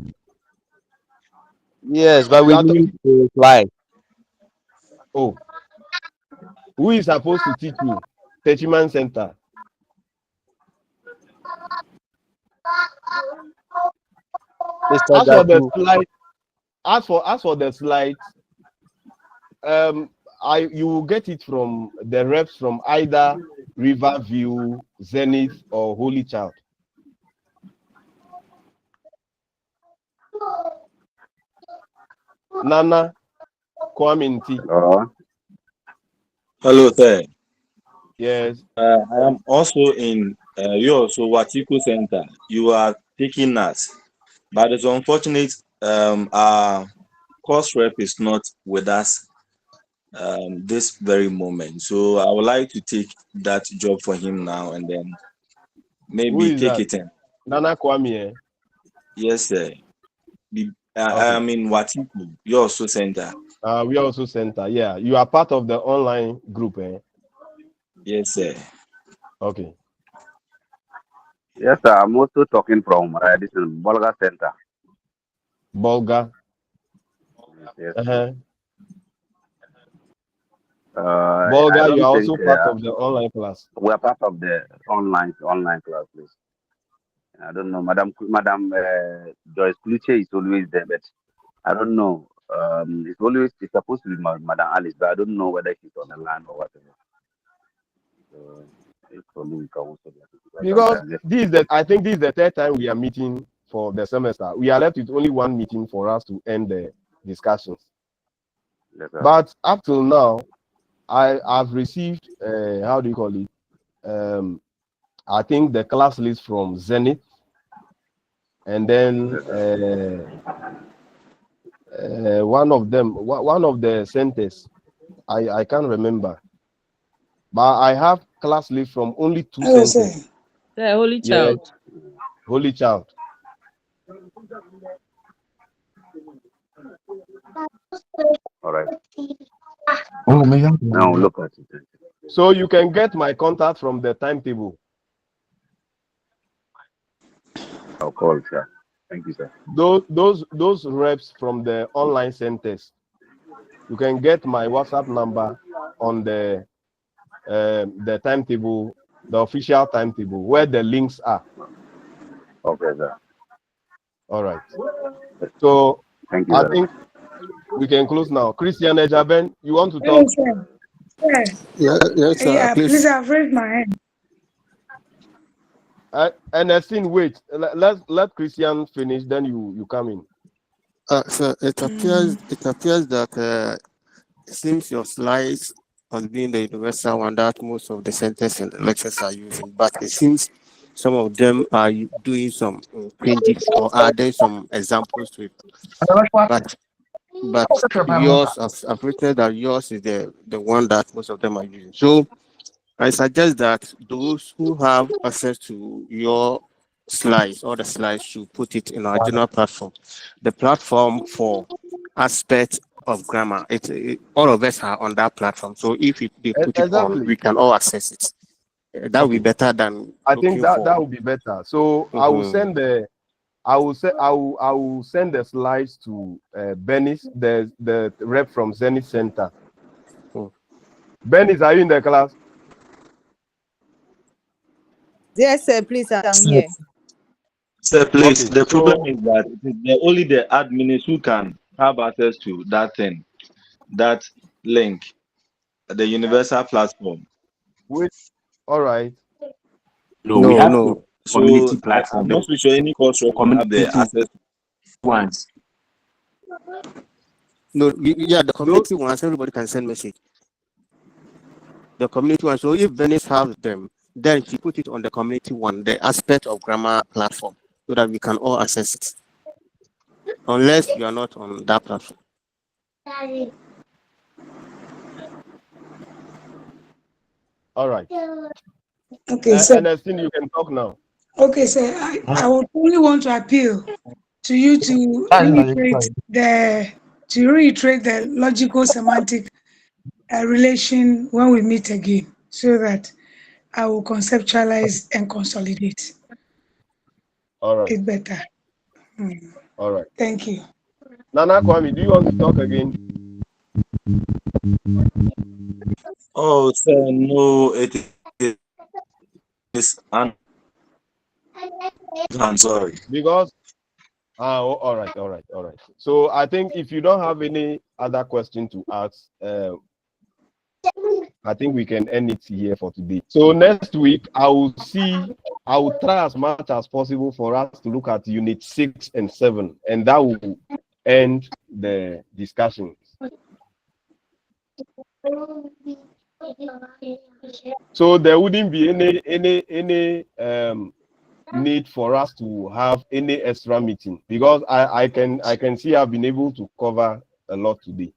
Yes, but You we are need to fly. Oh, who is supposed to teach me? Teachment Center. As for the slide, as for the slides, you will get it from the reps from either Riverview, Zenith, or Holy Child. Nana Kwaminti. Hello, sir. Yes. I am also in you also Watiku Center. You are taking us, but it's unfortunate. Our course rep is not with us this very moment. So I would like to take that job for him now and then Who maybe is take that? it in. Nana Kwame. Yes, sir. Okay. I am in Watiku. You also center. We also center. Yeah, you are part of the online group, eh? Yes, sir. Okay. Yes, sir. I'm also talking from this is Bolga Center. Bolga. Yes. Bolga, I you don't are think also part of the online class. we are part of the online class, please. I don't know, Madam Joyce Kluche is always there, but I don't know. It's supposed to be Madam Alice, but I don't know whether she's on the line or whatever. So if only we can also Because I think this is the third time we are meeting for the semester. We are left with only one meeting for us to end the discussions. Yes, but up till now, I've received how do you call it? I think the class list from Zenith, and then one of the centers, I can't remember, but I have class list from only two centers. The Holy Child. Yes, Holy Child. all right. Oh, Now look at it. So you can get my contact from the timetable. I'll call, sir. Thank you, sir. Those reps from the online centers, you can get my WhatsApp number on the timetable, the official timetable, where the links are. Okay, sir. All right. So thank you. I think we can close now. Christian Ejaben, you want to Hello, talk? sir. Yes, sir. Please, I've raised my hand. Ernestine, wait. Let Christian finish, then you come in. So it appears that it seems your slides has been the universal one that most of the centers and the lectures are using, but it seems some of them are doing some changes or adding some examples to it. But yours, I've written that yours is the one that most of them are using. So I suggest that those who have access to your slides or the slides should put it in our general platform. The platform for aspect of grammar. All of us are on that platform. So if they put it on, Exactly. we can all access it. That would be Okay. better than I think looking that for. would be better. So I will send the I will send the slides to Benis, the rep from Zenith Center. Benis, are you in the class? Yes, sir, please, I'm here. Sir, please, Okay, the so problem is that only the admins who can have access to that thing, that link, the universal platform. wait. All right. No, we have the So community I'm platform, not so sure any course rep will have the community access. ones. No, yeah, the community ones, everybody can send message. The community one. So if Venice has them, then she put it on the community one, the aspect of grammar platform, so that we can all access it. Unless you are not on that platform. All right. Okay, sir. Ernestine, you can talk now. Okay, sir. I would only want to appeal to you to reiterate the logical semantic relation when we meet again, so that I will conceptualize and consolidate All right. it better. All right. Thank you. Nana Kwame, do you want to talk again? Oh, sir, no, it is. I'm sorry. Because all right. So I think if you don't have any other question to ask, I think we can end it here for today. So next week I will try as much as possible for us to look at unit 6 and 7, and that will end the discussions. So there wouldn't be any need for us to have any extra meeting, because I can see I've been able to cover a lot today.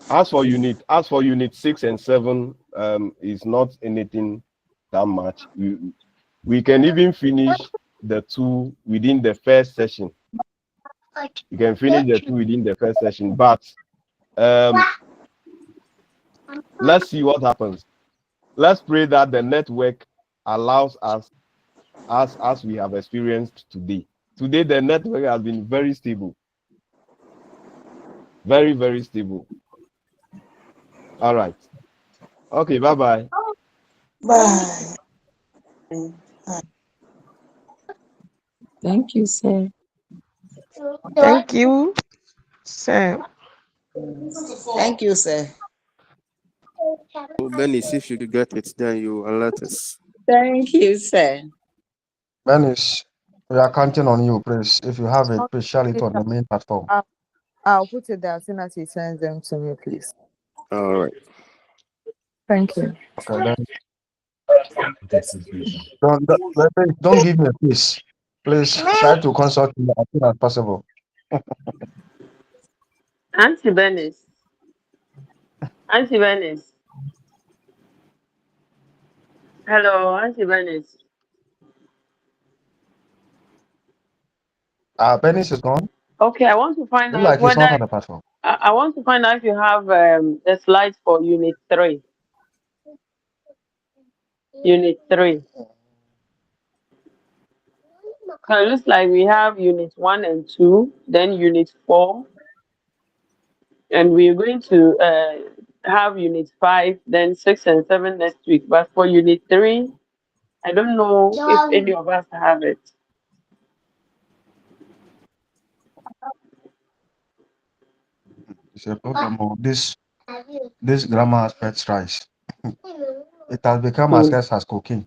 As for unit 6 and 7, is not anything that much. We can even finish the 2 within the first session. You can finish the 2 within the first session, but let's see what happens. Let's pray that the network allows us, as we have experienced today. Today, the network has been very stable. Very, very stable. All right. Okay, bye-bye. Bye. Thank you, sir. Thank you, sir. Thank you, sir. So Benny, if you get it, then you alert us. Thank you, sir. Dennis, we are counting on you, please. If you have it, please share it on the main platform. I'll put it there as soon as he sends them to me, please. All right. Thank you. Okay, then. Don't give me a please. Please try to consult me as soon as possible. Auntie Bernice. Auntie Bernice. Hello, Auntie Bernice. Dennis is gone. Okay, I want to find Look out like he's whether not on the platform. I want to find out if you have the slides for Unit 3. Unit 3. So it looks like we have Unit 1 and 2, then Unit 4, and we're going to have Unit 5, then 6 and 7 next week. But for Unit 3, I don't know if any of us have it. It's a problem of this grammar aspect rise. It has become as scarce as cocaine.